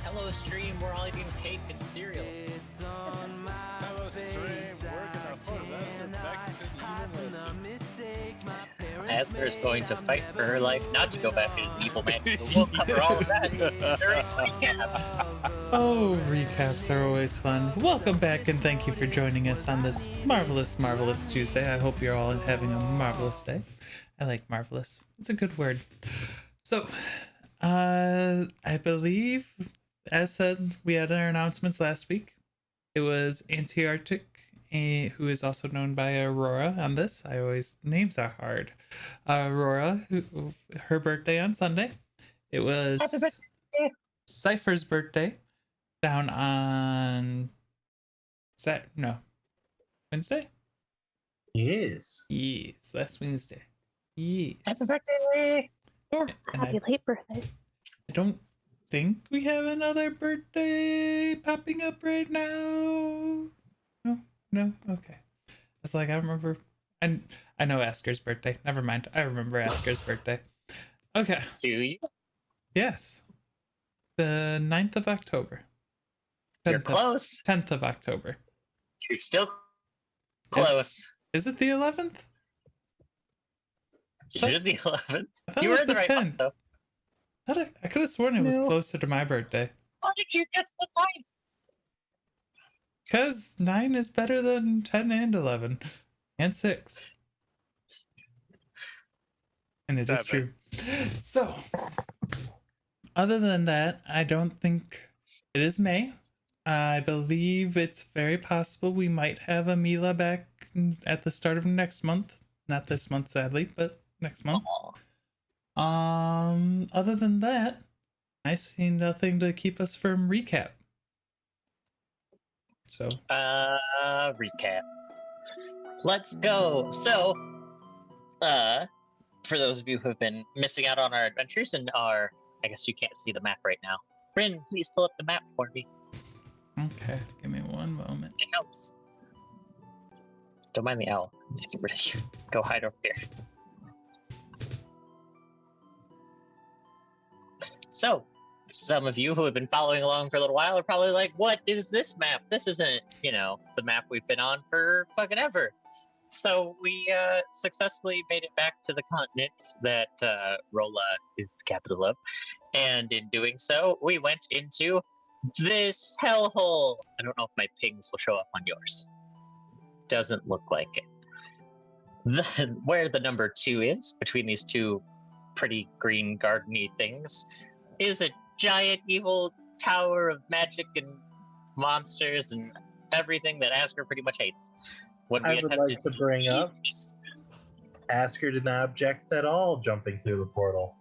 Hello stream, we're all eating cake and cereal. Hello stream, we're gonna put that to Asper is going to fight for her life not to go back to his evil man. We'll cover all of that during recap. Oh, recaps are always fun. Welcome back and thank you for joining us on this marvelous, marvelous Tuesday. I hope you're all having a marvelous day. I like marvelous. It's a good word. So, I believe, as said, we had our announcements last week. It was Anti-Arctic, who is also known by Aurora on this. Names are hard. Aurora, her birthday on Sunday. It was Sifer's birthday down on Wednesday? Yes. Yes, last Wednesday. Yes. Happy birthday! Yeah, And happy late birthday. I don't think we have another birthday popping up right now. No, okay. It's like I remember, and I know Asker's birthday. Never mind, I remember Asker's birthday. Okay. Do you? Yes, the 9th of October. You're close. 10th of October. You're still close. Is it the 11th? It is the 11th. I thought You it was were in the the right 10th. month, though. I could have sworn it was No. closer to my birthday. Why did you guess the 9th? Because 9 is better than 10 and 11. And 6. And it is true. So, other than that, I don't think it is May. I believe it's very possible we might have a Mila back at the start of next month. Not this month, sadly, but next month. Other than that, I see nothing to keep us from recap. So, Recap. Let's go. So, for those of you who have been missing out on our adventures and I guess you can't see the map right now. Bryn, please pull up the map for me. okay, give me one moment. It helps. Don't mind the owl. Just get rid of you. Go hide over here. So, some of you who have been following along for a little while are probably like, what is this map? This isn't, the map we've been on for fucking ever. So we successfully made it back to the continent that Rola is the capital of. And in doing so, we went into this hellhole. I don't know if my pings will show up on yours. Doesn't look like it. Where the number 2 is, between these two pretty green gardeny things, is a giant evil tower of magic and monsters and everything that Asker pretty much hates. When we I would like to bring up, Asker did not object at all jumping through the portal.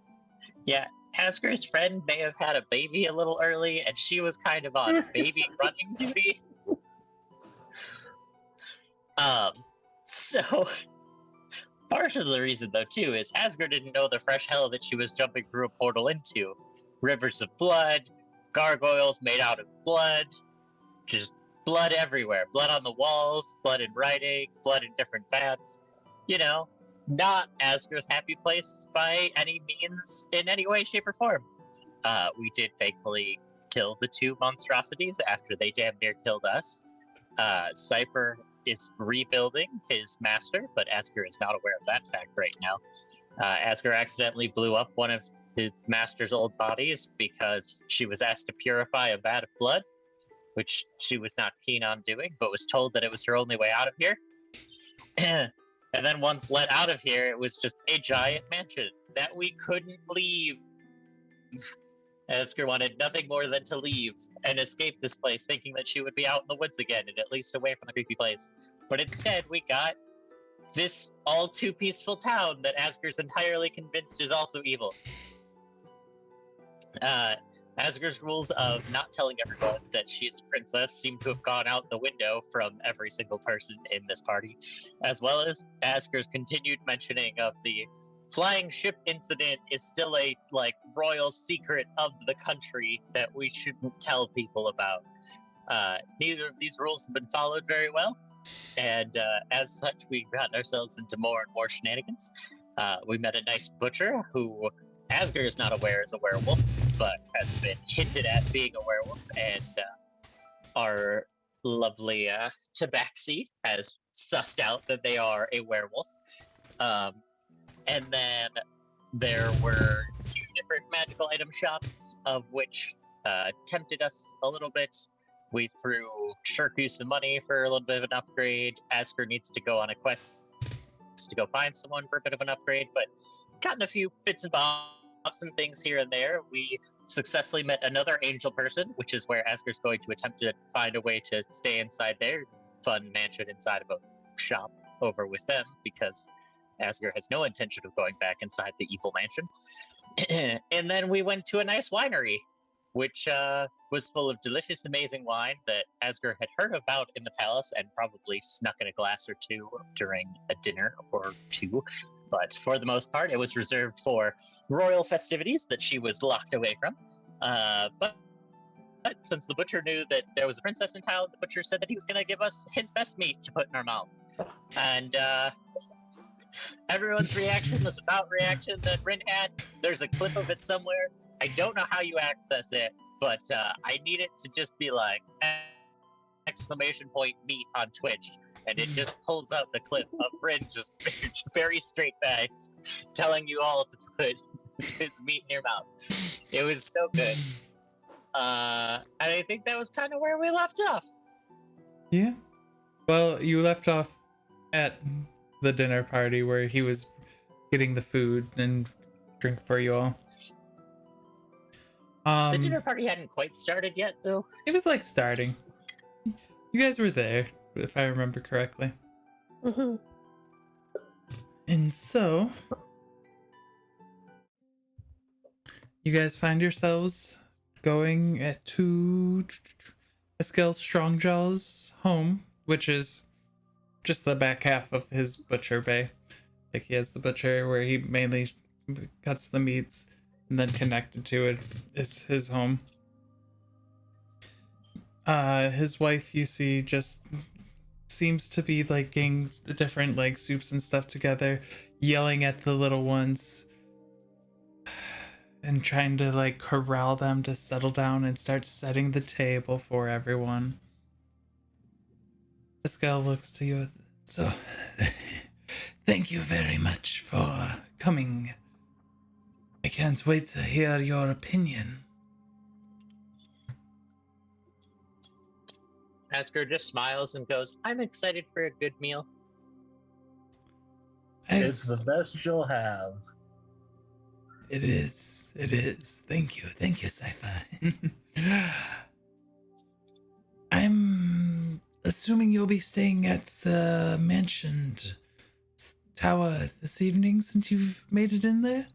Yeah, Asker's friend may have had a baby a little early, and she was kind of on baby running duty. So part of the reason though too is Asger didn't know the fresh hell that she was jumping through a portal into. Rivers of blood, gargoyles made out of blood, just blood everywhere. Blood on the walls, blood in writing, blood in different vats. Not Asger's happy place by any means, in any way, shape, or form. We did thankfully kill the 2 monstrosities after they damn near killed us. Sifer is rebuilding his master, but Asker is not aware of that fact right now. Asker accidentally blew up one of his master's old bodies because she was asked to purify a vat of blood, which she was not keen on doing, but was told that it was her only way out of here. And then once let out of here, it was just a giant mansion that we couldn't leave. Asker wanted nothing more than to leave and escape this place, thinking that she would be out in the woods again and at least away from the creepy place. But instead, we got this all too peaceful town that Asger's entirely convinced is also evil. Asger's rules of not telling everyone that she's a princess seem to have gone out the window from every single person in this party, as well as Asger's continued mentioning of the flying ship incident is still a royal secret of the country that we shouldn't tell people about. Neither of these rules have been followed very well, and as such, we've gotten ourselves into more and more shenanigans. We met a nice butcher who Asger is not aware is a werewolf, but has been hinted at being a werewolf, and our lovely Tabaxi has sussed out that they are a werewolf. And then there were 2 different magical item shops, of which tempted us a little bit. We threw Shirku some money for a little bit of an upgrade. Asger needs to go on a quest to go find someone for a bit of an upgrade, but gotten a few bits and bobs and things here and there. We successfully met another angel person, which is where Asger's going to attempt to find a way to stay inside their fun mansion inside of a shop over with them, because Asger has no intention of going back inside the evil mansion. And then we went to a nice winery, which was full of delicious, amazing wine that Asger had heard about in the palace and probably snuck in a glass or 2 during a dinner or 2. But for the most part, it was reserved for royal festivities that she was locked away from. But since the butcher knew that there was a princess in town, the butcher said that he was going to give us his best meat to put in our mouth. And everyone's reaction was about reaction that Rin had. There's a clip of it somewhere. I don't know how you access it, but I need it to just be like !meat on Twitch, and it just pulls up the clip of Rin just very straight faced telling you all to put his meat in your mouth. It was so good. And I think that was kind of where we left off. Yeah. Well, you left off at the dinner party where he was getting the food and drink for you all. The dinner party hadn't quite started yet, though. It was like starting. You guys were there, if I remember correctly. Mm-hmm. And so, you guys find yourselves going to Heskel Strongjaw's home, which is just the back half of his butcher bay. Like, he has the butcher where he mainly cuts the meats, and then connected to it is his home. His wife, you see, just seems to be like getting different like soups and stuff together, yelling at the little ones and trying to like corral them to settle down and start setting the table for everyone. Heskel looks to you. So, thank you very much for coming. I can't wait to hear your opinion. Asger just smiles and goes, I'm excited for a good meal. It's the best you'll have. It is. It is. Thank you. Thank you, Sifer. I'm assuming you'll be staying at the mansioned tower this evening since you've made it in there?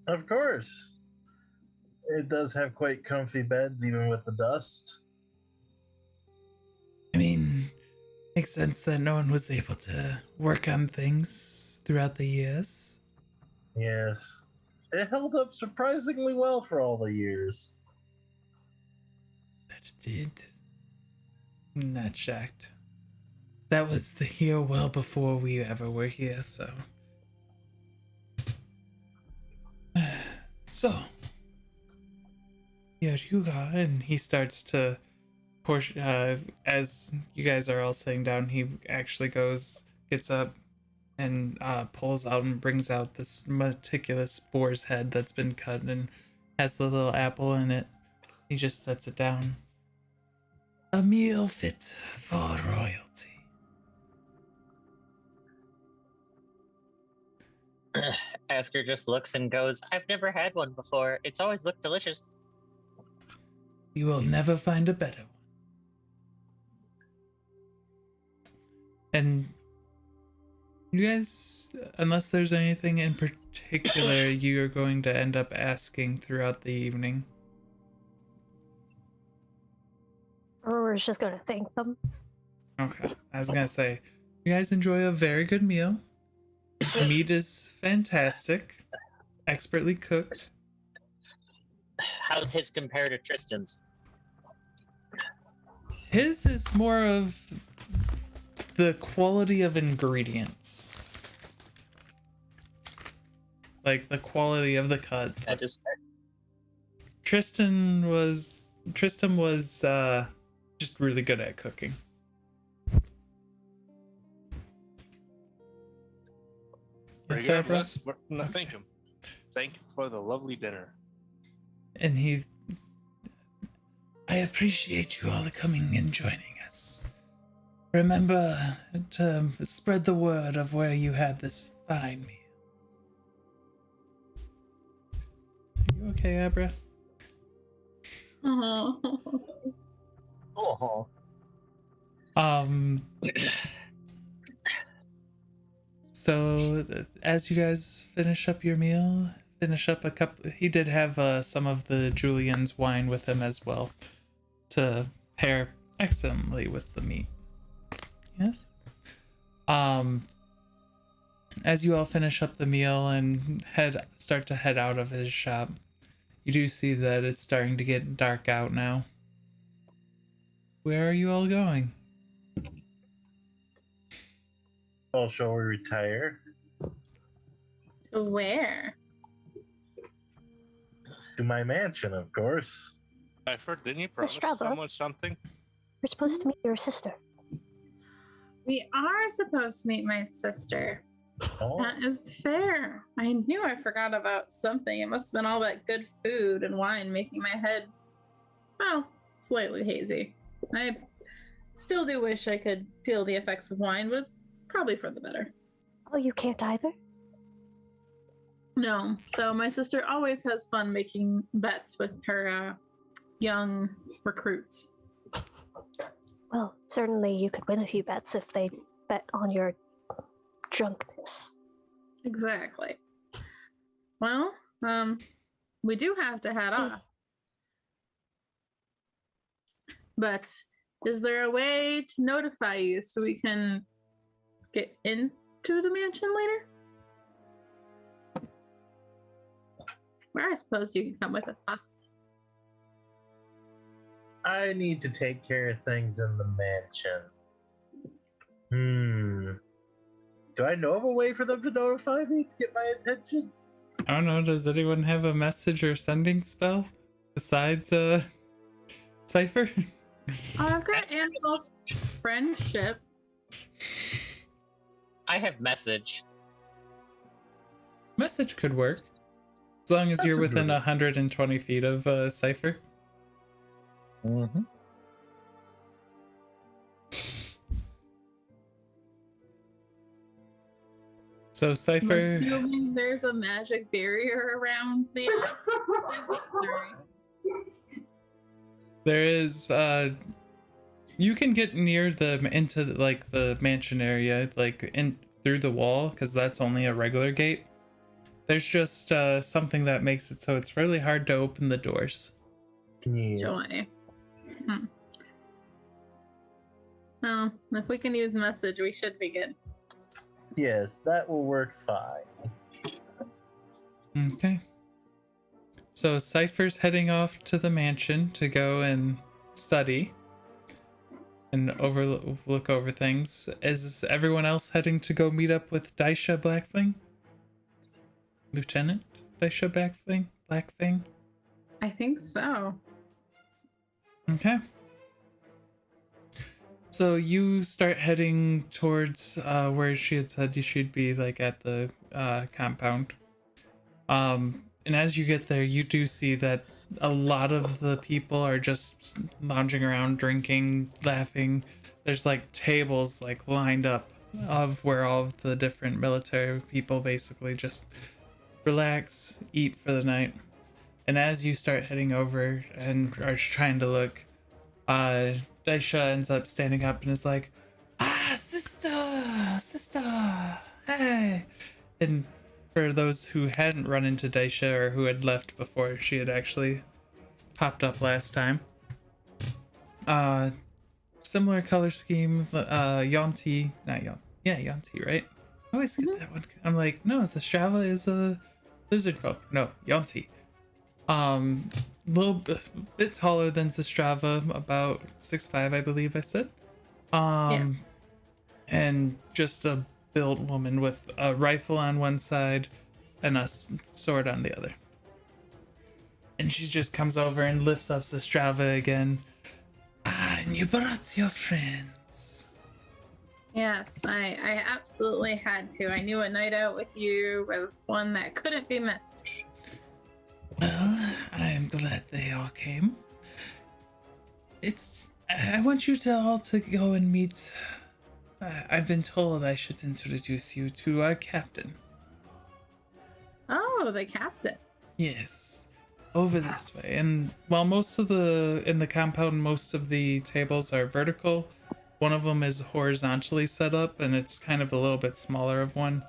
Of course. It does have quite comfy beds, even with the dust. I mean, makes sense that no one was able to work on things throughout the years. Yes. It held up surprisingly well for all the years. That it did. I'm not shocked. That was the here well before we ever were here, so. So, here you go, and he starts to push. As you guys are all sitting down, he actually gets up, and pulls out and brings out this meticulous boar's head that's been cut and has the little apple in it. He just sets it down. A meal fit for royalty. Asger just looks and goes, I've never had one before. It's always looked delicious. You will never find a better one. And You guys, unless there's anything in particular you're going to end up asking throughout the evening. Aurora's just gonna thank them. Okay, I was gonna say, you guys enjoy a very good meal. The meat is fantastic, expertly cooked. How's his compared to Tristan's? His is more of the quality of ingredients. Like the quality of the cut. I just Tristan was just really good at cooking. Very Yes, good. Abra? Yes, no, thank him. Thank you for the lovely dinner. And I appreciate you all coming and joining us. Remember to spread the word of where you had this fine meal. Are you okay, Abra? Oh. oh, So as you guys finish up your meal, finish up a cup. He did have some of the Julian's wine with him as well, to pair excellently with the meat. Yes. As you all finish up the meal and start to head out of his shop, you do see that it's starting to get dark out now. Where are you all going? Well, shall we retire? Where? To my mansion, of course. Sifer, didn't you promise Zestrava. someone something? We're supposed to meet your sister. We are supposed to meet my sister. Oh, That is fair. I knew I forgot about something. It must have been all that good food and wine making my head, well, slightly hazy. I still do wish I could feel the effects of wine, but it's probably for the better. Oh, you can't either? No, so my sister always has fun making bets with her young recruits. Well, certainly you could win a few bets if they bet on your drunkenness. Exactly. Well, we do have to head off. But is there a way to notify you so we can get into the mansion later? Or I suppose you can come with us, possibly. I need to take care of things in the mansion. Do I know of a way for them to notify me to get my attention? I don't know, does anyone have a message or sending spell besides Sifer? I've got Ansel's friendship. I have message. Message could work. As long as That's you're a within good 120 feet of Sifer. Mm-hmm. So I'm Sifer, assuming there's a magic barrier around the. Sorry. there is you can get near into like the mansion area, like in through the wall, because that's only a regular gate. There's just something that makes it so it's really hard to open the doors. Yes. Joy. Well, if we can use message, we should be good. Yes, that will work fine. Okay. So Cypher's heading off to the mansion to go and study and look over things. Is everyone else heading to go meet up with Daisha Blackfang? Lieutenant Daisha Blackfang? I think so. Okay. So you start heading towards where she had said she'd be, like at the compound. And as you get there, you do see that a lot of the people are just lounging around, drinking, laughing. There's like tables like lined up of where all of the different military people basically just relax, eat for the night. And as you start heading over and are trying to look, Daisha ends up standing up and is like, sister, hey. And for those who hadn't run into Daisha or who had left before she had actually popped up last time, similar color scheme, Yonti, not Yon, yeah, Yonti, right? I always get that one. I'm like, no, Zestrava is a lizard folk. No, Yonti. Little bit taller than Zestrava, about 6'5", I believe I said. And just a built woman with a rifle on one side and a sword on the other. And she just comes over and lifts up Zestrava again. And you brought your friends. Yes, I absolutely had to. I knew a night out with you was one that couldn't be missed. Well, I am glad they all came. I want you all to go and meet. I've been told I should introduce you to our captain. Oh, the captain. Yes, over this way. And while in the compound, most of the tables are vertical, one of them is horizontally set up, and it's kind of a little bit smaller of one.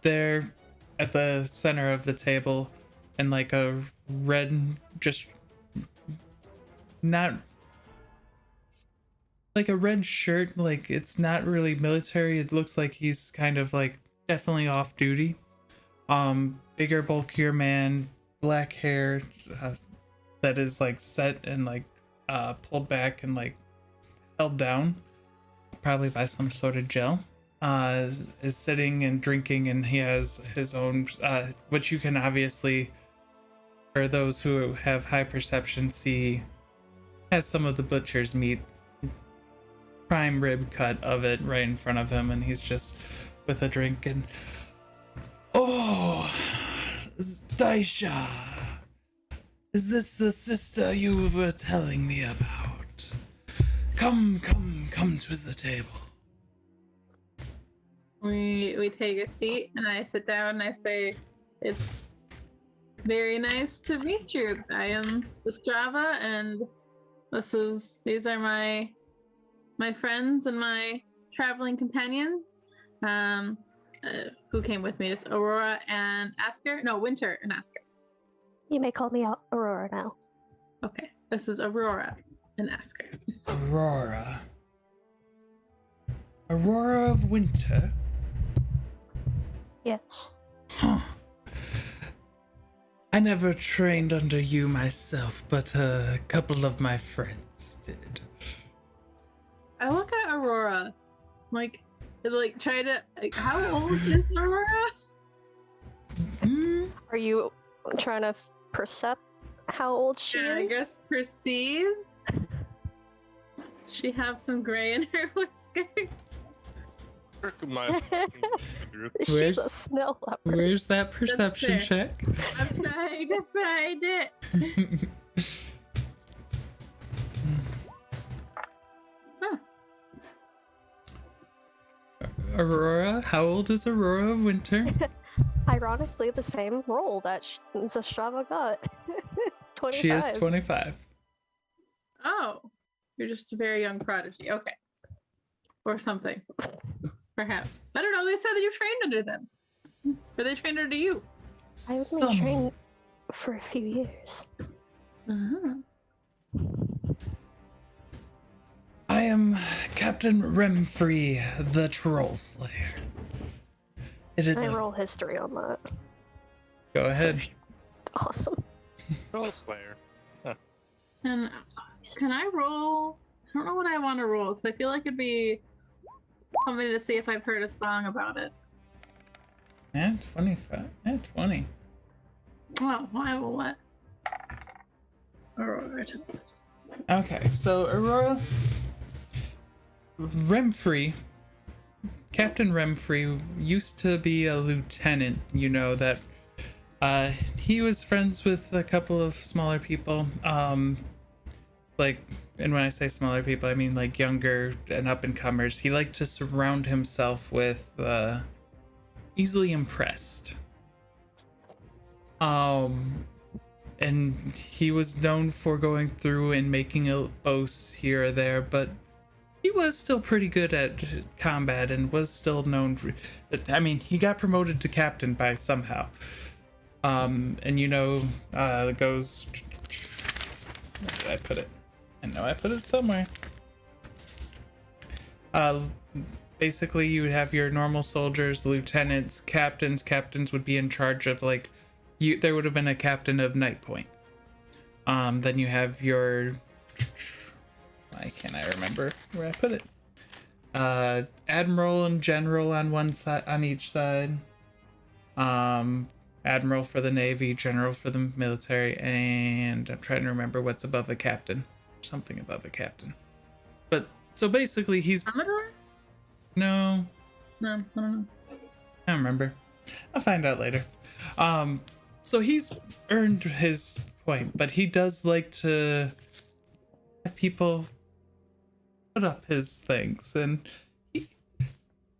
There, at the center of the table, and like a red, just not like a red shirt, like it's not really military. It looks like he's kind of like definitely off duty. Bigger, bulkier man, black hair that is like set and like pulled back and like held down, probably by some sort of gel. Is sitting and drinking, and he has his own, which you can obviously, for those who have high perception, see has some of the butcher's meat, prime rib cut of it right in front of him, and he's just with a drink. And oh, Daisha, is this the sister you were telling me about? Come to the table. We take a seat, and I sit down and I say, "It's very nice to meet you. I am Zestrava, and these are my friends and my traveling companions. Who came with me? Just Aurora and Asker? No, Winter and Asker. You may call me Aurora now. Okay, this is Aurora and Asker. Aurora of Winter? Yes. Huh. I never trained under you myself, but a couple of my friends did. I look at Aurora, try to, how old is Aurora? Are you trying to percept how old she is? I guess perceive. She have some gray in her whiskers. She's a snow leopard. Where's that perception check? I'm trying to find it. Aurora? How old is Aurora of Winter? Ironically, the same role that Zestrava got. 25. She is 25. Oh, you're just a very young prodigy. Okay. Or something. Perhaps. I don't know. They said that you trained under them. Or they trained under you. I only trained for a few years. Uh-huh. I am Captain Remfrey, the Troll Slayer. It is I roll history on that. Go ahead. Awesome. Troll Slayer. And can I roll? I don't know what I want to roll, because I feel like it'd be something to see if I've heard a song about it. And 25. And 20. Well, I will let Aurora tell us. Okay, so Aurora Remfrey, Captain Remfrey used to be a lieutenant, you know, that he was friends with a couple of smaller people, and when I say smaller people, I mean like younger and up-and-comers. He liked to surround himself with easily impressed. And he was known for going through and making boasts here or there, but he was still pretty good at combat and was still known for, I mean, he got promoted to captain by somehow. And it goes, where did I put it? I know I put it somewhere. Basically you would have your normal soldiers, lieutenants, captains. Captains would be in charge of, like, there would have been a captain of Night Point. Then you have your, why can't I remember where I put it? Admiral and General on one side, on each side. Admiral for the Navy, General for the military, and I'm trying to remember what's above a captain. Something above a captain. But so basically he's Commodore? No, I don't know. I don't remember. I'll find out later. So he's earned his point, but he does like to have people put up his things, and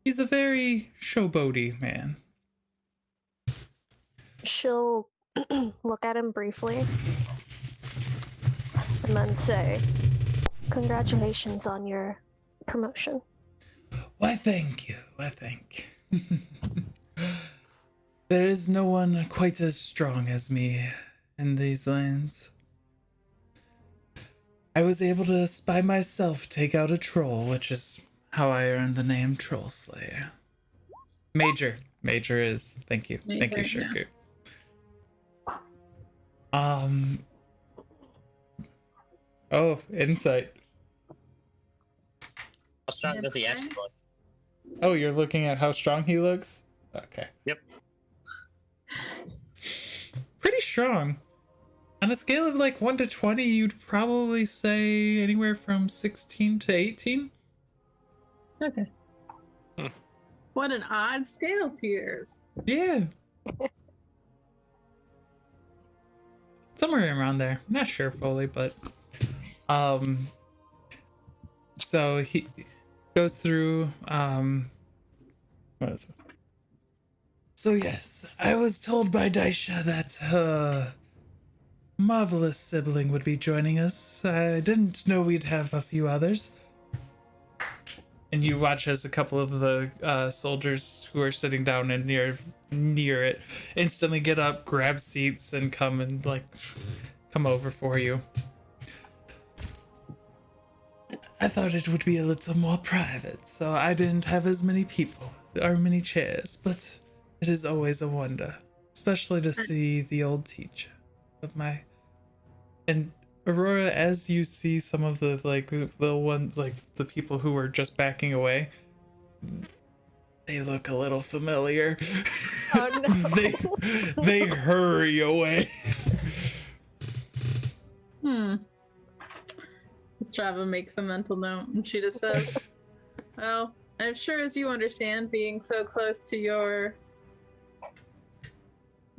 he's a very showboaty man. She'll look at him briefly and then say, "Congratulations on your promotion." Why, thank you. Why, thank you. There is no one quite as strong as me in these lands. I was able to, by myself, take out a troll, which is how I earned the name Troll Slayer. Major is. Thank you. Thank you, Major, Shirku. Oh, insight. How strong does he actually look? Oh, you're looking at how strong he looks? Okay. Yep. Pretty strong. On a scale of like 1 to 20, you'd probably say anywhere from 16 to 18. Okay. What an odd scale to yours. Yeah. Somewhere around there. I'm not sure fully, but so he goes through what is it? So yes, I was told by Daisha that her marvelous sibling would be joining us. I didn't know we'd have a few others. And you watch as a couple of the soldiers who are sitting down and near it instantly get up, grab seats, and come over for you. I thought it would be a little more private, so I didn't have as many people or many chairs, but it is always a wonder, especially to see the old teacher of my. And Aurora, as you see some of the the people who were just backing away, they look a little familiar. Oh no. they hurry away. Zestrava makes a mental note and she just says, "Well, I'm sure as you understand, being so close to your, I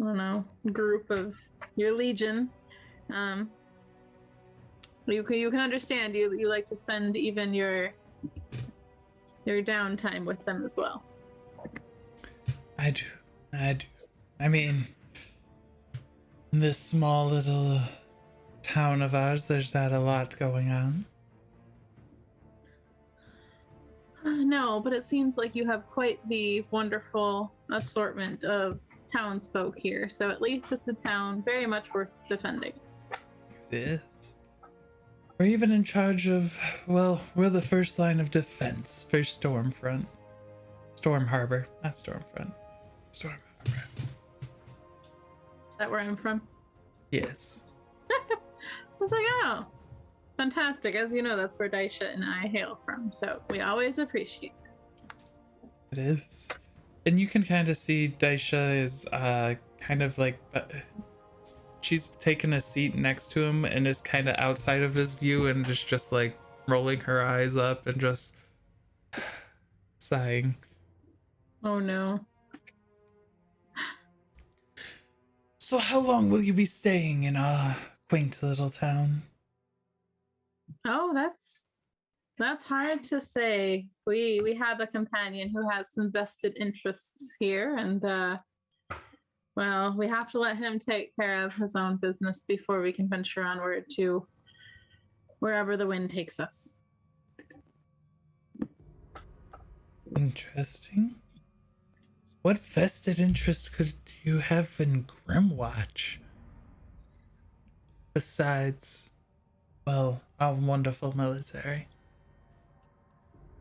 don't know, group of your legion, you can understand you like to spend even your downtime with them as well." I do. I mean, in this small little town of ours, there's not a lot going on. No, but it seems like you have quite the wonderful assortment of townsfolk here, so at least it's a town very much worth defending. It is. We're even in charge of, well, we're the first line of defense for Stormfront. Storm Harbor, not Stormfront. Storm Harbor. Is that where I'm from? Yes. I was like, oh, fantastic. As you know, that's where Daisha and I hail from, so we always appreciate it. It is. And you can kind of see Daisha is kind of like, she's taken a seat next to him and is kind of outside of his view and is just like rolling her eyes up and just sighing. Oh no. So how long will you be staying in our quaint little town? Oh, that's hard to say. We have a companion who has some vested interests here, and well, we have to let him take care of his own business before we can venture onward to wherever the wind takes us. Interesting. What vested interest could you have in Grimwatch? Besides, well, our wonderful military.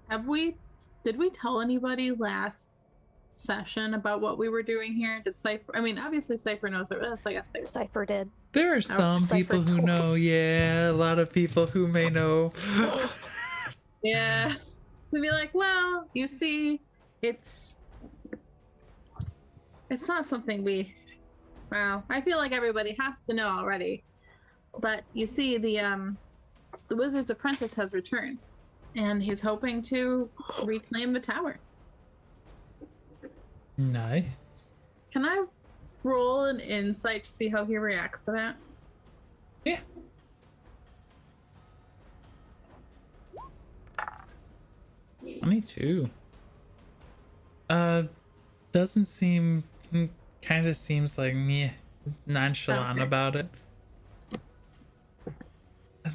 Did we tell anybody last session about what we were doing here? Did Sifer, I mean, obviously Sifer knows it, so I guess they Cypher did. There are some Cypher people who told. know, yeah, a lot of people who may know. Yeah. To be like, well, you see, it's not something well, I feel like everybody has to know already. But you see, the Wizard's Apprentice has returned, and he's hoping to reclaim the tower. Nice. Can I roll an insight to see how he reacts to that? Yeah. Me too. Doesn't seem, kind of seems like me nonchalant Okay. about it.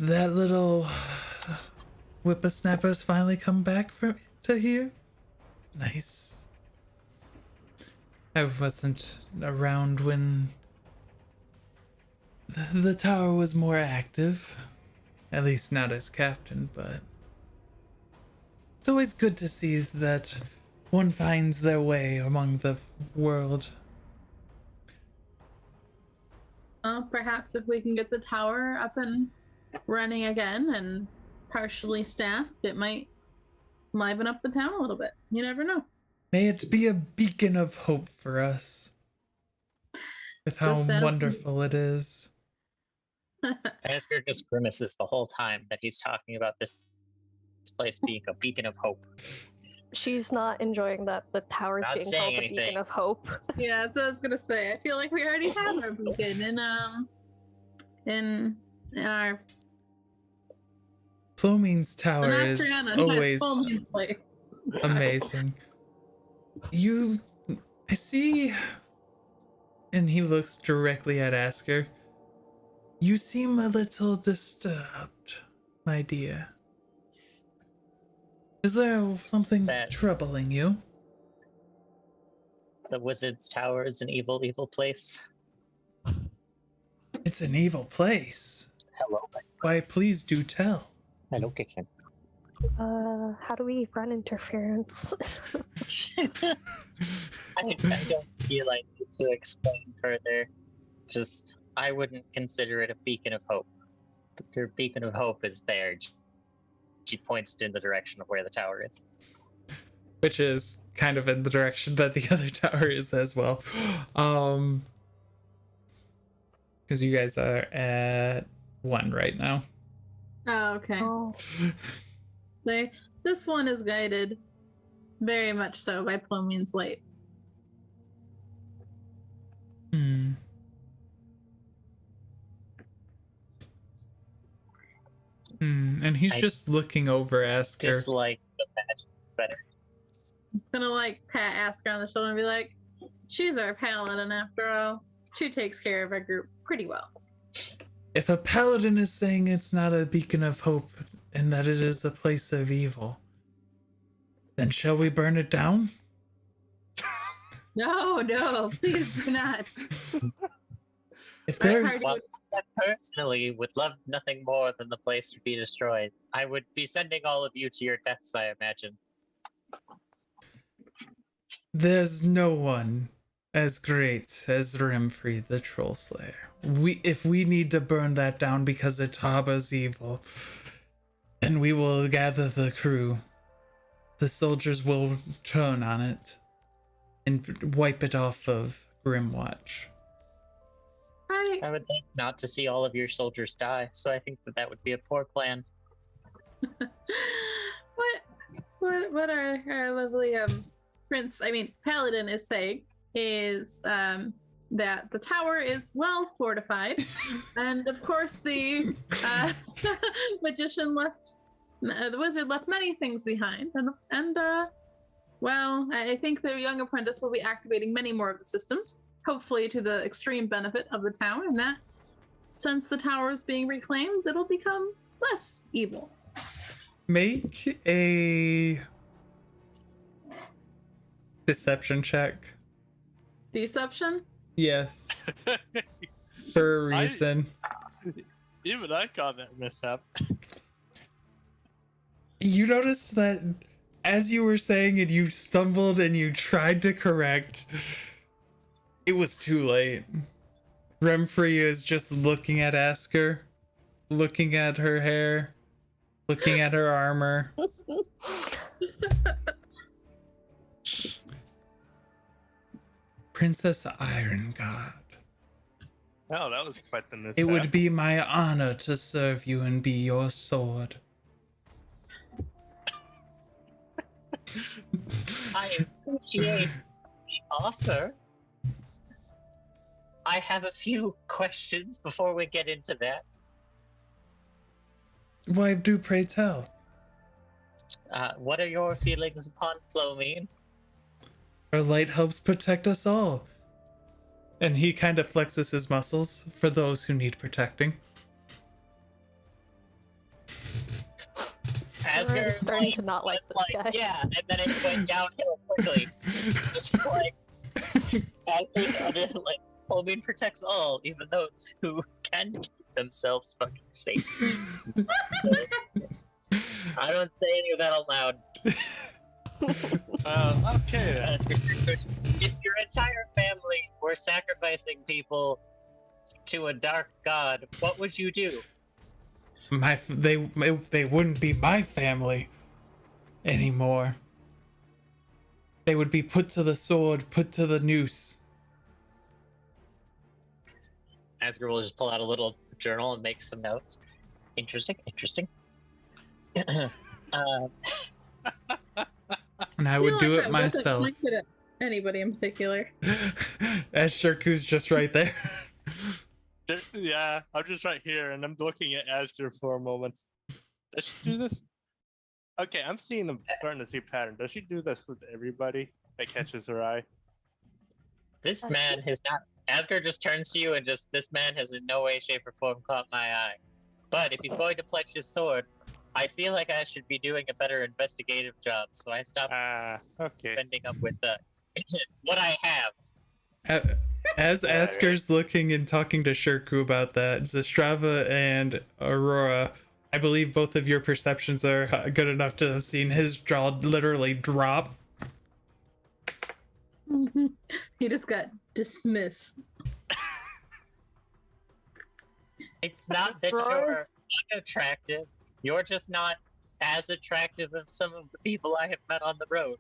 That little whippersnapper's finally come back to here. Nice. I wasn't around when the tower was more active. At least not as captain, but it's always good to see that one finds their way among the world. Perhaps if we can get the tower up and running again and partially staffed, it might liven up the town a little bit. You never know. May it be a beacon of hope for us. With how Just as- wonderful it is. Asger just grimaces the whole time that he's talking about this place being a beacon of hope. She's not enjoying that the tower's Not being saying called a anything. beacon of hope. Yeah, that's what I was gonna say. I feel like we already have our beacon in our Plomine's tower is Astriana always full name plate. amazing. I see, and he looks directly at Asker. You seem a little disturbed, my dear. Is there something That- troubling you? The Wizard's Tower is an evil, evil place. It's an evil place. Hello. Why, please do tell. Hello, kitchen. How do we run interference? I don't feel I need to explain further. Just, I wouldn't consider it a beacon of hope. Your beacon of hope is there. She points in the direction of where the tower is. Which is kind of in the direction that the other tower is as well. Because you guys are at 1 right now. Oh, okay. Oh, So this one is guided very much so by Plomine's light. Hmm. And he's I just looking over Asker. Dislike the magic better. It's gonna like pat Asker on the shoulder and be like, she's our paladin after all. She takes care of our group pretty well. If a paladin is saying it's not a beacon of hope and that it is a place of evil, then shall we burn it down? No, please do not. If My there, party Well, would- I personally would love nothing more than the place to be destroyed. I would be sending all of you to your deaths, I imagine. there's no one as great as Rimfree the Troll Slayer. If we need to burn that down because it harbors evil, then we will gather the crew. The soldiers will turn on it and wipe it off of Grimwatch. I would like not to see all of your soldiers die, so I think that would be a poor plan. what our lovely paladin is saying is that the tower is well fortified, and of course the the wizard left many things behind, and well, I think the young apprentice will be activating many more of the systems, hopefully to the extreme benefit of the tower, and that since the tower is being reclaimed, it'll become less evil. Make a Deception check. Deception? Yes, for a reason. Even I caught that mishap. You noticed that as you were saying it, you stumbled and you tried to correct. It was too late. Remfrey is just looking at Asker, looking at her hair, looking at her armor. Princess Iron God. Oh, that was quite the mishap. It would be my honor to serve you and be your sword. I appreciate the offer. I have a few questions before we get into that. Why do pray tell? What are your feelings upon Flomene? Our light helps protect us all. And he kind of flexes his muscles for those who need protecting. Asger is starting to not like this guy. Yeah, and then it went downhill quickly. Just like, like, Flomene protects all, even those who can keep themselves fucking safe. I don't say any of that out loud. Okay. If your entire family were sacrificing people to a dark god, what would you do? They wouldn't be my family anymore. They would be put to the sword, put to the noose. Asger will just pull out a little journal and make some notes. Interesting. And I would do it myself. At anybody in particular? As Shirku's just right there. Yeah, I'm just right here, and I'm looking at Asger for a moment. Does she do this? Okay, I'm starting to see a pattern. Does she do this with everybody that catches her eye? This man has not. Asger just turns to you and this man has in no way, shape, or form caught my eye. But if he's going to pledge his sword, I feel like I should be doing a better investigative job, so I stopped okay. ending up with what I have. As Asker's looking and talking to Shirku about that, Zestrava and Aurora, I believe both of your perceptions are good enough to have seen his jaw literally drop. He just got dismissed. It's not that you're unattractive. You're just not as attractive as some of the people I have met on the road.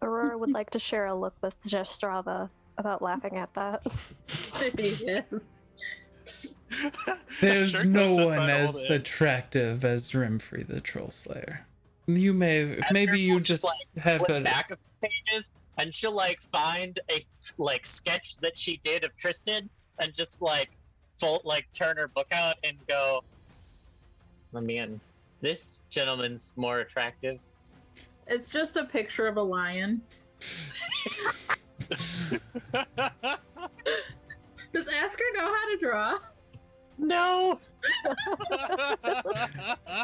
Aurora would like to share a look with Zestrava about laughing at that. There's no one as attractive as Rimfree the Troll Slayer. You maybe you just have a back of pages, and she'll find a sketch that she did of Tristan, and just turn her book out and go, let me in. This gentleman's more attractive. It's just a picture of a lion. Does Asker know how to draw? No.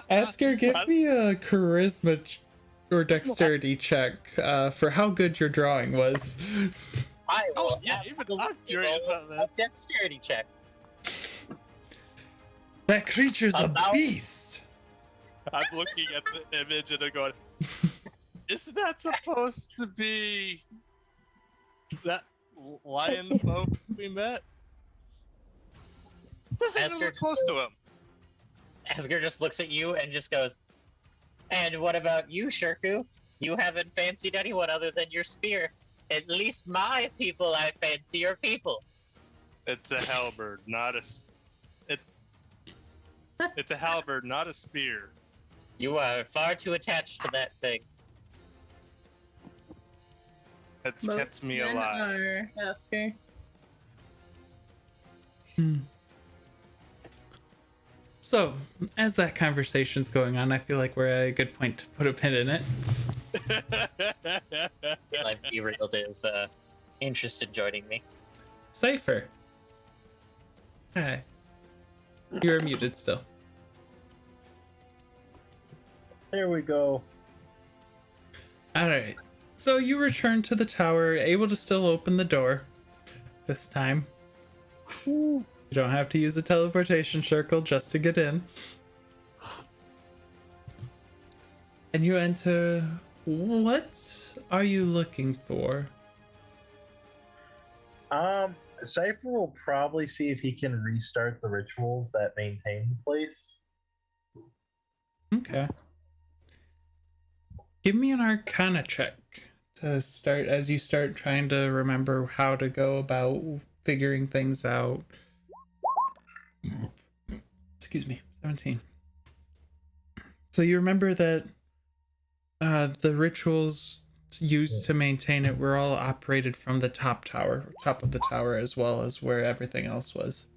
Asker, give me a charisma or dexterity check for how good your drawing was. I will. Yeah, even I'm curious about this. Dexterity check. That creature's a beast. I'm looking at the image and I'm going, is that supposed to be that lion folk we met? Doesn't even look close to him. Asger just looks at you and just goes, and what about you, Shirku? You haven't fancied anyone other than your spear. At least my people I fancy your people. It's a halberd, not a... It's a halberd, not a spear. You are far too attached to that thing. It's kept me alive. Asker. So, as that conversation's going on, I feel like we're at a good point to put a pin in it. I've derailed his interest in joining me. Sifer. Hi. You're muted still. There we go. Alright. So you return to the tower, able to still open the door this time. You don't have to use a teleportation circle just to get in. And you enter. What are you looking for? Sifer will probably see if he can restart the rituals that maintain the place. Okay. Give me an Arcana check to start as you start trying to remember how to go about figuring things out. Excuse me, 17. So you remember that the rituals used to maintain it were all operated from the top of the tower, as well as where everything else was.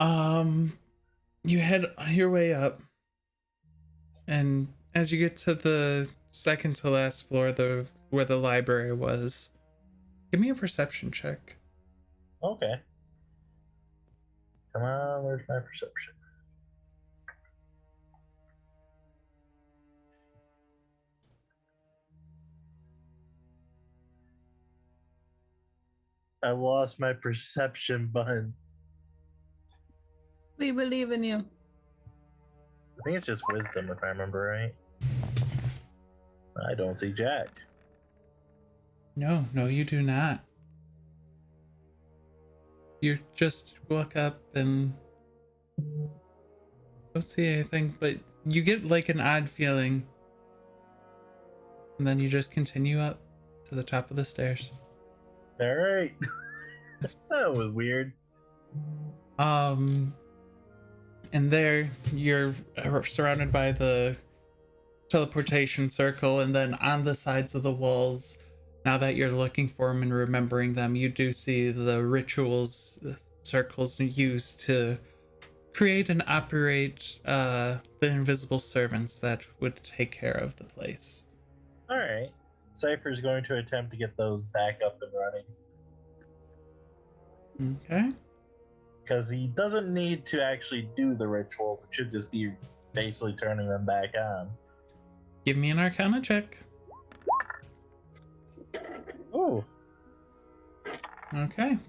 You head your way up, and as you get to the second to last floor, where the library was, give me a perception check. Okay. Come on, where's my perception? I lost my perception button. We believe in you. I think it's just wisdom, if I remember right. I don't see Jack. No, you do not. You just walk up and don't see anything, but you get like an odd feeling. And then you just continue up to the top of the stairs. Alright. That was weird. And there you're surrounded by the teleportation circle, and then on the sides of the walls, now that you're looking for them and remembering them, you do see the rituals circles used to create and operate the invisible servants that would take care of the place. Alright. Sifer's going to attempt to get those back up and running. Okay. Because he doesn't need to actually do the rituals. It should just be basically turning them back on. Give me an Arcana check. Ooh. Okay.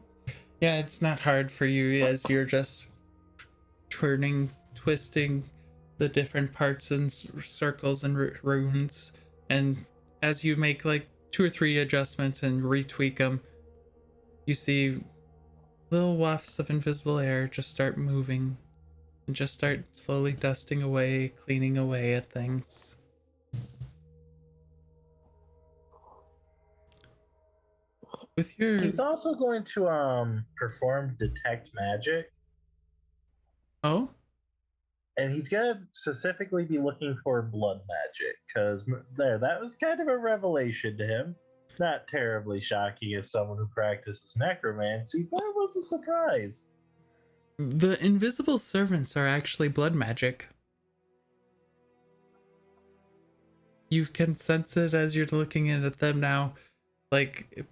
Yeah, it's not hard for you as you're just twisting the different parts and circles and runes. And as you make like 2 or 3 adjustments and retweak them, you see little wafts of invisible air just start moving and just start slowly dusting away, cleaning away at things. With your... He's also going to perform detect magic. Oh? And he's gonna specifically be looking for blood magic, because that was kind of a revelation to him. Not terribly shocking as someone who practices necromancy, but it was a surprise. The invisible servants are actually blood magic. You can sense it as you're looking at them now, like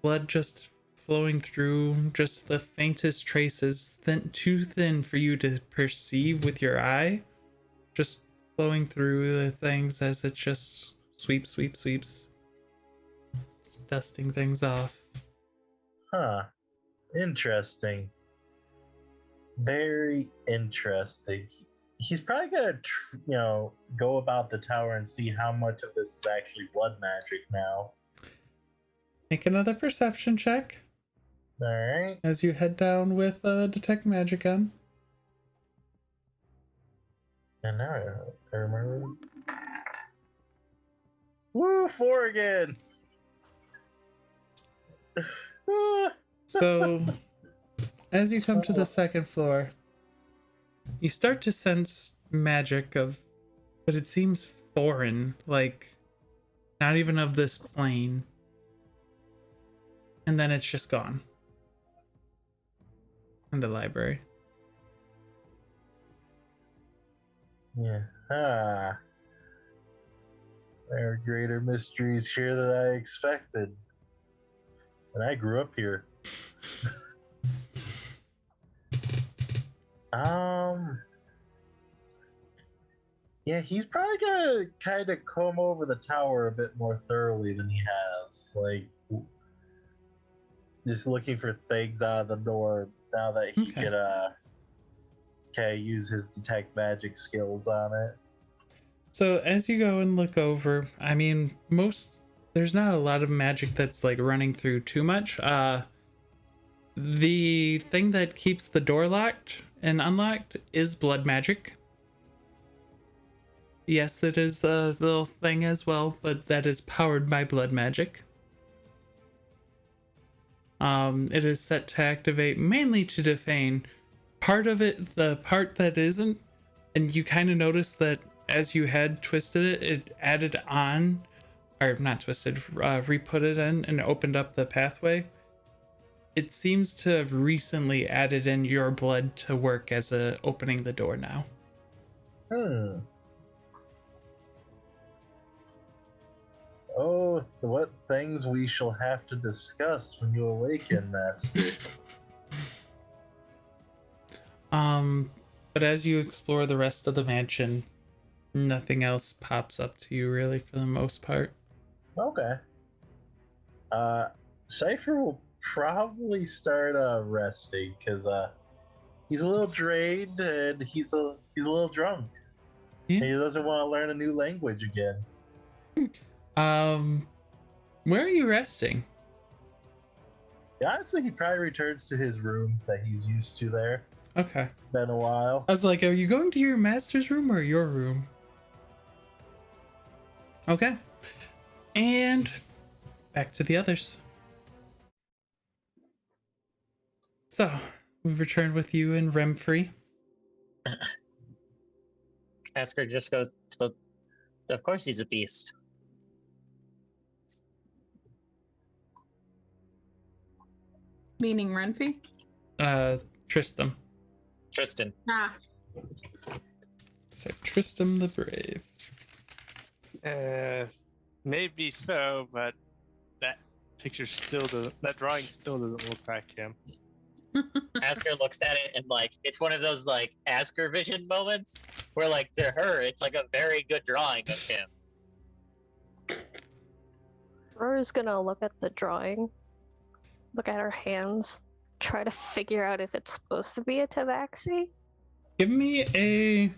blood just flowing through, just the faintest traces, too thin for you to perceive with your eye, just flowing through the things as it just sweeps, dusting things off. Huh. Interesting. Very interesting. He's probably gonna, go about the tower and see how much of this is actually blood magic now. Make another perception check. Alright. As you head down with detect magic on. And now I remember. Woo, 4 again! So, as you come to the second floor, you start to sense magic but it seems foreign, like not even of this plane. And then it's just gone. In the library. Yeah. There are greater mysteries here than I expected. And I grew up here. Yeah, he's probably gonna kind of comb over the tower a bit more thoroughly than he has. Like, just looking for things out of the door now that he Okay. could kind of use his detect magic skills on it. So as you go and look over, I mean, there's not a lot of magic that's like running through too much. The thing that keeps the door locked and unlocked is blood magic. Yes, that is the little thing as well, but that is powered by blood magic. It is set to activate mainly to Dhufaen. Part of it, the part that isn't, and you kind of notice that as you had twisted it, it added on, or not twisted, re-put it in and opened up the pathway. It seems to have recently added in your blood to work as opening the door now. Oh, what things we shall have to discuss when you awaken, Master. But as you explore the rest of the mansion, nothing else pops up to you really for the most part. Okay. Sifer will probably start resting because he's a little drained and he's a little drunk. Yeah. And he doesn't want to learn a new language again. Where are you resting? Yeah, honestly, he probably returns to his room that he's used to there. Okay. It's been a while. I was like, are you going to your master's room or your room? Okay. And back to the others. So, we've returned with you in Remfree. Asker just goes, well, of course he's a beast. Meaning Renfrey? Tristram. Tristan. Ah. So, Tristram the Brave. Maybe so, but that that drawing still doesn't look like him. Asker looks at it and like it's one of those like Asker vision moments where like to her it's like a very good drawing of him. Aurora's gonna look at the drawing, look at her hands, try to figure out if it's supposed to be a tabaxi. Give me a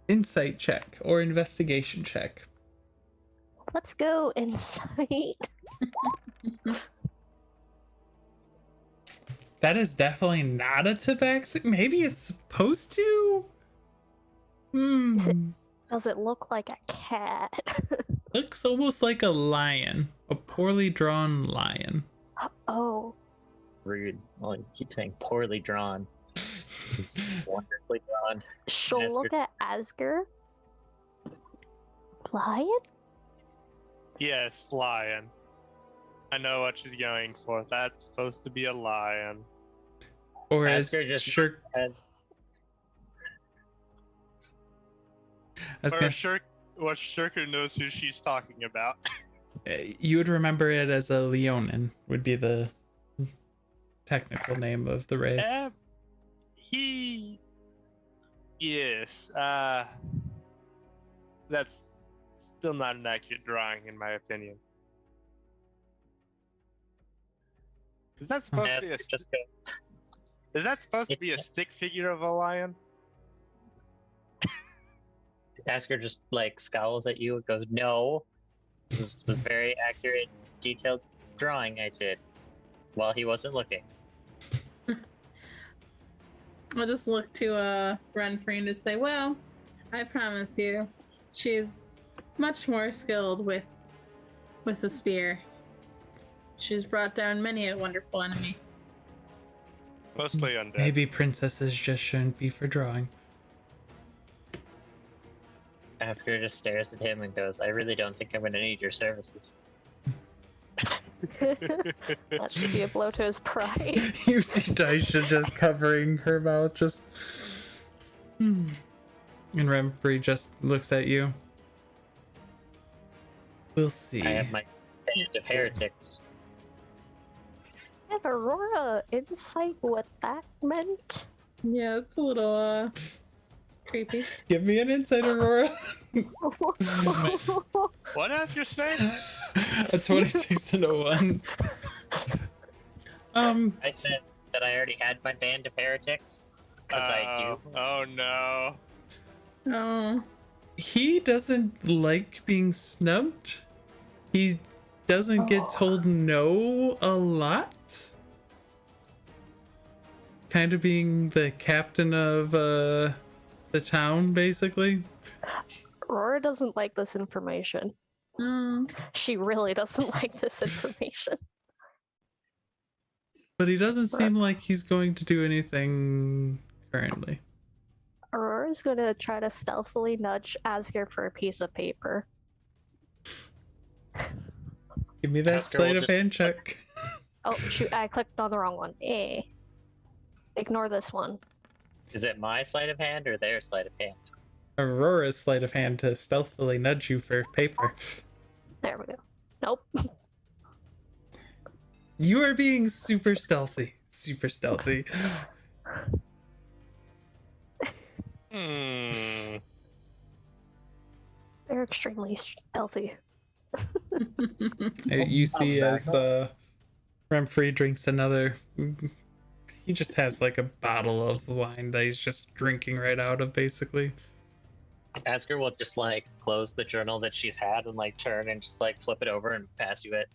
insight check or investigation check. Let's go insight. That is definitely not a tabaxi. Maybe it's supposed to? Does it look like a cat? Looks almost like a lion. A poorly drawn lion. Oh. Rude. Well, you keep saying poorly drawn. It's wonderfully drawn. She'll Asker. look at Asger. Lion? Yes, lion. I know what she's going for. That's supposed to be a lion. Or as Asker just Shirk. What Shirker knows who she's talking about. You would remember it as a leonin, would be the technical name of the race. Yes. That's still not an accurate drawing, in my opinion. Is that supposed to be Asker just goes, Is that supposed to be a stick figure of a lion? Asker just like scowls at you and goes, "No, this is a very accurate, detailed drawing I did while he wasn't looking." I'll just look to Renfrey and just say, well, I promise you, she's much more skilled with the spear. She's brought down many a wonderful enemy. Mostly undead. Maybe princesses just shouldn't be for drawing. Asker just stares at him and goes, "I really don't think I'm going to need your services." That should be a blow to his pride. You see Daisha just covering her mouth, just. And Remfrey just looks at you. We'll see. I have my band of heretics. Had Aurora insight what that meant? Yeah, it's a little creepy. Give me an insight, Aurora. What Asker say? A 26 and a 1. I said that I already had my band of heretics. Because I do. Oh no. Oh. He doesn't like being snubbed. He doesn't get told no a lot. Kind of being the captain of the town, basically. Aurora doesn't like this information. She really doesn't like this information. But he doesn't seem like he's going to do anything currently. Aurora's gonna try to stealthily nudge Asger for a piece of paper. Give me that Asker sleight will of just- hand check. Oh shoot, I clicked on the wrong one. Ignore this one. Is it my sleight of hand or their sleight of hand? Aurora's sleight of hand to stealthily nudge you for paper. There we go. Nope. You are being super stealthy. Super stealthy. Hmm. They're extremely stealthy. You see back as Remfrey drinks another. He just has like a bottle of wine that he's just drinking right out of, basically. Asker will just like close the journal that she's had and like turn and just like flip it over and pass you it.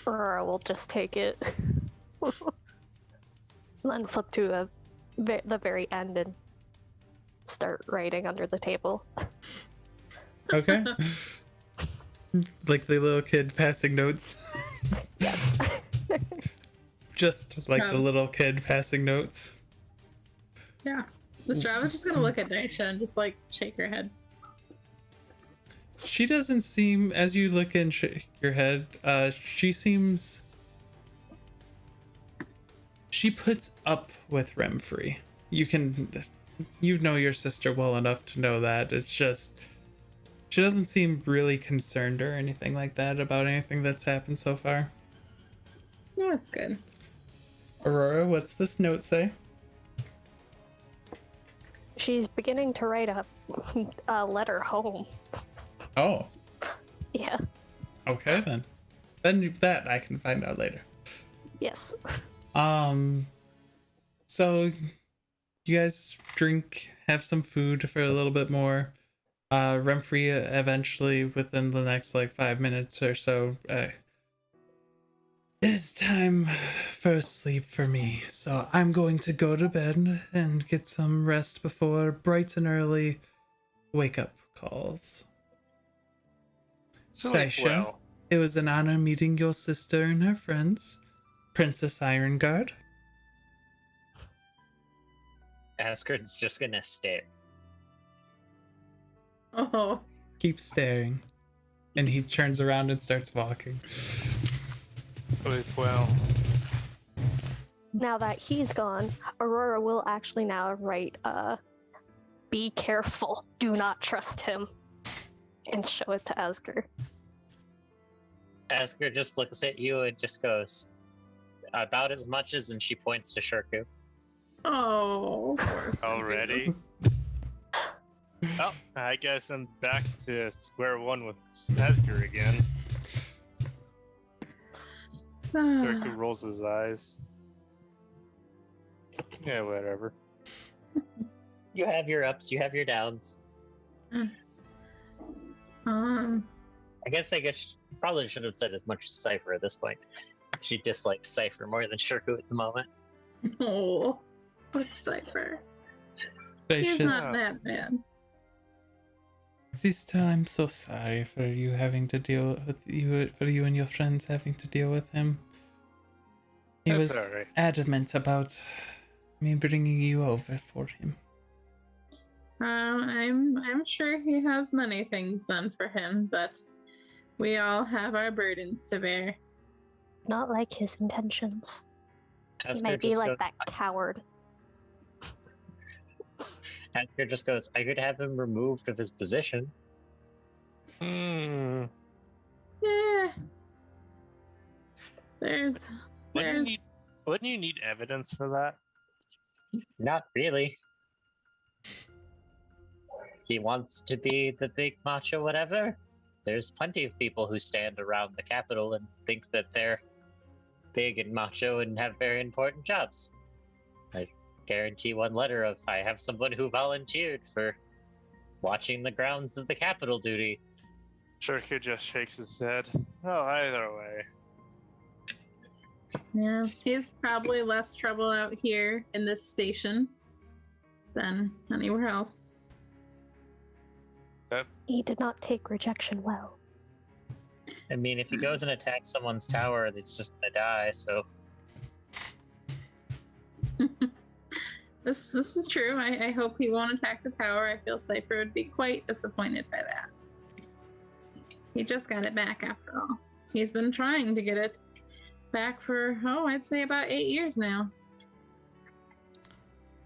Aurora will just take it. And then flip to the very end and start writing under the table. Okay. Like the little kid passing notes. Yes. Just like the little kid passing notes. Yeah. Zestrava's just gonna look at Daisha and just like shake her head. She doesn't seem, as you look and shake your head, she seems. She puts up with Remfrey. You know your sister well enough to know that. It's just. She doesn't seem really concerned or anything like that about anything that's happened so far. No, that's good. Aurora, what's this note say? She's beginning to write a letter home. Oh, Yeah. okay then. Then that I can find out later. Yes. So you guys drink, have some food for a little bit more. Remfrey eventually, within the next like 5 minutes or so, it is time for sleep for me. So I'm going to go to bed and get some rest before bright and early wake up calls. So like, Daisha, well, it was an honor meeting your sister and her friends, Princess Ironguard. Asker's just gonna stare. Oh. Keep staring. And he turns around and starts walking. like, well. Now that he's gone, Aurora will actually now write, be careful, do not trust him, and show it to Asger. Asker just looks at you and just goes, about as much as, and she points to Shirku. Oh. Already? Oh, I guess I'm back to square one with Asker again. Shirku rolls his eyes. Yeah, whatever. You have your ups, you have your downs. I guess probably should have said as much as Sifer at this point. She dislikes Sifer more than Shirku at the moment. Oh. Poor Sifer. He's Daisha, not that bad. sister, I'm so sorry for you having to deal with you and your friends having to deal with him. He That's was alright. adamant about me bringing you over for him. I'm sure he has many things done for him, but we all have our burdens to bear. Not like his intentions. He Asker may be just like goes, that coward. Asker just goes, I could have him removed of his position. Hmm. Yeah. There's Wouldn't you need evidence for that? Not really. He wants to be the big macho whatever. There's plenty of people who stand around the capital and think that they're big and macho and have very important jobs. I guarantee one letter of I have someone who volunteered for watching the grounds of the capital duty. Shirku just shakes his head. Oh, either way. Yeah, he's probably less trouble out here in this station than anywhere else. He did not take rejection well. I mean, if he goes and attacks someone's tower, it's just gonna die, so... This is true. I hope he won't attack the tower. I feel Sifer would be quite disappointed by that. He just got it back after all. He's been trying to get it back for, I'd say about 8 years now.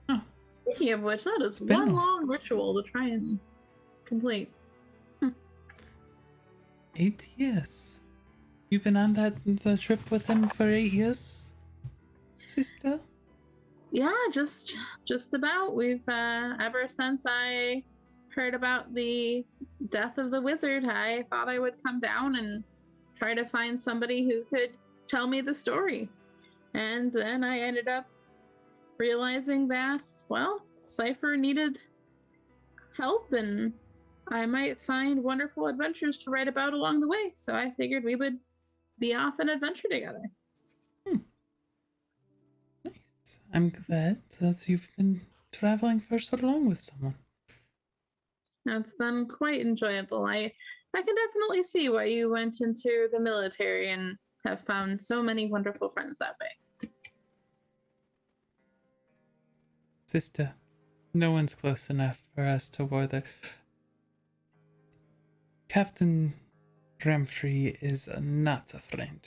Huh. Speaking of which, that is been one a- long ritual to try and complete. 8 years. You've been on the trip with him for 8 years, sister? Yeah, just about. We've ever since I heard about the death of the wizard, I thought I would come down and try to find somebody who could tell me the story. And then I ended up realizing that, well, Sifer needed help and I might find wonderful adventures to write about along the way. So I figured we would be off an adventure together. Nice. I'm glad that you've been traveling for so long with someone. It's been quite enjoyable. I can definitely see why you went into the military and have found so many wonderful friends that way. Sister, no one's close enough for us to bother. Captain Ramfrey is not a friend.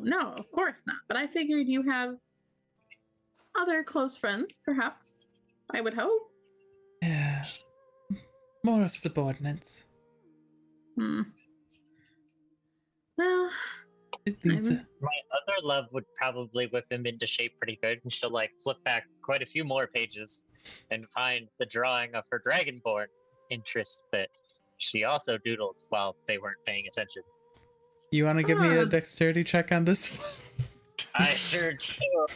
No, of course not. But I figured you have other close friends, perhaps. I would hope. Yeah. More of subordinates. Well, It leads My other love would probably whip him into shape pretty good, and she'll like flip back quite a few more pages and find the drawing of her dragonborn interest that she also doodled while they weren't paying attention. You want to give me a dexterity check on this one? I sure do.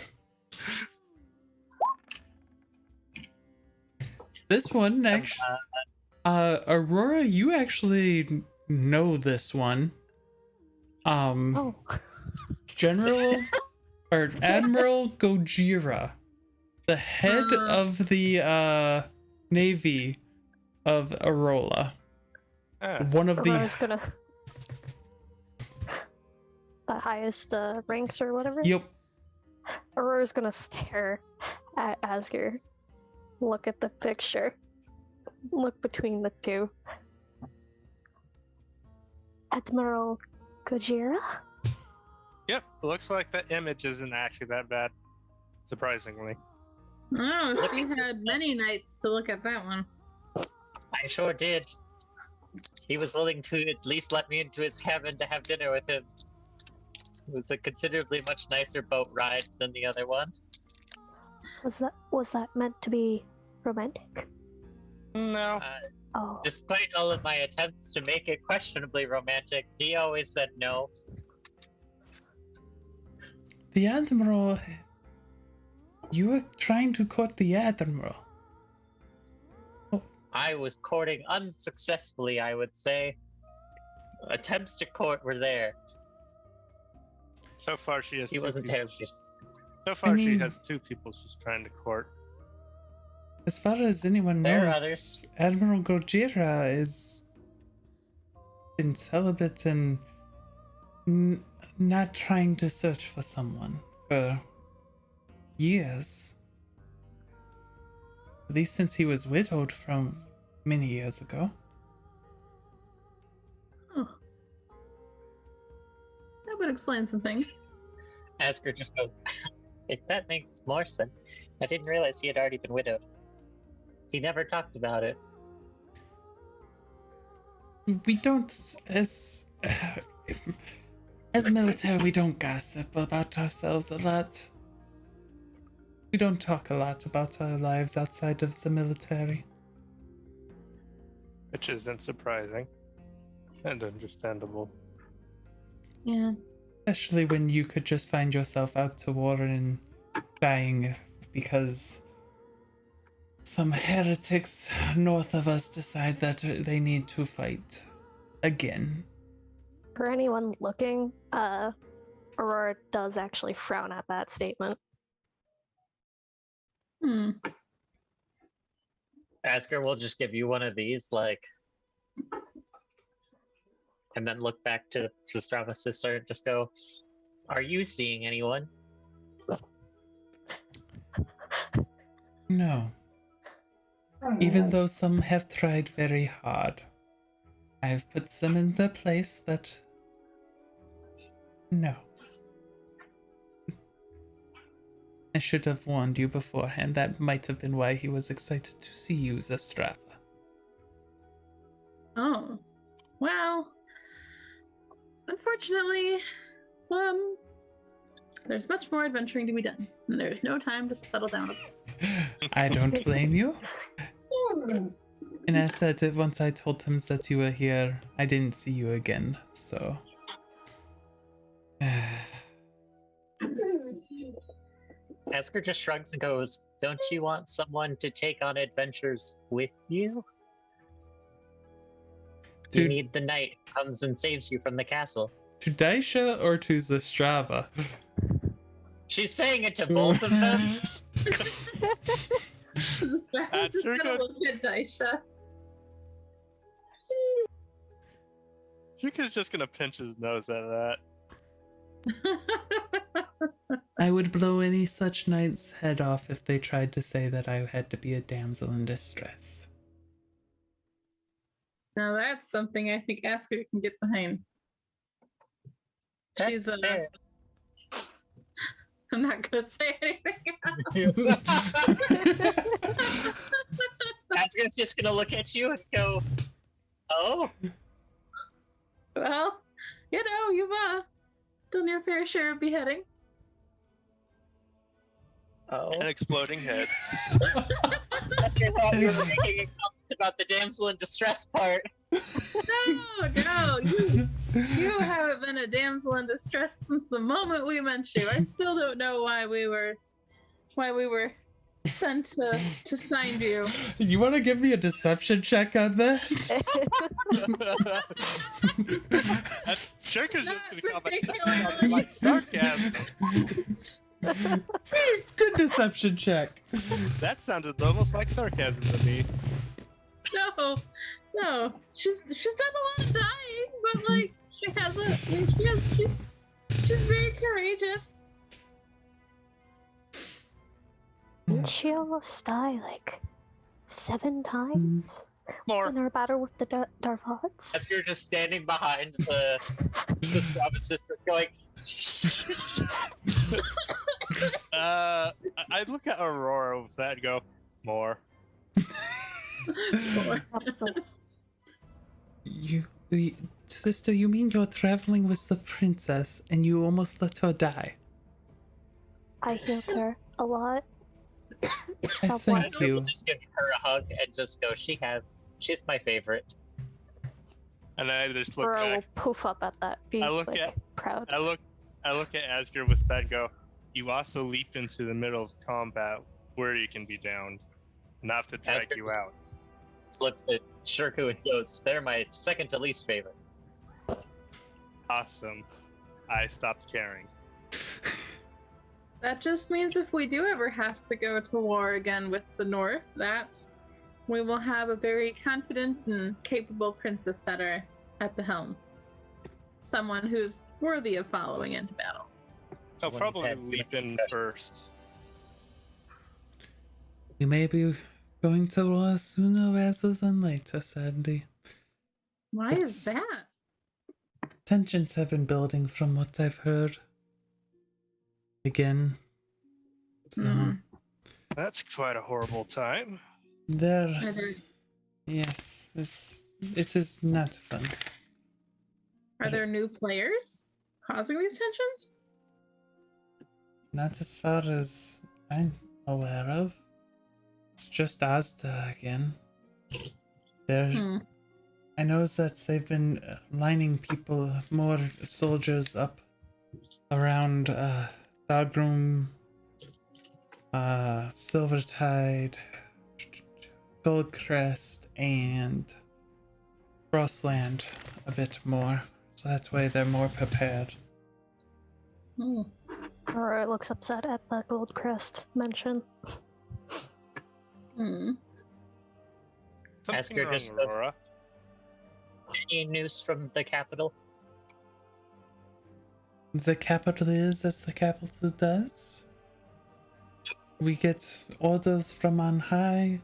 This one, actually, Aurora, you actually know this one. Oh, General or Admiral Gojira, the head of the Navy of Arola. One of Aurora's the gonna the highest ranks or whatever. Yep. Aurora's gonna stare at Asger, look at the picture, look between the two. Admiral Gojira? Yep, looks like the image isn't actually that bad, surprisingly. oh, she had many nights to look at that one. I sure did. He was willing to at least let me into his cabin to have dinner with him. It was a considerably much nicer boat ride than the other one. Was that meant to be romantic? No. Oh, Despite all of my attempts to make it questionably romantic, he always said no. The Admiral. You were trying to court the Admiral. I was courting unsuccessfully, I would say. Attempts to court were there. So far she has He two wasn't people terribly. she's- So far she mean- has two people she's trying to court. As far as anyone There are knows, others. Admiral Gojira is been celibate and not trying to search for someone for years. At least since he was widowed from many years ago. Oh. That would explain some things. Asger just goes, if that makes more sense. I didn't realize he had already been widowed. He never talked about it. We don't, as military, we don't gossip about ourselves a lot. We don't talk a lot about our lives outside of the military. Which isn't surprising and understandable. Yeah. Especially when you could just find yourself out to war and dying because some heretics north of us decide that they need to fight again. For anyone looking, Aurora does actually frown at that statement. Asker will just give you one of these, like, and then look back to Zestrava's sister and just go, "Are you seeing anyone?" No. Even though some have tried very hard, I have put them in the place that... No. I should have warned you beforehand. That might have been why he was excited to see you, Zestrava. Oh. Well, unfortunately, there's much more adventuring to be done. And there's no time to settle down. I don't blame you. And I said that once I told him that you were here, I didn't see you again, so... Asker just shrugs and goes, "Don't you want someone to take on adventures with you? You To, need the knight who comes and saves you from the castle." to Daisha or to Zestrava? She's saying it to both of them. I'm just you're gonna good. look at Daisha. Shuka's just gonna pinch his nose at that. I would blow any such knight's head off if they tried to say that I had to be a damsel in distress. Now that's something I think Asker can get behind. That's She's, fair. I'm not gonna say anything else. Asker's just gonna look at you and go, "Oh, Well, you know, you've done your fair share of beheading. oh." And exploding heads. Asker thought you were making a comment about the damsel in distress part. No, you haven't been a damsel in distress since the moment we met you. I still don't know why we were sent to find you. You want to give me a deception check on that? Shuka's just Not gonna comment particularly. like sarcasm. See, good deception check. That sounded almost like sarcasm to me. No. She's done a lot of dying, but like she's very courageous. Didn't she almost die like 7 times More. in her battle with the Darvots? Asker just standing behind the Strava sister going, I look at Aurora with that and go, more. Sister, you mean you're traveling with the princess and you almost let her die? I healed her a lot. I Somewhat. thank Asker will you. just give her a hug and just go, she's my favorite." And I just look Aurora will back. poof up at that, be I look like, at- proud. I look at Asker with that and go, you also leap into the middle of combat where you can be downed. Not to drag Asker you just- out. Looks at Shirku and goes, "They're my second to least favorite." Awesome. I stopped caring. That just means if we do ever have to go to war again with the North, that we will have a very confident and capable princess setter at the helm. Someone who's worthy of following into battle. I'll Someone who's probably had too leap many in concussions. first. We may be going to war sooner rather than later, Sandy. Why is It's- that? Tensions have been building from what I've heard. Again. So, That's quite a horrible time. there's... Yes, it is not fun. Are there new players causing these tensions? Not as far as I aware of. It's just Asda again. They're I know that they've been lining people, more soldiers up around Dagroom, Silvertide, Goldcrest, and Frostland a bit more. So that's why they're more prepared. Aurora looks upset at the Goldcrest mention. Something Asker wrong, just goes- Aurora. Any news from the capital? The capital is as the capital does. We get orders from on high.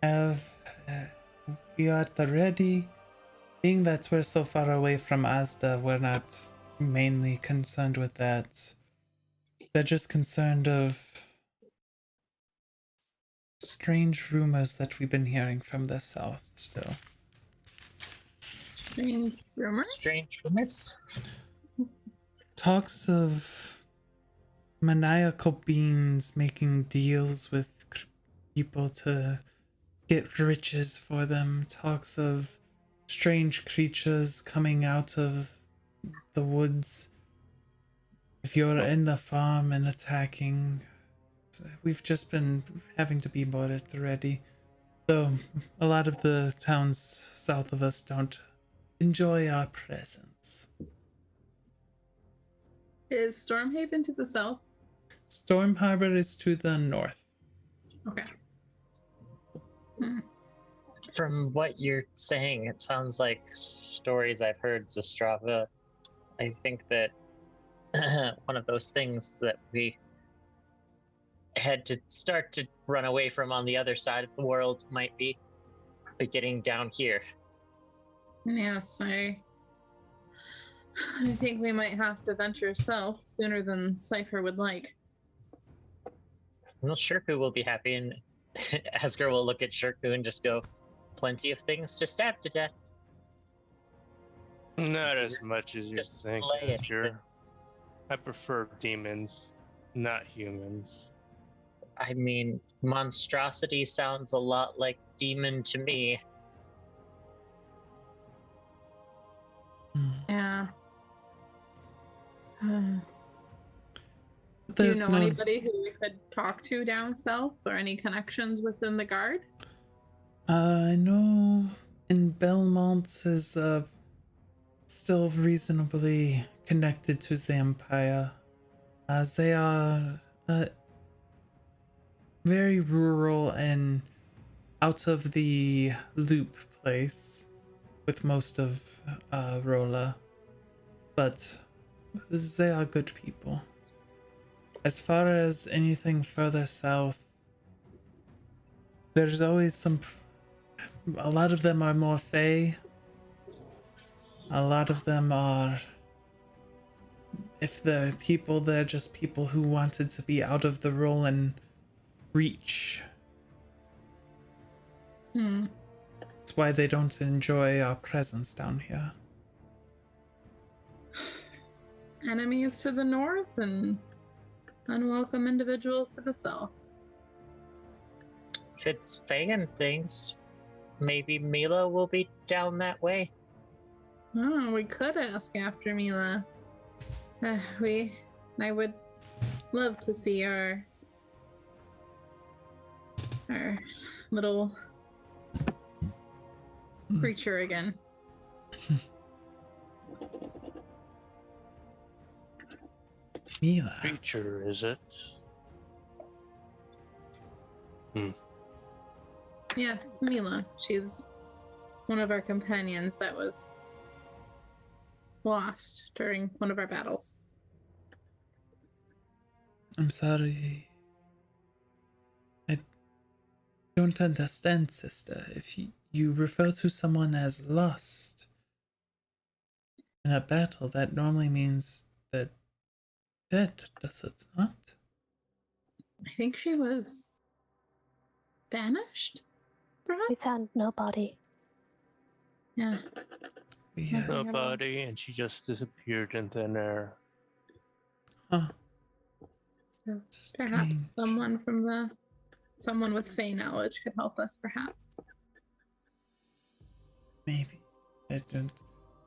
We are at the ready. Being that we're so far away from Asda, we're not mainly concerned with that. They're just concerned of strange rumors that we've been hearing from the south still. Strange rumor? Strange rumors? Talks of maniacal beings making deals with people to get riches for them. Talks of strange creatures coming out of the woods. If you're in the farm and attacking, we've just been having to be more at the ready. Though a lot of the towns south of us don't enjoy our presence. Is Stormhaven to the south? Storm Harbor is to the north. Okay. From what you're saying, it sounds like stories I've heard, Zestrava. I think that one of those things that we had to start to run away from on the other side of the world might be beginning down here. Yes, I think we might have to venture south sooner than Sifer would like. Well, Shirku will be happy, and Asger will look at Shirku and just go, plenty of things to stab to death. Not as much as you Just think, slay it. Asger. I prefer demons, not humans. I mean, monstrosity sounds a lot like demon to me. Yeah. Do you There's know anybody who we could talk to down south, or any connections within the guard? I know in Belmont is still reasonably connected to the Empire. They are very rural and out of the loop place with most of Rola, but they are good people. As far as anything further south, there's always a lot of them are more Fey. A lot of them are, if the people, they're just people who wanted to be out of the Rolan reach. That's why they don't enjoy our presence down here. Enemies to the north and unwelcome individuals to the south. If it's Fae and things, maybe Mila will be down that way. Oh, we could ask after Mila. I would love to see our little creature again. Mila. Creature, is it? Yes, Mila. She's one of our companions that was lost during one of our battles. I'm sorry. I don't understand, sister. If you refer to someone as lost in a battle, that normally means that dead, does it not? I think she was banished, perhaps? We found nobody. Yeah. Yeah. Nobody, and she just disappeared in thin air. Huh. So perhaps Strange. someone with Fey knowledge could help us, perhaps. Maybe. I don't.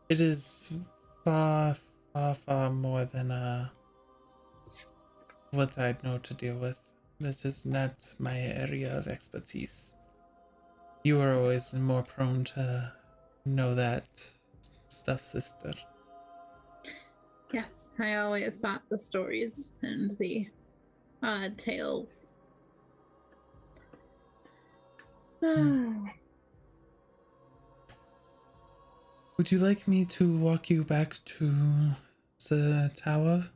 It is far, far, far more than what I know to deal with. That is not my area of expertise. You are always more prone to know that stuff, sister. Yes, I always sought the stories and the odd tales. Would you like me to walk you back to the tower?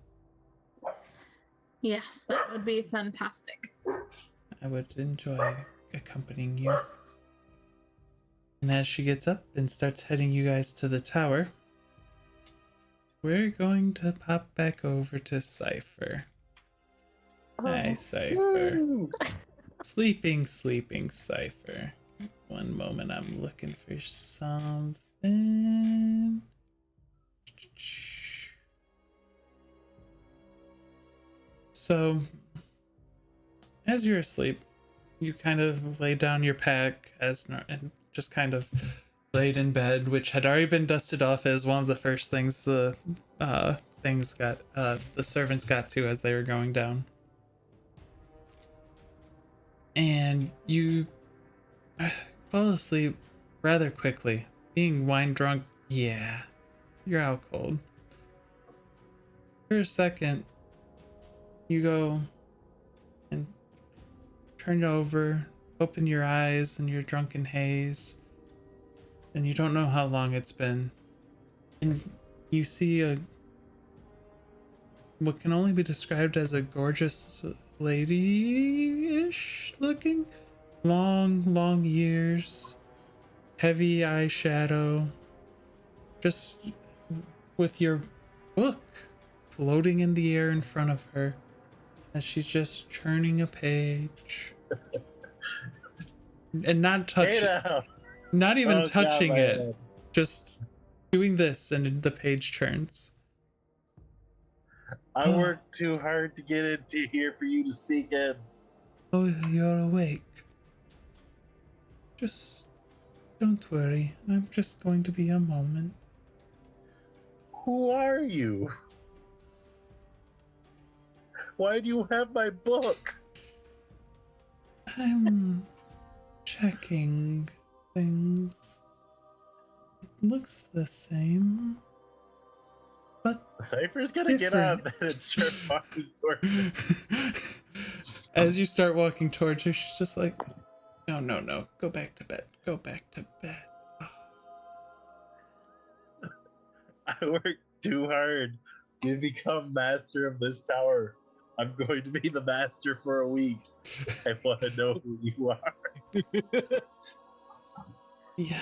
Yes, that would be fantastic. I would enjoy accompanying you. And as she gets up and starts heading you guys to the tower, we're going to pop back over to Sifer. Hi, Sifer. Sleeping Sifer. One moment, I'm looking for something. So, as you're asleep, you kind of lay down your pack and just kind of laid in bed, which had already been dusted off as one of the first things the servants got to as they were going down. And you fall asleep rather quickly. Being wine drunk, yeah, you're out cold. For a second, you go and turn over, open your eyes in your drunken haze, and you don't know how long it's been. And you see what can only be described as a gorgeous lady-ish looking. Long ears, heavy eyeshadow, just with your book floating in the air in front of her as she's just churning a page. And not touching, not even touching it, just doing this, and the page turns. I worked too hard to get into here for you to sneak in. Oh, you're awake. Just don't worry. I'm just going to be a moment. Who are you? Why do you have my book? I'm checking things. It looks the same, but Cypher's gonna get on that and start walking towards her. As you start walking towards her, she's just like, no, go back to bed. Go back to bed. Oh. I worked too hard to become master of this tower. I'm going to be the master for a week. I want to know who you are. Yeah.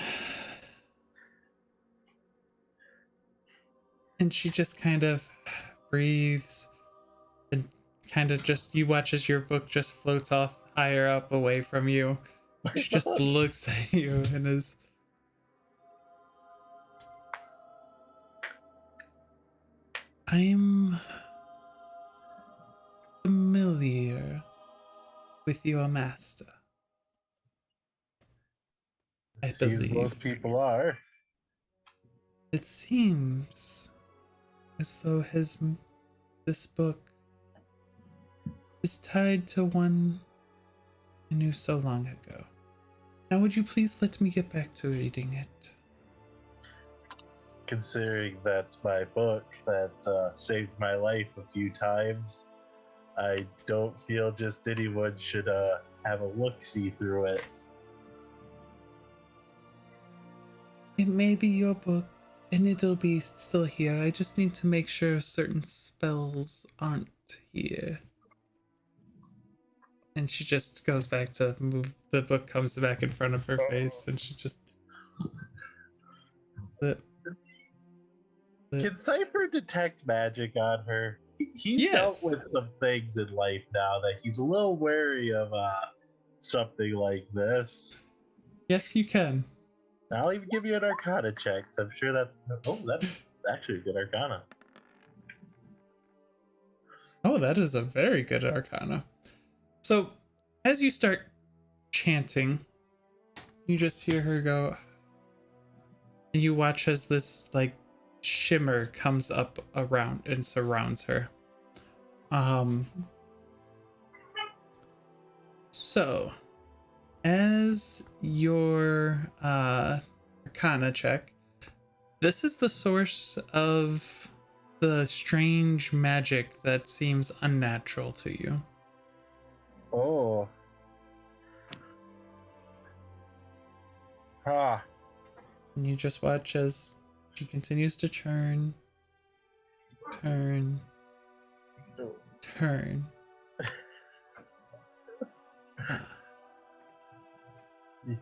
And she just kind of breathes and kind of just, you watch as your book just floats off higher up away from you. She just looks at you and is... I'm familiar with your master. I believe. Most people are. It seems as though this book is tied to one I knew so long ago. Now would you please let me get back to reading it? Considering that's my book that saved my life a few times, I don't feel just anyone should have a look-see through it. It may be your book, and it'll be still here. I just need to make sure certain spells aren't here. And she just goes back to move. The book comes back in front of her face, and she just... Can Cypher detect magic on her? He's dealt with some things in life now that he's a little wary of something like this. Yes, you can. I'll even give you an Arcana check. So I'm sure that's actually a good Arcana. Oh, that is a very good arcana. So, as you start chanting, you just hear her go, and you watch as this, like, shimmer comes up around and surrounds her. So, as your arcana check, this is the source of the strange magic that seems unnatural to you. Oh. Ah. And you just watch as she continues to turn.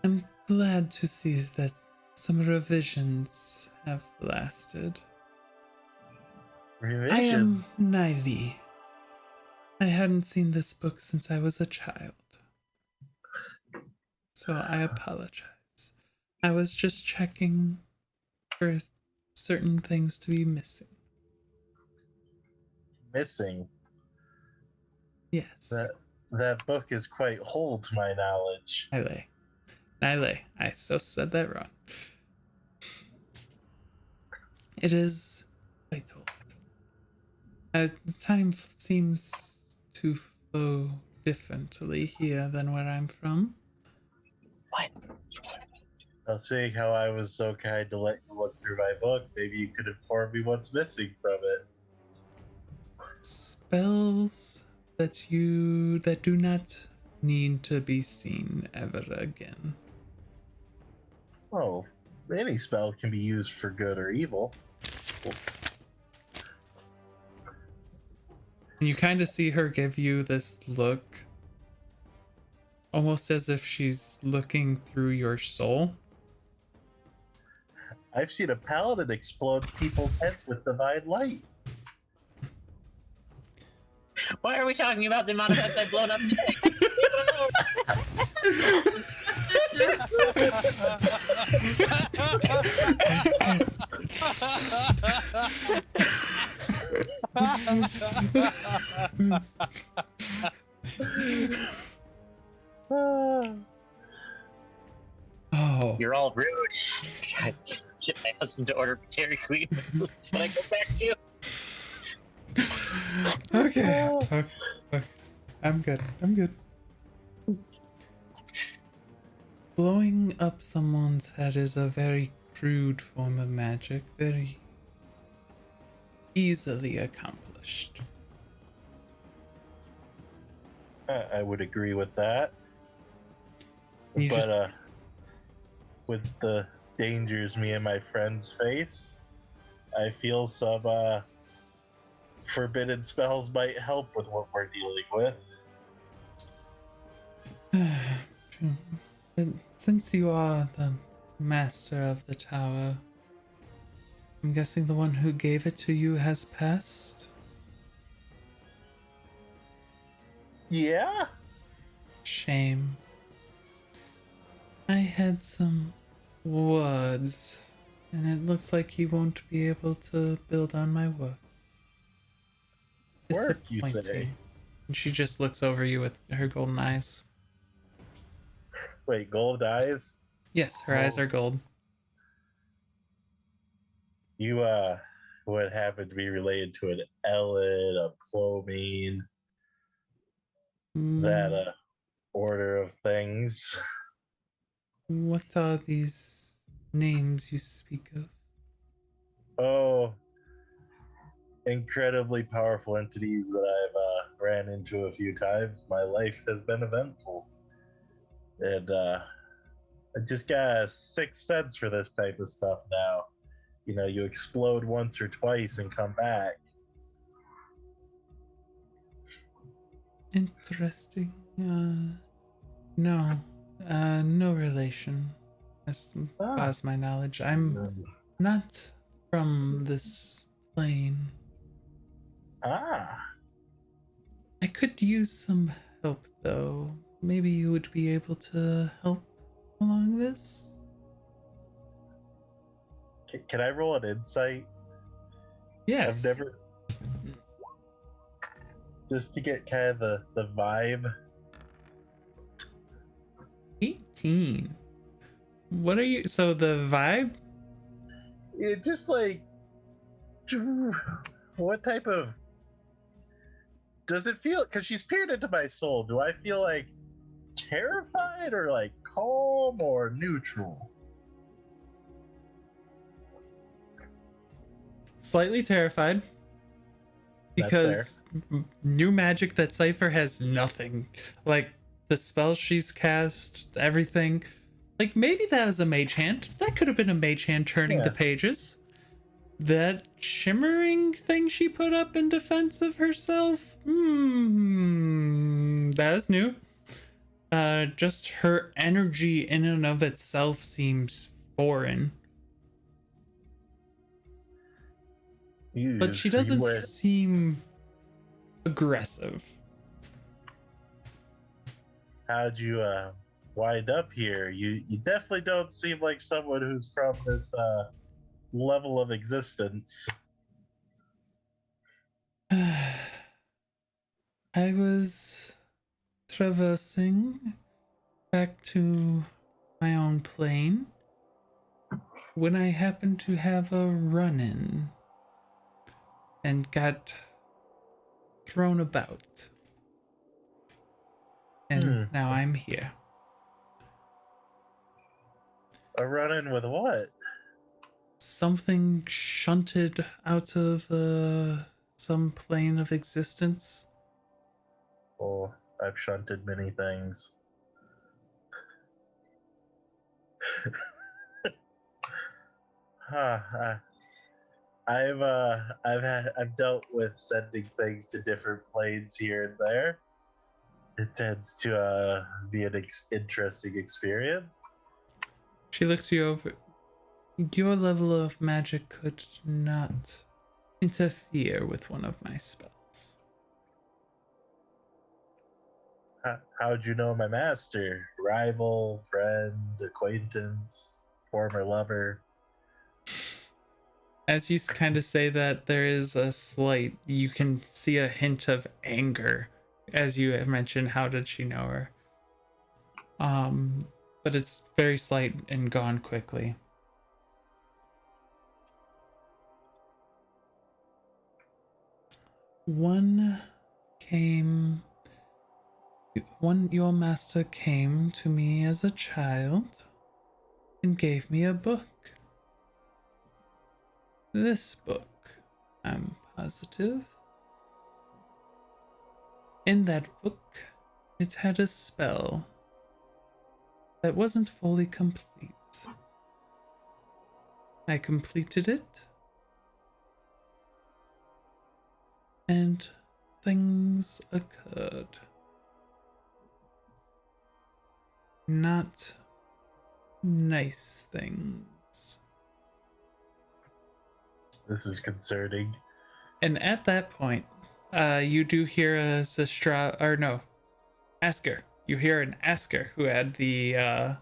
I'm glad to see that some revisions have lasted. Revision. I am Nivy. I hadn't seen this book since I was a child. So I apologize. I was just checking for certain things to be missing. Missing? Yes. That book is quite old to my knowledge. Nile. I so said that wrong. It is quite old. Time seems to flow differently here than where I'm from. What? I'll see how I was so kind to let you look through my book. Maybe you could inform me what's missing from it. Spells that do not need to be seen ever again. Oh, any spell can be used for good or evil. And you kind of see her give you this look, almost as if she's looking through your soul. I've seen a paladin explode people's heads with divine light. Why are we talking about the amount of heads I've blown up today? Oh, You're all rude. Get my husband to order Dairy Queen. That's what I go back to. okay. I'm good. Blowing up someone's head is a very crude form of magic, very easily accomplished. I would agree with that. You just- But with the dangers me and my friends face, I feel some forbidden spells might help with what we're dealing with. True. But since you are the master of the tower, I'm guessing the one who gave it to you has passed? Yeah? Shame. I had some words, and it looks like he won't be able to build on my work. Work, you say? Disappointing. And she just looks over you with her golden eyes. Wait, gold eyes? Yes, her eyes are gold. You would happen to be related to an Ellen, a Clomine, that order of things. What are these names you speak of? Oh, incredibly powerful entities that I've ran into a few times. My life has been eventful. And I just got a sixth sense for this type of stuff now. You know, you explode once or twice and come back. Interesting. No. No relation. As far as my knowledge, I'm not from this plane. Ah. I could use some help, though. Maybe you would be able to help along this? Can I roll an insight? Yes. I've never... just to get kind of the vibe. 18. What are you? So the vibe? It just like, what type of? Does it feel? Because she's peered into my soul. Do I feel like terrified or like calm or neutral? Slightly terrified. Because new magic that Sifer has nothing. Like the spells she's cast, everything. Like maybe that was a mage hand. That could have been a mage hand turning the pages. That shimmering thing she put up in defense of herself. That is new. Just her energy in and of itself seems foreign. But she doesn't seem aggressive. How'd you wind up here? You definitely don't seem like someone who's from this level of existence. I was traversing back to my own plane when I happened to have a run-in and got thrown about. And now I'm here. A run-in with what? Something shunted out of some plane of existence. Oh, I've shunted many things. I've dealt with sending things to different planes here and there. It tends to be an interesting experience. She looks you over. Your level of magic could not interfere with one of my spells. How'd you know my master? Rival, friend, acquaintance, former lover? As you kind of say that, there is a slight, you can see a hint of anger as you have mentioned, how did she know her? But it's very slight and gone quickly. Your master came to me as a child and gave me a book. This book, I'm positive. In that book, it had a spell that wasn't fully complete. I completed it, and things occurred. Not nice things. This is concerning. And at that point, you do hear a Zestrava, or no, Asker. You hear an Asker who had the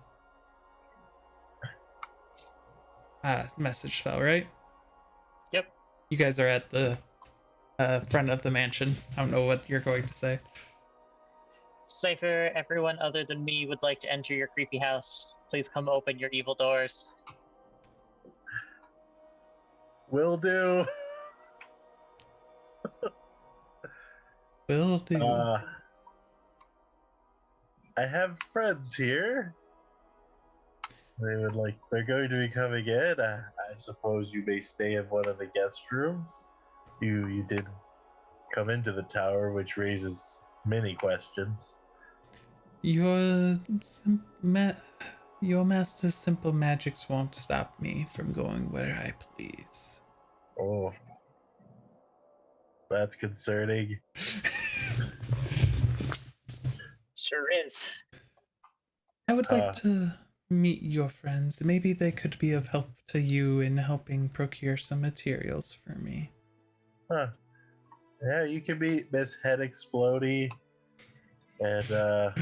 message spell, right? Yep. You guys are at the front of the mansion. I don't know what you're going to say. Sifer, everyone other than me would like to enter your creepy house. Please come open your evil doors. Will do. Will do. I have friends here. They're going to be coming in. I suppose you may stay in one of the guest rooms. You did come into the tower, which raises many questions. Your master's simple magics won't stop me from going where I please. Oh, that's concerning. Sure is. I would like to meet your friends. Maybe they could be of help to you in helping procure some materials for me. Huh. Yeah, you can meet Miss Head Explodey and the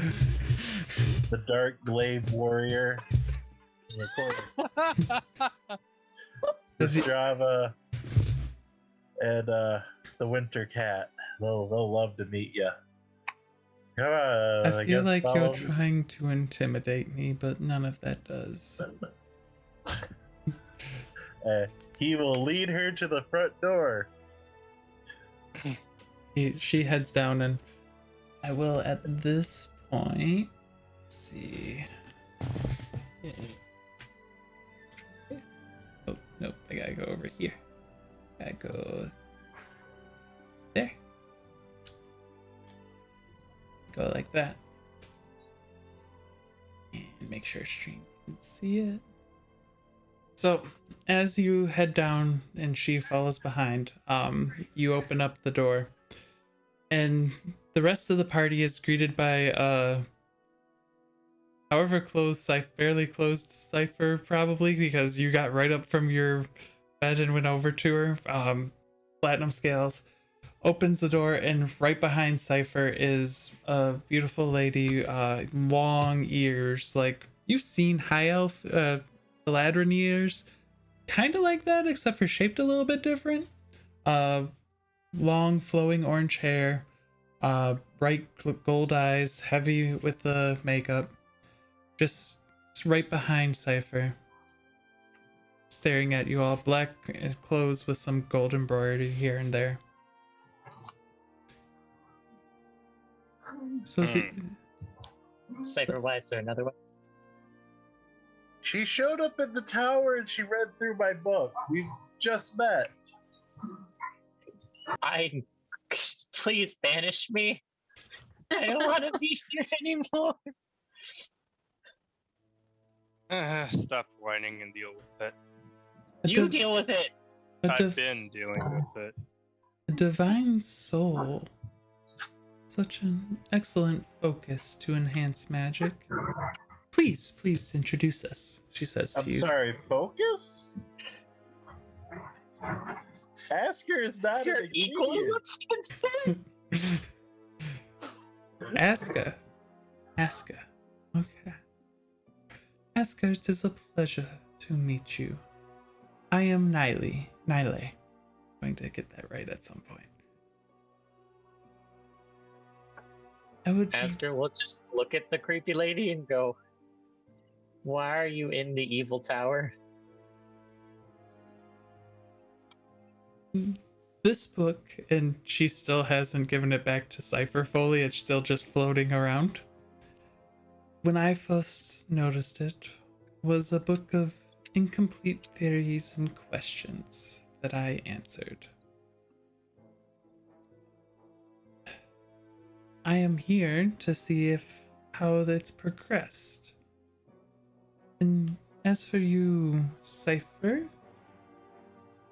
Dark Glaive Warrior. Zestrava and the Winter Cat. They'll love to meet you. I feel guess like you're follow me. trying to intimidate me, but none of that does. He will lead her to the front door. She heads down, and I will at this point see. Oh, nope, I gotta go over here. Gotta go there. Go like that. And make sure stream can see it. So, as you head down and she follows behind, you open up the door. And the rest of the party is greeted by however clothed, barely clothed Sifer, probably, because you got right up from your bed and went over to her. Platinum scales. Opens the door, and right behind Sifer is a beautiful lady, long ears. Like, you've seen high elf Galadrin ears. Kind of like that, except for shaped a little bit different. Long flowing orange hair, bright gold eyes, heavy with the makeup, just right behind Sifer, staring at you all. Black clothes with some gold embroidery here and there. So Cypher, why is there another one? She showed up at the tower and she read through my book. We've just met. Please banish me. I don't want to be here anymore. Stop whining and deal with it. You deal with it. I've been dealing with it. A divine soul. Such an excellent focus to enhance magic. Please introduce us, she says to you. I'm sorry, focus? Asker is not Your an equal ingredient. looks concerned. Aska. Okay. Aska, it is a pleasure to meet you. I am Nile. Going to get that right at some point. I would Asker will just look at the creepy lady and go, "Why are you in the evil tower?" This book, and she still hasn't given it back to Sifer fully, it's still just floating around. When I first noticed it, was a book of incomplete theories and questions that I answered. I am here to see how it's progressed. And as for you, Sifer,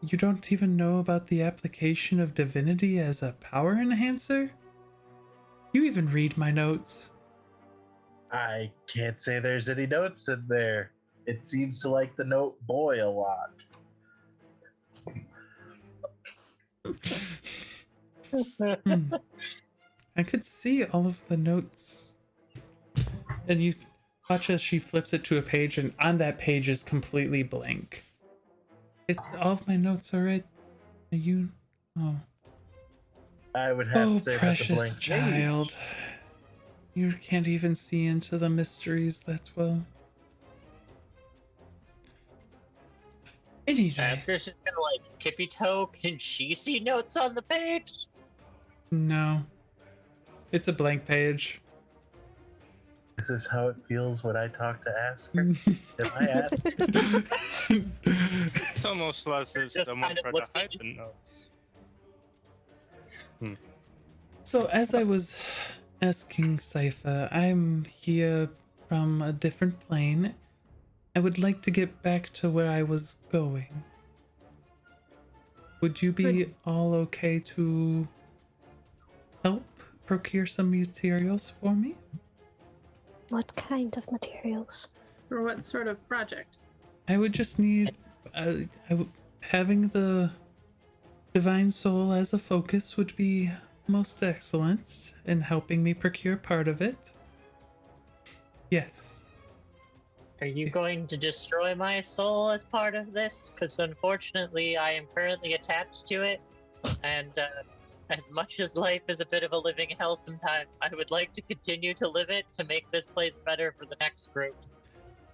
you don't even know about the application of divinity as a power enhancer? You even read my notes. I can't say there's any notes in there. It seems to like the note boy a lot. I could see all of the notes. And you watch as she flips it to a page, and on that page is completely blank. All of my notes are right. You. Oh. I would have Oh, to say that's a precious blank child. You can't even see into the mysteries that well. Anyway. Asker's just gonna like tippy toe. Can she see notes on the page? No. It's a blank page. This is how it feels when I talk to Asker. Am I Asker? It's almost as if Just someone kind of tried looks to at hide the notes. So as I was asking Sifer, I'm here from a different plane. I would like to get back to where I was going. Would you be all okay to help procure some materials for me? What kind of materials? For what sort of project? I would just need having the divine soul as a focus would be most excellent in helping me procure part of it. Yes. Are you going to destroy my soul as part of this? Because unfortunately, I am currently attached to it, and As much as life is a bit of a living hell sometimes, I would like to continue to live it to make this place better for the next group.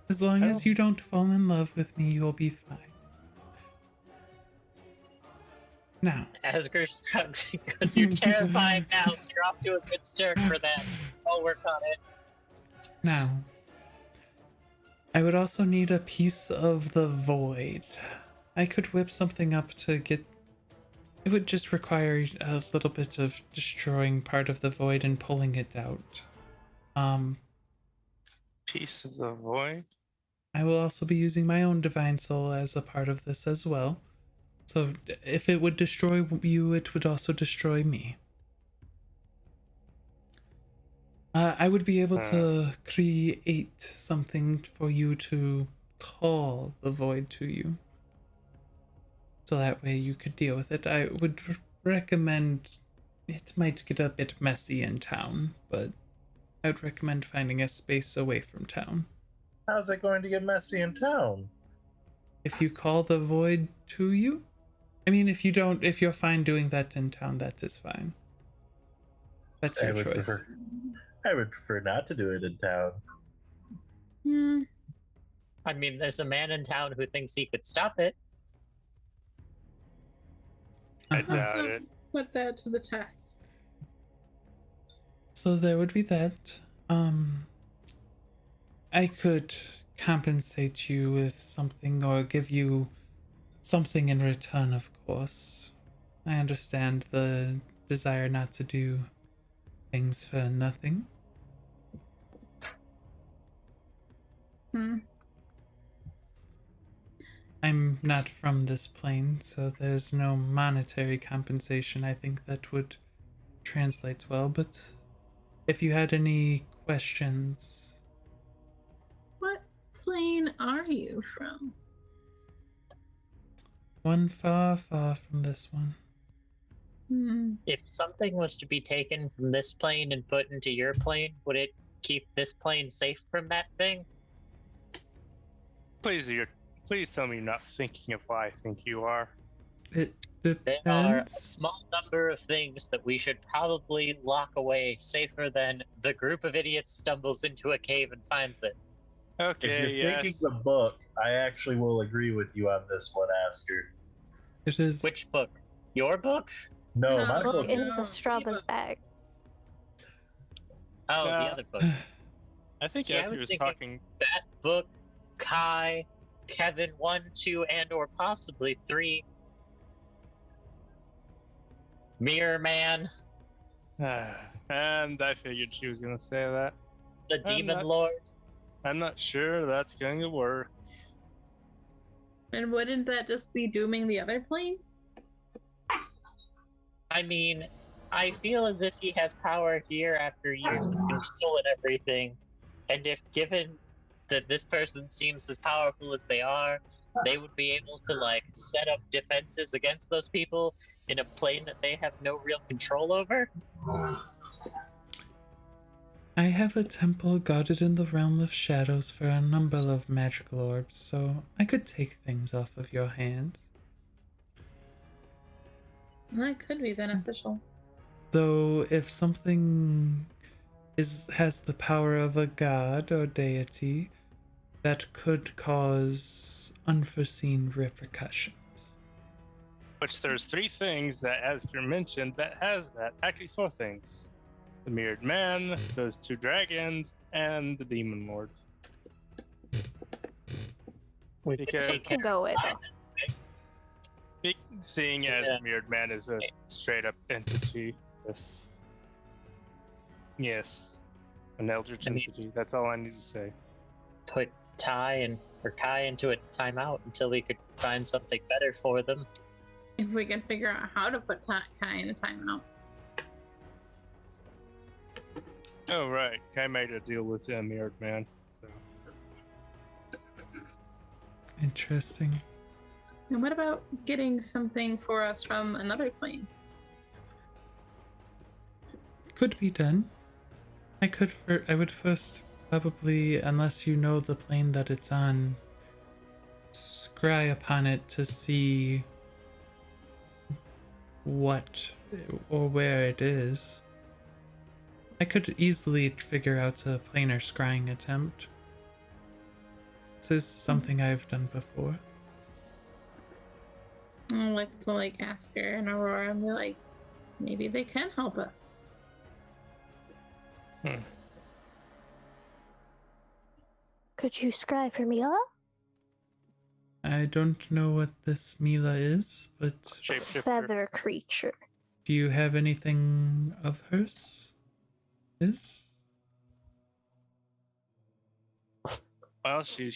As long Oh. as you don't fall in love with me, you'll be fine. Now, Asger shrugs because you're terrified now, so you're off to a good start for that. I'll work on it. now, I would also need a piece of the void. I could whip something up to get. It would just require a little bit of destroying part of the void and pulling it out. Piece of the void. I will also be using my own divine soul as a part of this as well. So if it would destroy you, it would also destroy me. I would be able to create something for you to call the void to you. So that way you could deal with it. I would recommend, it might get a bit messy in town, but I would recommend finding a space away from town. How's it going to get messy in town? If you call the void to you? I mean, if you're fine doing that in town, that is fine. That's your choice. I would prefer not to do it in town. Hmm. I mean, there's a man in town who thinks he could stop it. I Uh-huh. doubt it. Put that to the test. So there would be that. I could compensate you with something or give you something in return, of course. I understand the desire not to do things for nothing. I'm not from this plane, so there's no monetary compensation I think that would translate well, but if you had any questions... What plane are you from? One far, far from this one. If something was to be taken from this plane and put into your plane, would it keep this plane safe from that thing? Please tell me you're not thinking of what I think you are. It There are a depends. small number of things that we should probably lock away safer than the group of idiots stumbles into a cave and finds it. Okay, If you're thinking yes. the book, I actually will agree with you on this one, Asker. It is. Which book? Your book? No, my No. book Look in no, Zestrava's Eva. bag. Oh, the Uh, other book. I think See, I Ashley was was thinking- talking. That book, Kai, Kevin 1, 2, and or possibly 3. Mirror Man, And I figured she was gonna say that. the I'm Demon not- Lord. I'm not sure that's going to work. And wouldn't that just be dooming the other plane? I mean, I feel as if he has power here after years of control and everything. And if given that this person seems as powerful as they are, they would be able to, like, set up defenses against those people in a plane that they have no real control over. I have a temple guarded in the realm of shadows for a number of magical orbs, so I could take things off of your hands. That could be beneficial. Though if something has the power of a god or deity, that could cause unforeseen repercussions. Which there's 3 things that, as you mentioned, that has that. Actually, 4 things: the mirrored man, those 2 dragons, and the demon lord. We could Because- take care Go with it. Seeing as Yeah. the mirrored man is a straight up entity with, yes, an eldritch I mean- entity. That's all I need to say. put Kai into a timeout until we could find something better for them. If we can figure out how to put Kai in a timeout. Oh right, I made a deal with the mirrored man. So. Interesting. And what about getting something for us from another plane? Could be done. I would first probably, unless you know the plane that it's on, scry upon it to see what or where it is. I could easily figure out a planar scrying attempt. This is something I've done before. I'd like to ask her and Aurora and be like, maybe they can help us. Could you scry for Mila? I don't know what this Mila is, but Shapeshifter. Feather creature. do you have anything of hers? Is? Well, she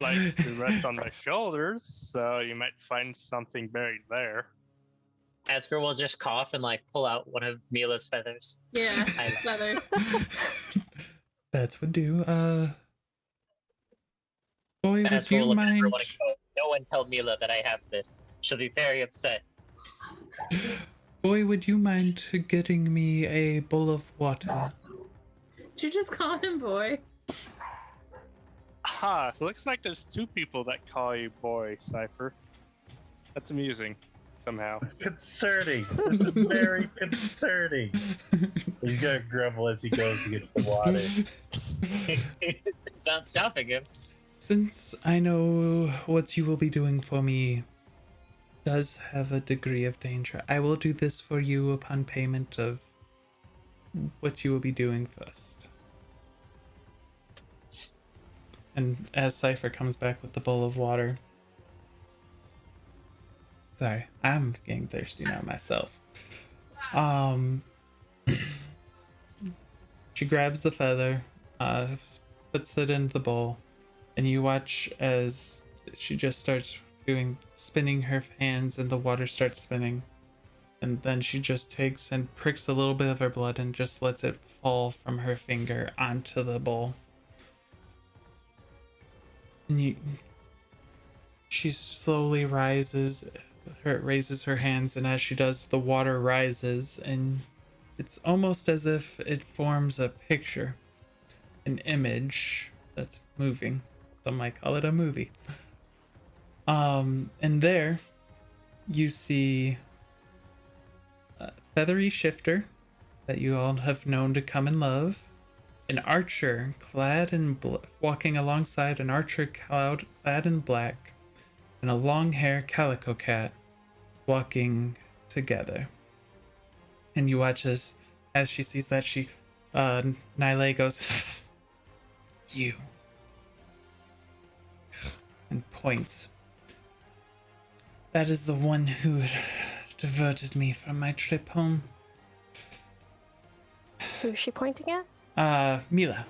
likes to rest on my shoulders, so you might find something buried there. Asger will just cough and pull out one of Mila's feathers. Yeah, I- feather. That would do. Boy, would Asger you will look at mind? everyone and go, "No one tell Mila that I have this. She'll be very upset." Boy, would you mind getting me a bowl of water? Did you just call him boy? Aha, it looks like there's two people that call you boy, Sifer. That's amusing, somehow. Concerning. This is very concerning. He's gonna grumble as he goes to get the water. It's not stopping him. Since I know what you will be doing for me does have a degree of danger, I will do this for you upon payment of what you will be doing first. And as Sifer comes back with the bowl of water. Sorry, I'm getting thirsty now myself. She grabs the feather, puts it into the bowl, and you watch as she just starts spinning her hands and the water starts spinning. And then she just takes and pricks a little bit of her blood and just lets it fall from her finger onto the bowl. And she slowly raises her hands, and as she does, the water rises, and it's almost as if it forms a picture, an image that's moving. Some might call it a movie. And there you see a feathery shifter that you all have known to come and love. An archer walking alongside an archer clad in black, and a long hair calico cat walking together. And you watch as she sees that, Nile goes, "You," and points. "That is the one who diverted me from my trip home." Who's she pointing at? Mila.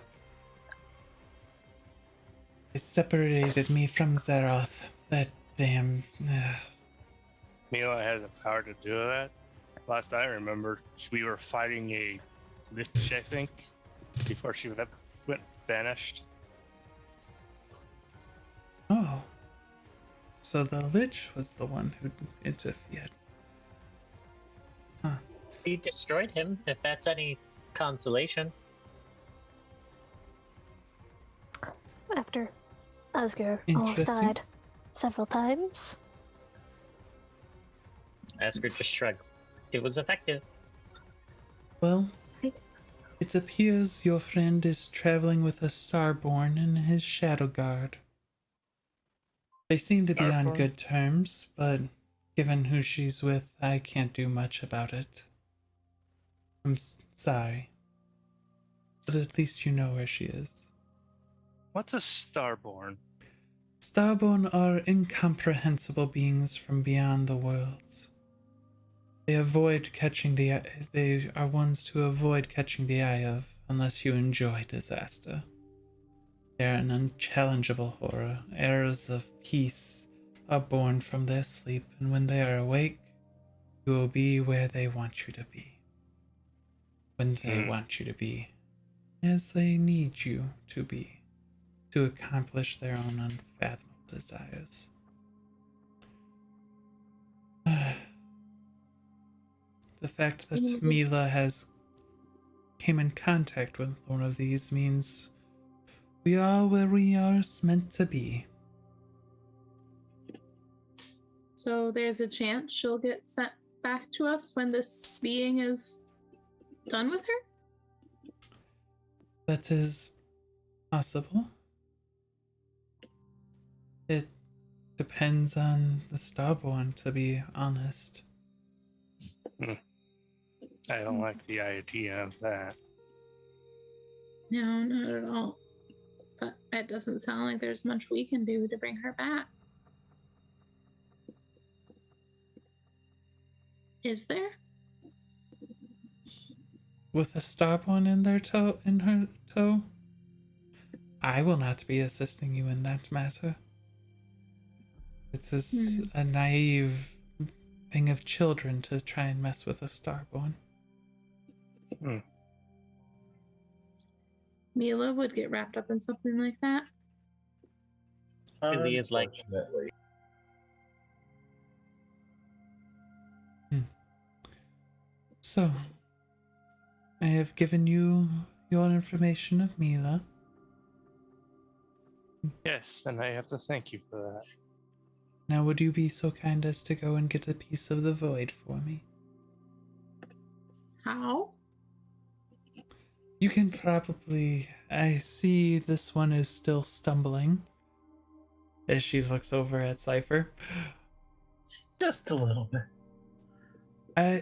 It separated me from Zeroth. That damn... Mila has the power to do that. Last I remember, we were fighting a lich, I think, before she went vanished. Oh. So the Lich was the one who interfered. Huh. He destroyed him, if that's any consolation. After Asger almost Interesting. died several times. Asger just shrugs. It was effective. Well, it appears your friend is traveling with a Starborn and his Shadow Guard. They seem to be on Starborn? good terms, but given who she's with, I can't do much about it. I'm sorry. But at least you know where she is. What's a starborn? Starborn are incomprehensible beings from beyond the worlds. They are ones to avoid catching the eye of, unless you enjoy disaster. They are an unchallengeable horror. Heirs of peace are born from their sleep, and when they are awake, you will be where they want you to be. When they want you to be, as they need you to be, to accomplish their own unfathomable desires. The fact that Mila has came in contact with one of these means we are where we are meant to be. So there's a chance she'll get sent back to us when this being is done with her? That is possible. It depends on the Starborn, to be honest. I don't like the idea of that. No, not at all. But it doesn't sound like there's much we can do to bring her back. Is there? With a Starborn in her toe, I will not be assisting you in that matter. It is a naive thing of children to try and mess with a Starborn. Mila would get wrapped up in something like that. Really is like Unfortunately. So, I have given you your information of Mila. Yes, and I have to thank you for that. Now would you be so kind as to go and get a piece of the void for me? How? You can probably... I see this one is still stumbling. As she looks over at Sifer. Just a little bit.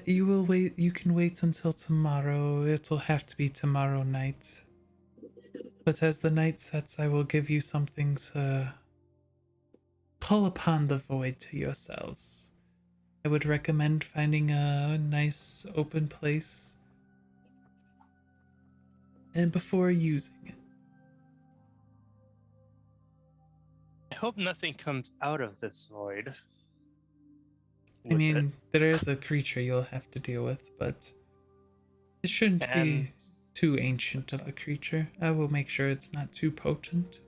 You will wait. You can wait until tomorrow. It'll have to be tomorrow night. But as the night sets, I will give you something to call upon the void to yourselves. I would recommend finding a nice open place and before using it. I hope nothing comes out of this void. I mean, there is a creature you'll have to deal with, but it shouldn't be too ancient of a creature. I will make sure it's not too potent.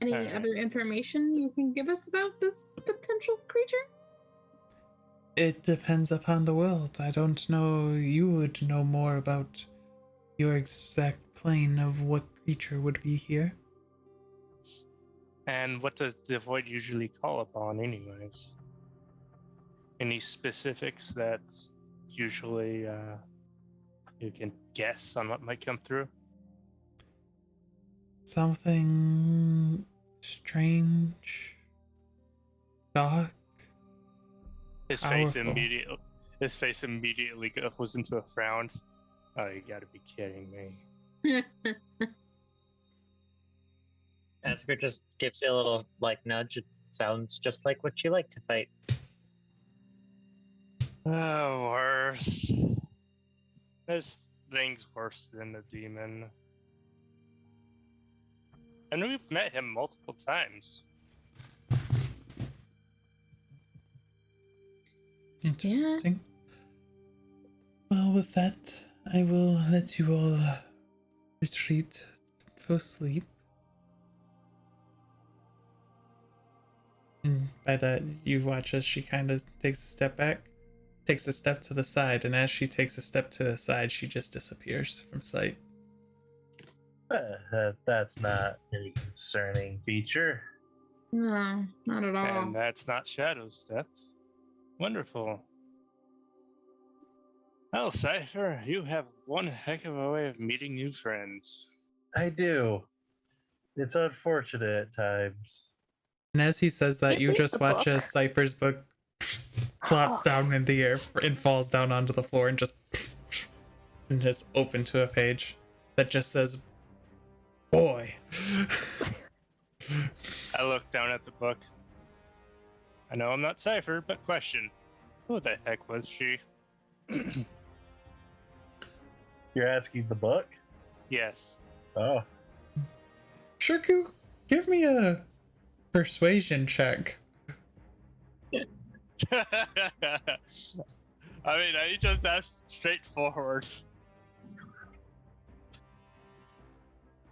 Any other information you can give us about this potential creature? It depends upon the world. I don't know. You would know more about your exact plane of what creature would be here. And what does the void usually call upon, anyways? Any specifics that usually you can guess on what might come through? Something strange, dark. His face immediately goes into a frown. Oh, you gotta be kidding me. Asgard just gives you a little nudge. It sounds just like what you like to fight. Oh, worse. There's things worse than a demon. And we've met him multiple times. Interesting. Well, with that, I will let you all retreat for sleep. And by that, you watch as she kind of takes a step back, takes a step to the side, and as she takes a step to the side, she just disappears from sight. That's not any concerning feature. No, not at all. And that's not Shadow Step. Wonderful. Well, Sifer, you have one heck of a way of meeting new friends. I do. It's unfortunate at times. And as he says that, you Read just the watch book. as Cypher's book plops down in the air and falls down onto the floor and just open to a page that just says, "Boy." I look down at the book. I know I'm not Sifer, but question. Who the heck was she? You're asking the book? Yes. Oh. Shirku, give me a persuasion check. I mean, I just asked straightforward.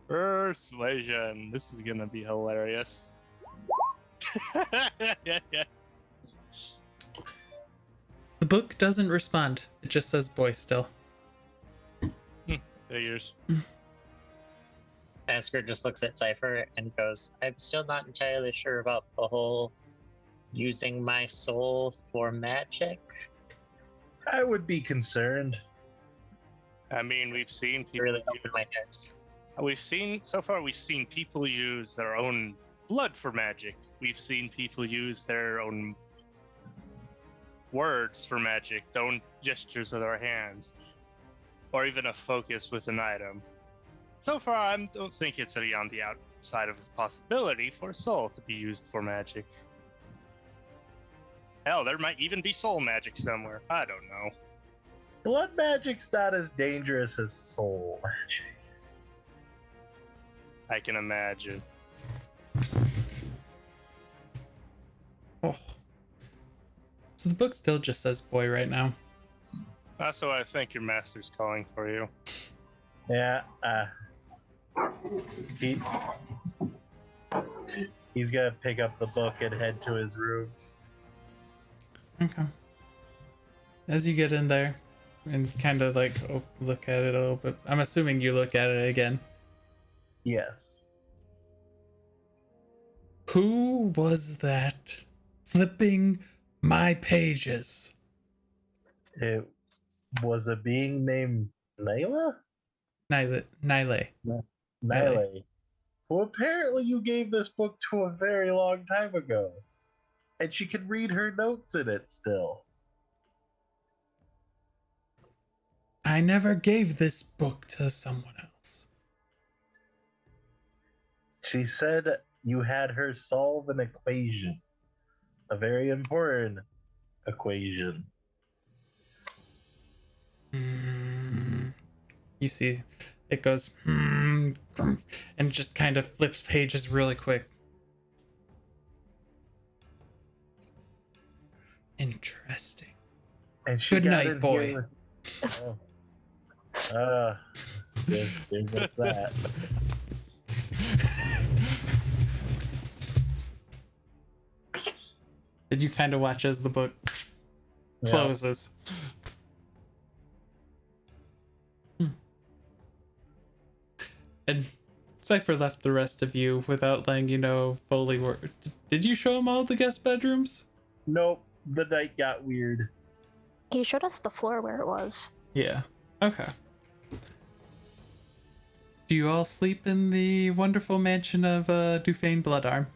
Persuasion. This is gonna be hilarious. Yeah. The book doesn't respond. It just says boy still. Figures. Asker just looks at Sifer and goes, I'm still not entirely sure about the whole using my soul for magic. I would be concerned. I mean, we've seen people Really open my eyes. we've seen people use their own blood for magic. We've seen people use their own words for magic, their own gestures with our hands, or even a focus with an item. So far, I don't think it's beyond the outside of a possibility for soul to be used for magic. Hell, there might even be soul magic somewhere. I don't know. Blood magic's not as dangerous as soul magic. I can imagine. Oh. So the book still just says boy right now. That's what I think your master's calling for you. Yeah, he's gonna pick up the book and head to his room. Okay. As you get in there and kind of like look at it a little bit, I'm assuming you look at it again. Yes. Who was that flipping my pages? It was a being named Nyla? Nile. Nile. Who apparently you gave this book to a very long time ago. And she can read her notes in it still. I never gave this book to someone else. She said you had her solve an equation. A very important equation. You see, it goes, and just kind of flips pages really quick. Interesting. And she Good got night, in boy. here with- there's just that. Did you kind of watch as the book Yeah. closes? And Sifer left the rest of you without letting you know fully where. Did you show him all the guest bedrooms? Nope, the night got weird. He showed us the floor where it was. Yeah. Okay. Do you all sleep in the wonderful mansion of Dhufaen Bloodarm?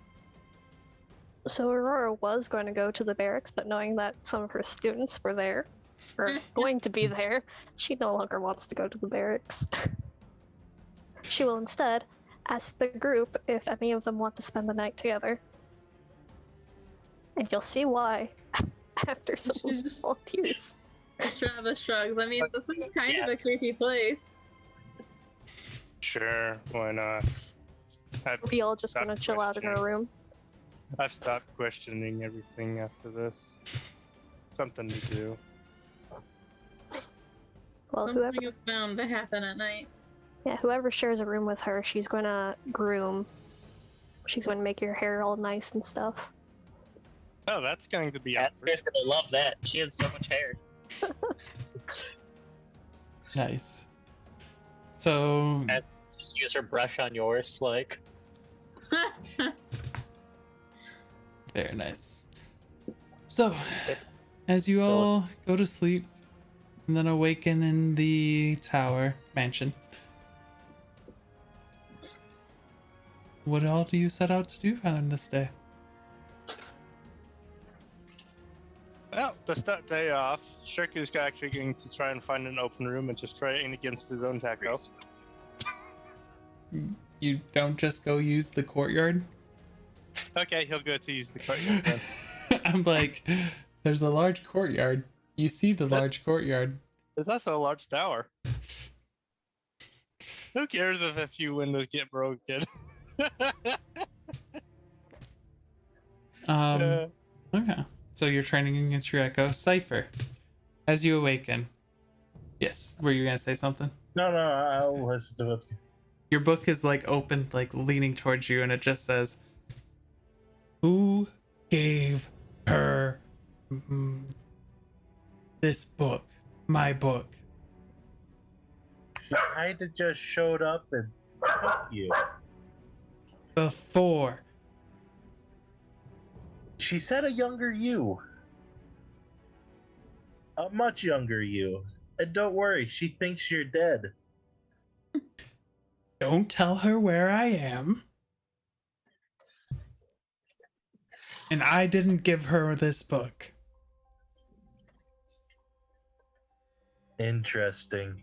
So Aurora was going to go to the barracks, but knowing that some of her students were there, or going to be there, she no longer wants to go to the barracks. She will instead ask the group if any of them want to spend the night together. And you'll see why after some volunteers. Zestrava shrugs. I mean, this is kind of a creepy place. Sure, why not? We all just gonna chill out in our room. I've stopped questioning everything after this. Something to do. Well, whoever, Something is bound to happen at night. whoever shares a room with her, she's gonna groom. She's gonna make your hair all nice and stuff. Oh, that's going to be awkward. Asker's gonna love that. She has so much hair. Nice. So Just use her brush on yours, like. very nice. So, as you Still all go to sleep and then awaken in the tower mansion, what all do you set out to do on this day? Well, to start day off, Shirku's actually going to try and find an open room and just try it against his own taco. You don't just go use the courtyard? Okay, he'll go to use the courtyard then. I'm like, there's a large courtyard. You see the large courtyard. There's also a large tower. Who cares if a few windows get broken? Okay. So you're training against your echo. Sifer, as you awaken. Yes, were you gonna say something? No, I'll listen to what's. Your book is like open, like leaning towards you, and it just says, "Who gave her this book? My book." She kind of just showed up and took you? Before. She said a younger you. A much younger you. And don't worry, she thinks you're dead. Don't tell her where I am. And I didn't give her this book. Interesting.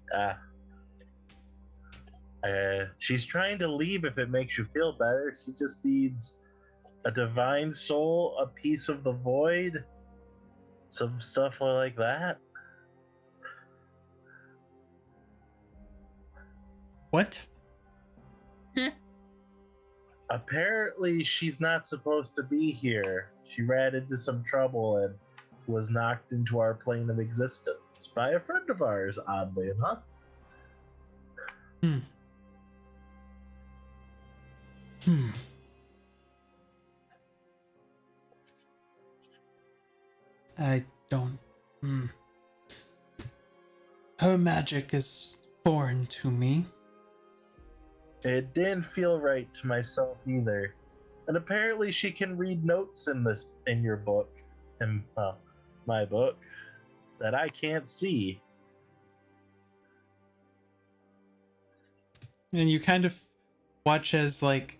She's trying to leave if it makes you feel better. She just needs a divine soul, a piece of the void, some stuff like that. What? Apparently, she's not supposed to be here. She ran into some trouble and was knocked into our plane of existence by a friend of ours, oddly enough. I don't. Her magic is foreign to me. It didn't feel right to myself either. And apparently she can read notes in your book, in my book, that I can't see. And you kind of watch as like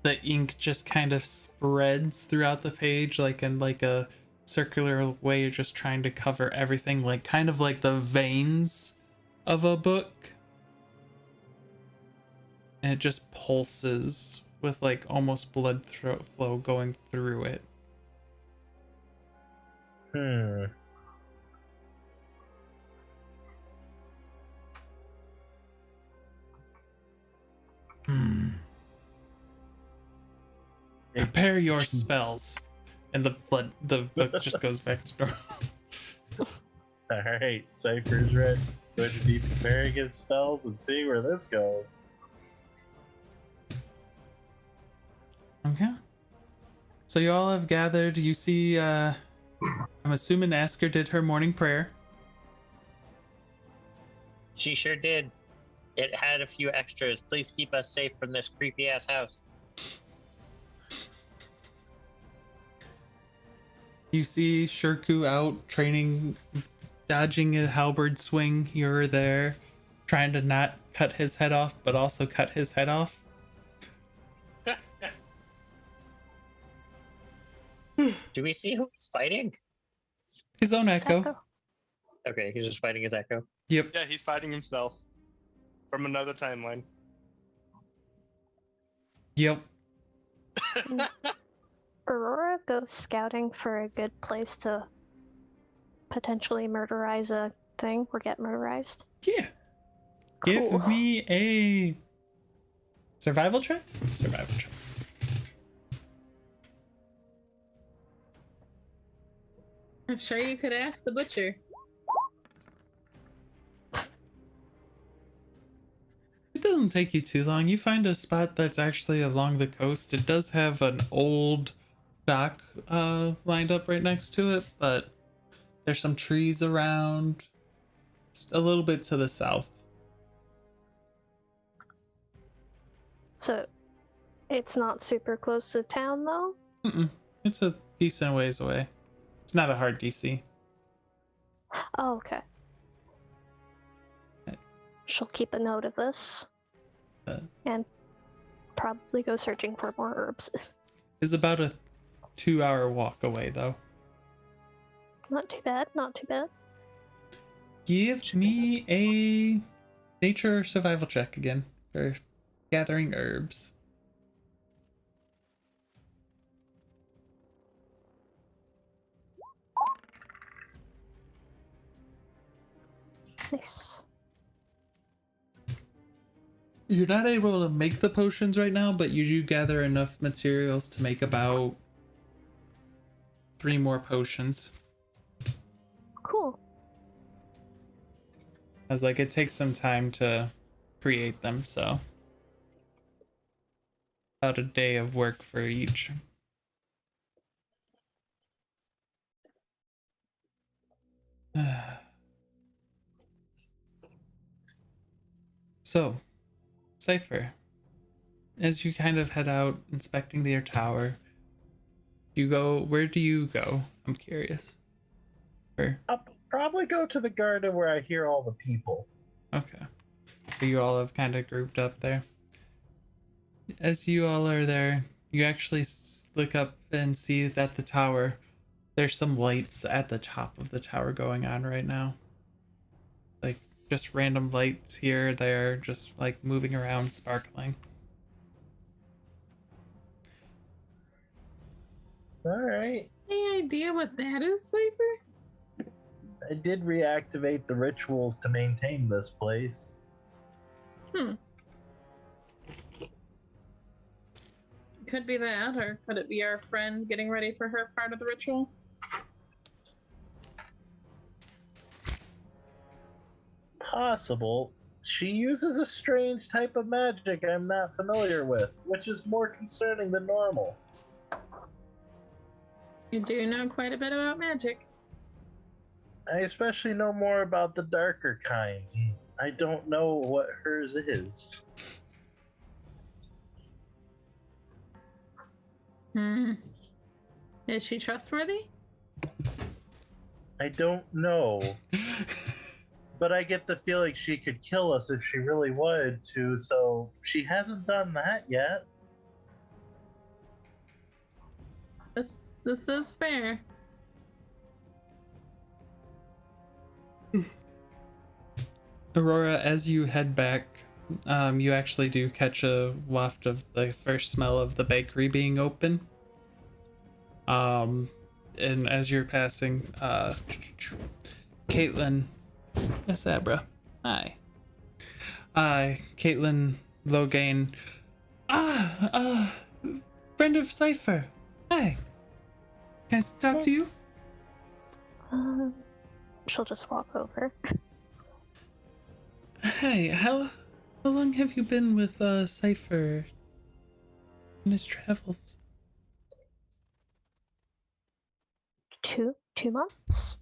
the ink just kind of spreads throughout the page, like in like a circular way. You're just trying to cover everything, like kind of like the veins of a book. And it just pulses with like almost blood flow going through it. Prepare your spells. And the book just goes back to normal. Alright, Sifer's ready. Going to be preparing his spells and see where this goes. Okay. So you all have gathered. You see, I'm assuming Asker did her morning prayer. She sure did. It had a few extras. Please keep us safe from this creepy ass house. You see Shirku out training, dodging a halberd swing. You're there, trying to not cut his head off, but also cut his head off. Do we see who he's fighting? His own echo. Echo. Okay, he's just fighting his echo. Yep. Yeah, he's fighting himself from another timeline. Yep. Aurora goes scouting for a good place to potentially murderize a thing or get murderized. Yeah. Cool. Give me a survival check. Survival check. I'm sure you could ask the butcher. It doesn't take you too long. You find a spot that's actually along the coast. It does have an old dock lined up right next to it, but there's some trees around. It's a little bit to the south. So it's not super close to town though? It's a decent ways away. It's not a hard DC. Oh, okay. She'll keep a note of this. And probably go searching for more herbs. It's about a 2-hour walk away though. Not too bad, not too bad. Give me a nature survival check again for gathering herbs. Nice. You're not able to make the potions right now, but you do gather enough materials to make about 3 more potions. Cool. I was like, it takes some time to create them, so about a day of work for each. So, Sifer, as you kind of head out inspecting their tower, where do you go? I'm curious. I'll probably go to the garden where I hear all the people. Okay. So you all have kind of grouped up there. As you all are there, you actually look up and see that the tower, there's some lights at the top of the tower going on right now. Like, just random lights here, there, just like moving around, sparkling. Alright. Any idea what that is, Sifer? I did reactivate the rituals to maintain this place. Could be that, or could it be our friend getting ready for her part of the ritual? Possible. She uses a strange type of magic I'm not familiar with, which is more concerning than normal. You do know quite a bit about magic. I especially know more about the darker kinds. I don't know what hers is. Is she trustworthy? I don't know. But I get the feeling she could kill us if she really wanted to, so she hasn't done that yet. This is fair. Aurora, as you head back, you actually do catch a waft of the first smell of the bakery being open. And as you're passing, Caitlin, yes, Abra, hi. Caitlin Logain, friend of Sifer, hi. Can I talk to you? She'll just walk over. Hi, how long have you been with Sifer in his travels? 2 months.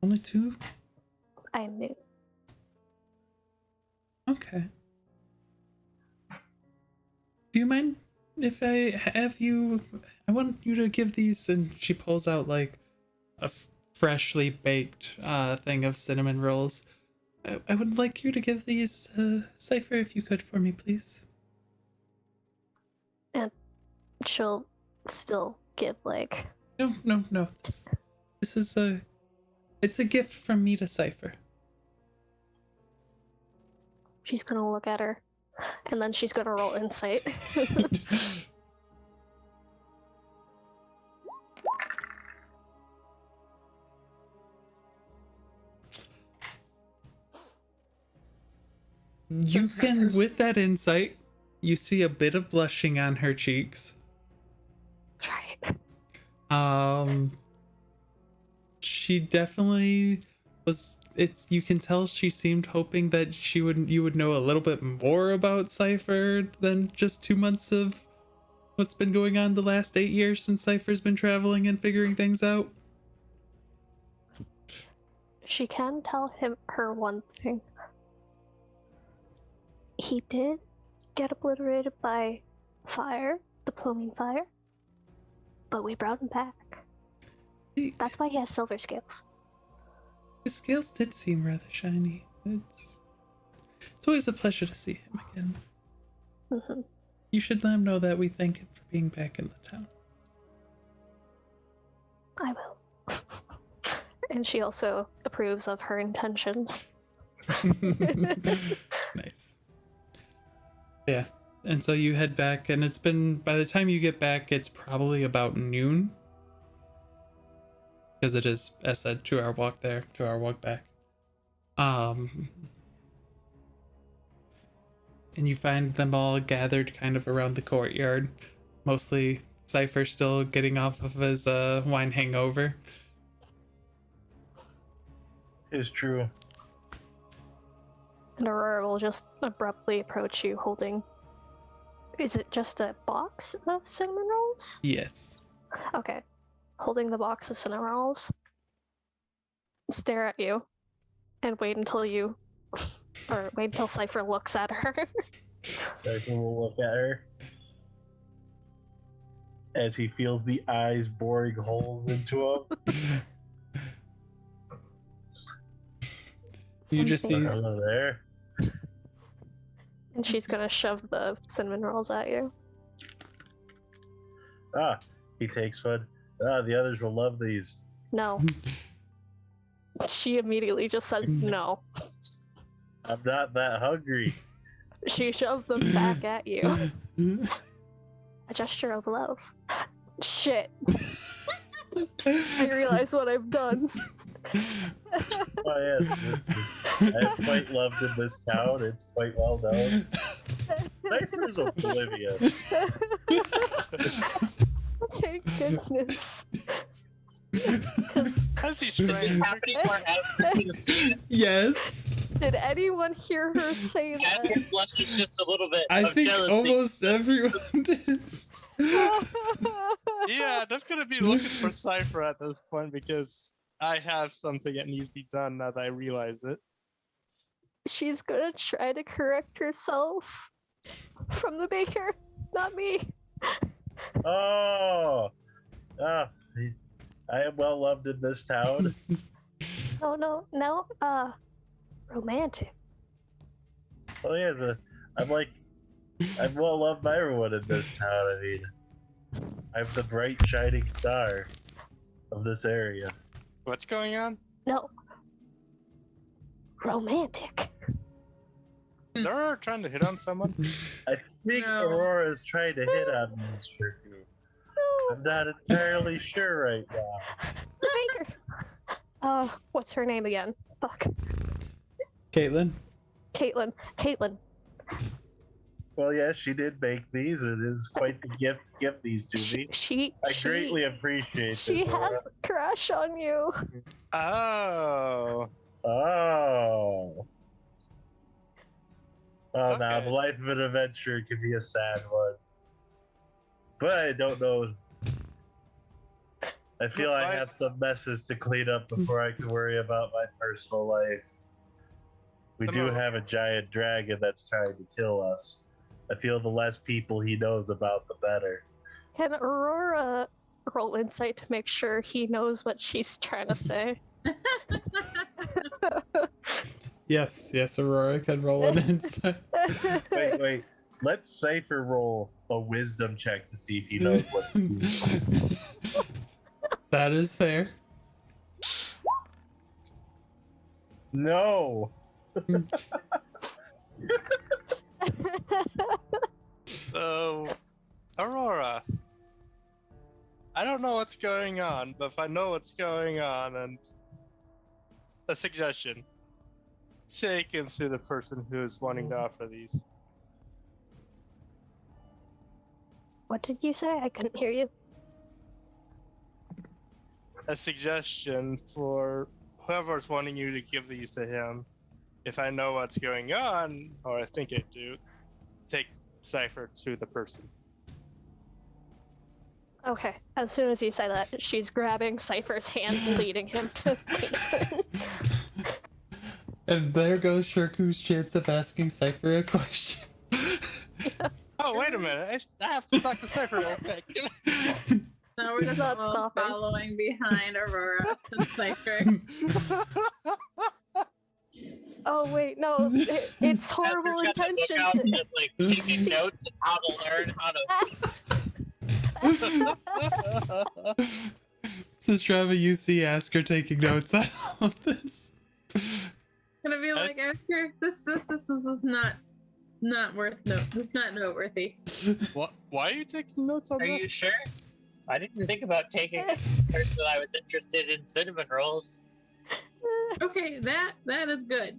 Only 2? I am new. Okay. Do you mind if I have you? I want you to give these, and she pulls out like a freshly baked thing of cinnamon rolls. I would like you to give these Sifer if you could for me, please. And she'll still give like. No. This is it's a gift from me to Sifer. She's gonna look at her, and then she's gonna roll insight. You can, with that insight, you see a bit of blushing on her cheeks. Right. She definitely was. You can tell she seemed hoping that you would know a little bit more about Sifer than just 2 months of what's been going on the last 8 years since Sifer's been traveling and figuring things out. She can tell her one thing. He did get obliterated by fire, the plumbing fire, but we brought him back. That's why he has silver scales. His scales did seem rather shiny. It's always a pleasure to see him again. Mm-hmm. You should let him know that we thank him for being back in the town. I will. And she also approves of her intentions. Nice. Yeah, and so you head back, and by the time you get back, it's probably about noon. Because it is, as said, 2 hour walk there, 2 hour walk back. And you find them all gathered kind of around the courtyard. Mostly Sifer still getting off of his wine hangover. It's true. And Aurora will just abruptly approach you holding... Is it just a box of cinnamon rolls? Yes. Okay. Holding the box of cinnamon rolls. Stare at you. And wait until Sifer looks at her. Cypher will look at her as he feels the eyes boring holes into him. You just see. Hello there. And she's gonna shove the cinnamon rolls at you. Ah, he takes one. Ah, the others will love these. No. She immediately just says no. I'm not that hungry. She shoved them back at you. A gesture of love. Shit. I realize what I've done. Oh yes, I am quite loved in this town. It's quite well known. Cypher's oblivious. Thank goodness. As he's Is trying this happening where Asgard can see it? Yes. Did anyone hear her say that? Asgard blushes just a little bit I of think jealousy. almost everyone did. Yeah, I'm gonna be looking for Sifer at this point because I have something that needs to be done now that I realize it. She's gonna try to correct herself from the baker, not me. Oh, ah, I am well loved in this town. Oh no, romantic. Oh yeah, I'm well loved by everyone in this town. I mean, I'm the bright shining star of this area. What's going on? No. Romantic. Is Aurora trying to hit on someone? I think No. Aurora's trying to hit on me, Shirku. I'm not entirely sure right now. The baker. What's her name again? Fuck. Caitlin. Caitlin. Well, yes, she did make these, and it was quite the gift to give these to me. I greatly appreciate She it. has Aurora. a crush on you. Oh. Oh. Well, now Okay. the life of an adventurer can be a sad one, but I don't know. I feel I have some messes to clean up before I can worry about my personal life. We do have a giant dragon that's trying to kill us. I feel the less people he knows about, the better. Can Aurora roll insight to make sure he knows what she's trying to say? Yes, Aurora can roll an insight. Wait. Let's Cypher roll a wisdom check to see if he knows what to do. That is fair. No! So, Aurora. I don't know what's going on, but if I know what's going on, and a suggestion, take him to the person who is wanting to offer these. What did you say? I couldn't hear you. A suggestion for whoever's wanting you to give these to him. If I know what's going on, or I think I do, take Sifer to the person. Okay. As soon as you say that, she's grabbing Cypher's hand, leading him to Caitlin. And there goes Shirku's chance of asking Cypher a question. Oh, wait a minute. I have to talk to Sifer real quick. Now we're He's just not all stopping. following behind Aurora and Cypher. Oh wait, no, it's horrible Asgard's got to look out intentions. and, like, taking notes and how to learn how to. Zestrava, you see Asker taking notes on all of this. Gonna be like, Oscar, this is not worth this is not noteworthy. What? Why are you taking notes on Are this? you sure? I didn't think about taking the person that I was interested in cinnamon rolls. Okay, that is good,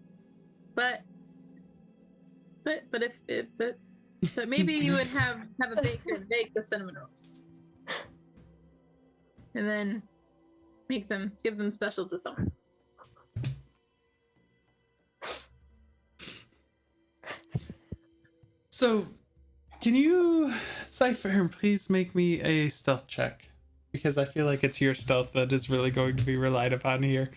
but maybe you would have a baker bake the cinnamon rolls, and then give them special to someone. So, can you, Cypher, please make me a stealth check? Because I feel like it's your stealth that is really going to be relied upon here.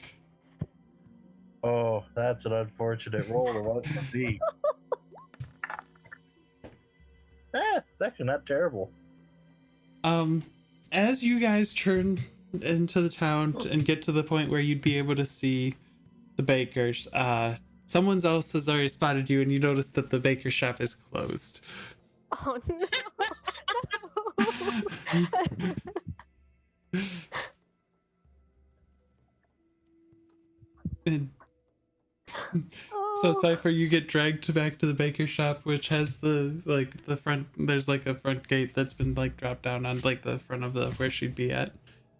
Oh, that's an unfortunate roll to want to see. It's actually not terrible. As you guys turn into the town and get to the point where you'd be able to see the bakers, someone else has already spotted you, and you notice that the baker shop is closed. Oh no! And so Sifer, you get dragged back to the baker shop, which has the front. There's like a front gate that's been like dropped down on like the front of the where she'd be at,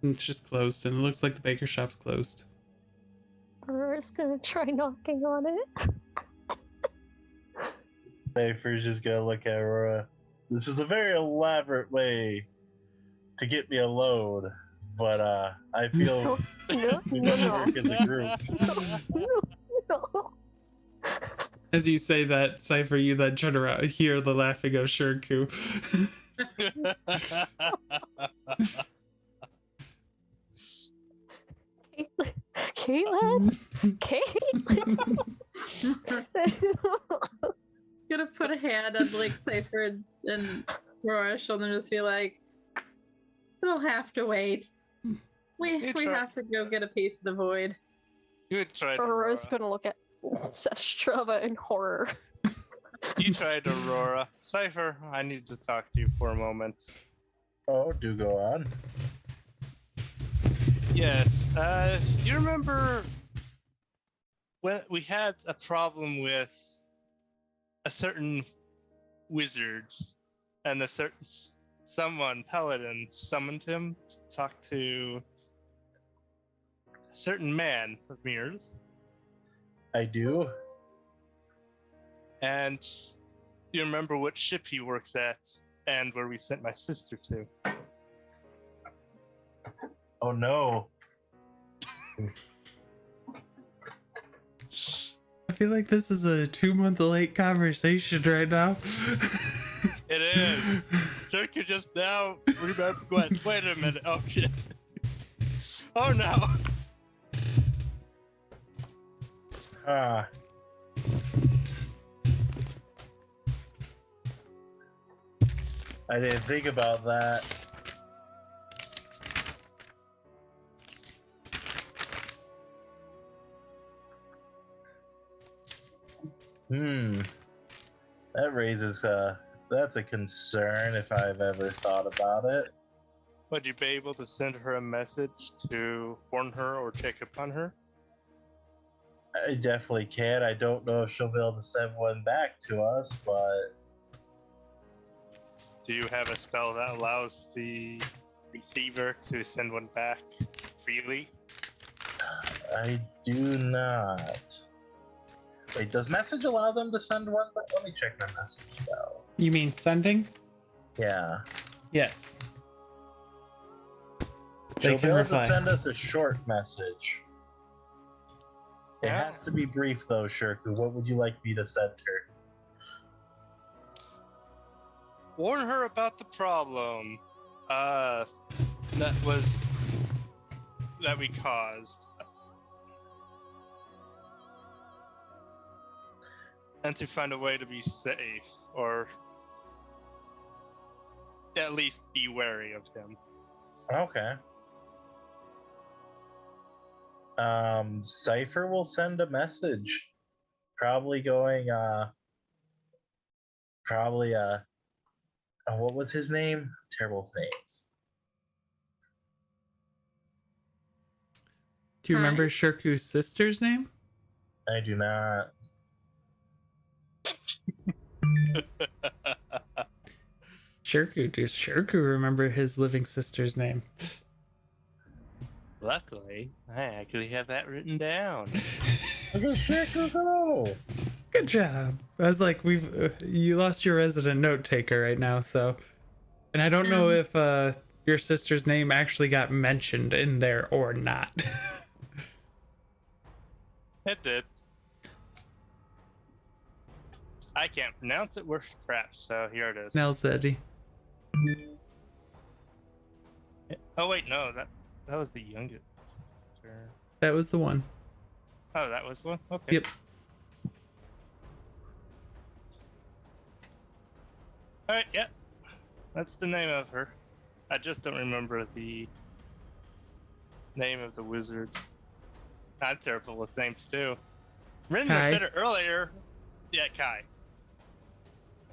and it's just closed. And it looks like the baker shop's closed. Aurora's gonna try knocking on it. Cypher's just gonna look at Aurora. This was a very elaborate way to get me a load, but I feel No, we no, need to no. work as a group. No. As you say that, Sifer, you then turn around, hear the laughing of Shirku. Caitlin? Caitlin? Gonna put a hand on like Cypher and Aurora's shoulder and just be like, "It'll have to wait. We have to go get a piece of the void." You tried Aurora's Aurora. gonna look at Zestrava in horror. You tried Aurora. Cypher, I need to talk to you for a moment. Oh, do go on. Yes, you remember when we had a problem with a certain wizard and a certain someone, Paladin, summoned him to talk to a certain man of mirrors? I do. And you remember what ship he works at and where we sent my sister to? Oh no. I feel like this is a 2-month late conversation right now. It is. Shirku just now remember. Wait a minute. Oh shit. Oh no. Ah. I didn't think about that. That raises that's a concern if I've ever thought about it. Would you be able to send her a message to warn her or check upon her? I definitely can. I don't know if she'll be able to send one back to us, but Do you have a spell that allows the receiver to send one back freely? I do not. Wait, does message allow them to send one? But let me check my message now. You mean sending? Yeah. Yes. She'll They be can able reply. to send us a short message. It Yeah. has to be brief though, Shirku. What would you like me to send her? Warn her about the problem that we caused. And to find a way to be safe, or at least be wary of him. Okay. Cypher will send a message. Probably going, what was his name? Terrible names. Do you Hi. remember Shirku's sister's name? I do not. Shirku. Does Shirku remember his living sister's name? Luckily, I actually have that written down. Look at Shirku go! Good job. I was like, you lost your resident note taker right now, so, and I don't know if your sister's name actually got mentioned in there or not. It did. I can't pronounce it worth crap, so here it is. Nelzedi. Oh wait, no, that was the youngest sister. That was the one. Oh, that was one? Okay. Yep. Alright, yeah. That's the name of her. I just don't remember the name of the wizard. I'm terrible with names too. Rinder Kai. said it earlier. Yeah, Kai.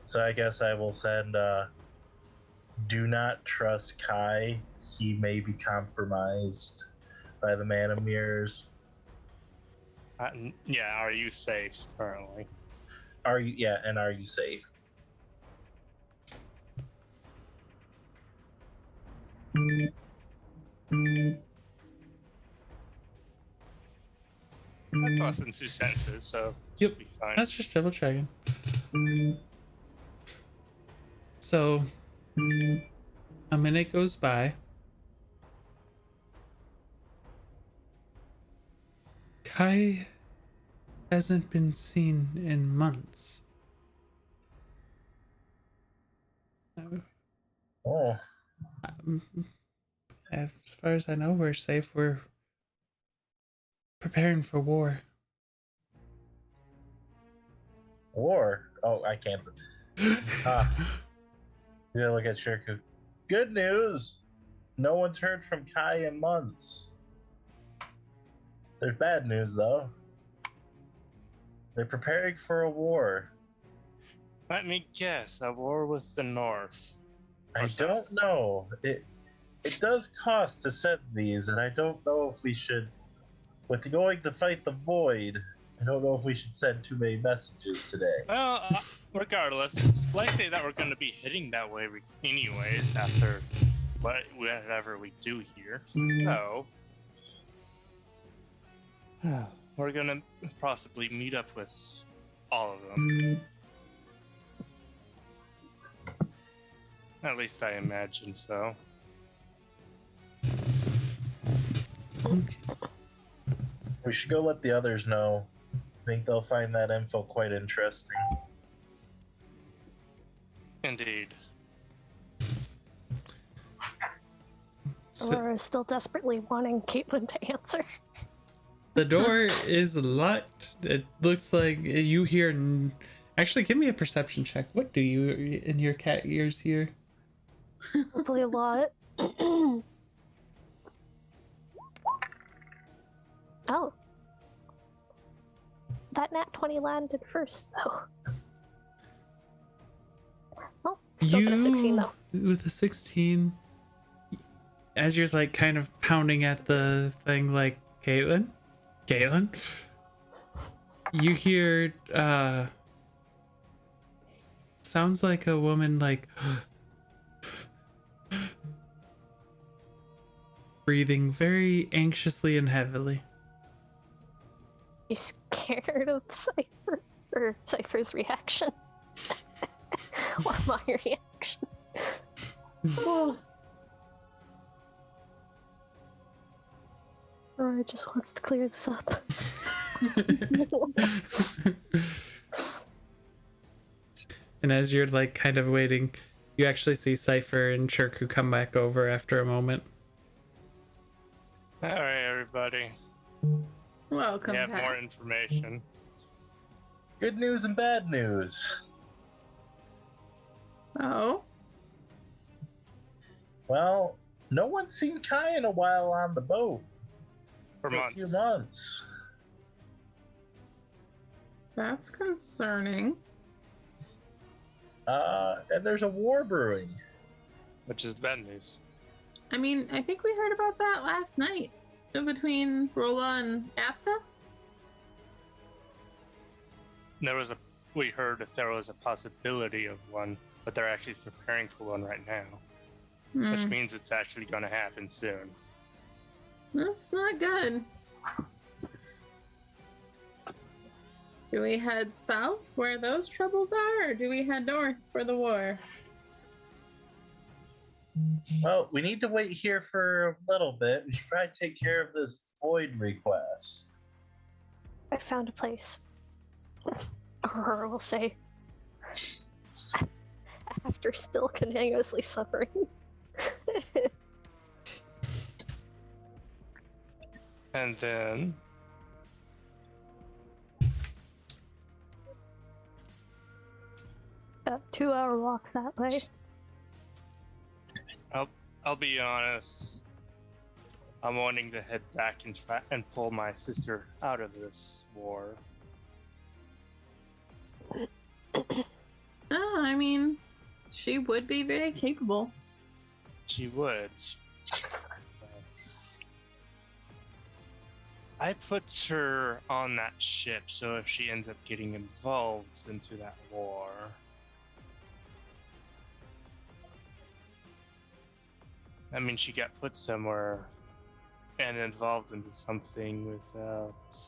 So I guess I will send do not trust Kai. He may be compromised by the Man of Mirrors. Yeah, are you safe currently? Are you safe? That's less than 2 sentences, so Yep. should be fine. That's just double checking. So, a minute goes by. Kai hasn't been seen in months. Oh, As far as I know, we're safe. We're preparing for war. war. Oh, I can't. Yeah, look at Shirku. Good news. No one's heard from Kai in months. There's bad news though. They're preparing for a war. Let me guess, a war with the North. I Or South. don't know. It does cost to send these, and I don't know if we should. With going to fight the void, I don't know if we should send too many messages today. Well, regardless, it's likely that we're going to be heading that way anyways after whatever we do here. So, we're going to possibly meet up with all of them. At least I imagine so. We should go let the others know. I think they'll find that info quite interesting. Indeed. Aurora is still desperately wanting Caitlin to answer. The door is locked. It looks like you hear. Actually, give me a perception check. What do you in your cat ears hear? Hopefully a lot. Oh. That nat 20 landed first, though. Oh, still got a 16, though. With a 16, as you're like kind of pounding at the thing, like, Caitlin, you hear sounds like a woman like breathing very anxiously and heavily. You scared of Sifer? Or Sifer's reaction? Or my reaction? Oh, Aurora just wants to clear this up. And as you're like kind of waiting, you actually see Sifer and Shirku come back over after a moment. All right, everybody. welcome We have back. more information. Good news and bad news. Oh, Well, no one's seen Kai in a while on the boat. For A few months. months. that's concerning. And there's a war brewing. Which is bad news. I mean, I think we heard about that last night between Rolan and Asta. We heard if there was a possibility of one, but they're actually preparing for one right now. Which Hmm, means it's actually going to happen soon. that's not good. Do we head south where those troubles are, or do we head north for the war? Well, we need to wait here for a little bit. We should probably take care of this void request. I found a place. Aurora will say. After still continuously suffering. And then A 2-hour walk that way. I'll be honest. I'm wanting to head back and pull my sister out of this war. Oh, I mean, she would be very capable. She would. I put her on that ship, so if she ends up getting involved into that war, I mean, she got put somewhere and involved into something without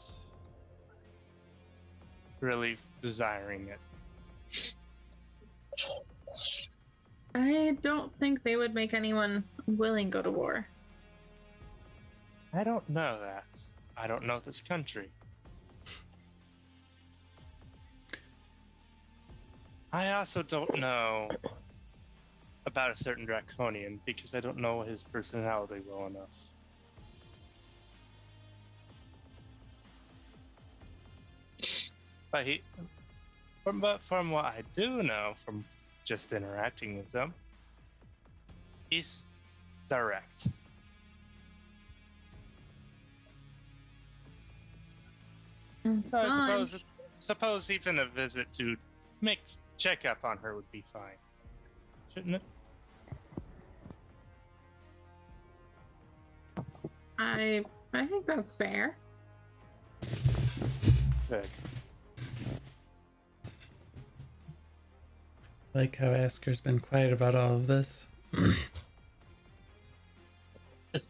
really desiring it. I don't think they would make anyone willing go to war. I don't know that. I don't know this country. I also don't know about a certain draconian because I don't know his personality well enough. But from what I do know from just interacting with them, he's direct. It's So fine. suppose even a visit to check up on her would be fine, shouldn't it? I think that's fair. Good. Like how Asker's been quiet about all of this. There's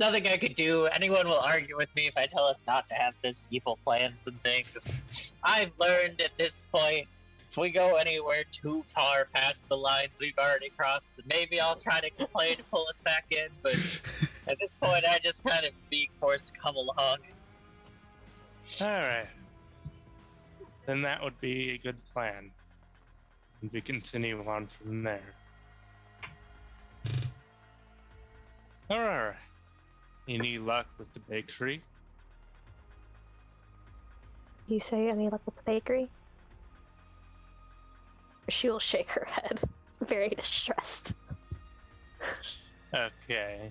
nothing I could do. Anyone will argue with me if I tell us not to have this evil plans and things. I've learned at this point, if we go anywhere too far past the lines we've already crossed, then maybe I'll try to complain to pull us back in, but at this point I just kind of being forced to come along. Alright. Then that would be a good plan. And we continue on from there. Alright. Any luck with the bakery? You say any luck with the bakery? She will shake her head, very distressed. Okay.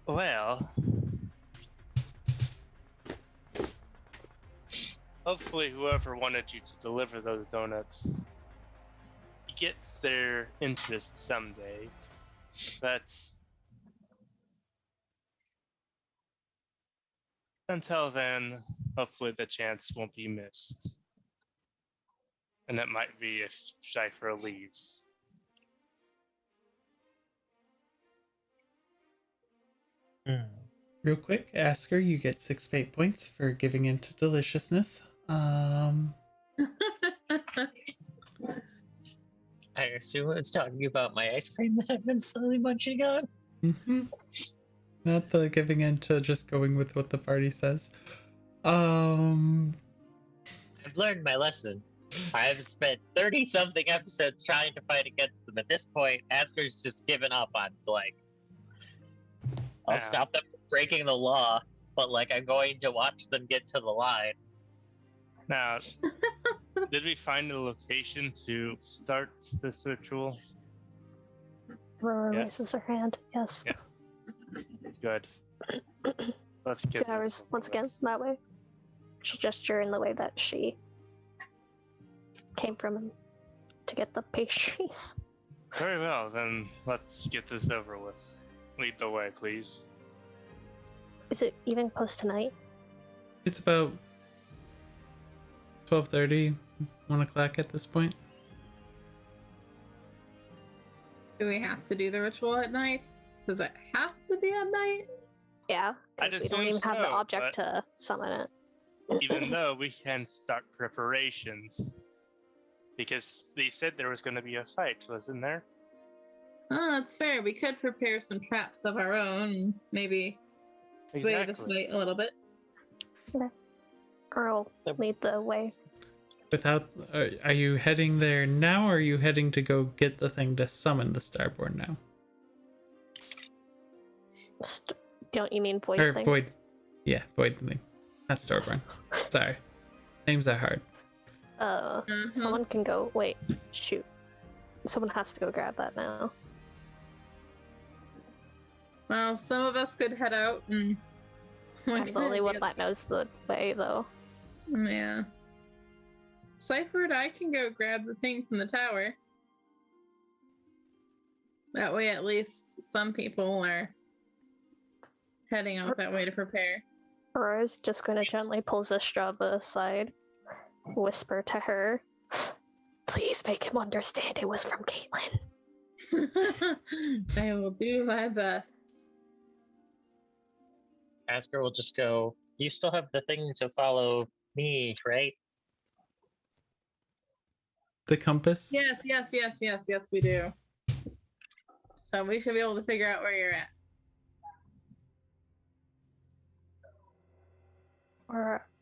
Well, hopefully whoever wanted you to deliver those donuts gets their interest someday. That's... Until then, hopefully the chance won't be missed. And it might be if Sifer leaves. Real quick, Asker, you get 6 fate points for giving in to deliciousness. I assume it's talking about my ice cream that I've been slowly munching on. Not the giving in to just going with what the party says. I've learned my lesson. I've spent 30-something episodes trying to fight against them. At this point, Asker's just given up on, like, I'll stop them from breaking the law, but, like, I'm going to watch them get to the line. Now, did we find a location to start this ritual? Aurora Yes. raises her hand. Yes. Yeah. Good. Let's get 2 hours this once over again that way. She'll gesture in the way that she came from to get the pastries. with. Very well, then let's get this over with. Lead the way, please. Is it even post tonight? It's about 12:30, 1 o'clock at this point. Do we have to do the ritual at night? Does it have to be at night? Yeah, I'd because we don't assume even have the so, object to summon it. Even though we can start preparations. Because they said there was going to be a fight, wasn't there? Oh, that's fair. We could prepare some traps of our own. Maybe sway the fight a little bit. Earl, lead the way. Without, are you heading there now, or are you heading to go get the thing to summon the Starborn now? Don't you mean void Or thing? Void. Yeah, Void thing. Not Starborn. Sorry. Names are hard. Someone can go. Wait, shoot. someone has to go grab that now. Well, some of us could head out and. I'm the only one that knows the way, though. Yeah. Sifer and I can go grab the thing from the tower. That way, at least some people are heading out that way to prepare. Aurora's just going to gently pull Zestrava aside, whisper to her, "Please make him understand it was from Caitlin." I will do my best. Asker will just go, "You still have the thing to follow me, right?" The compass? Yes, we do. So we should be able to figure out where you're at.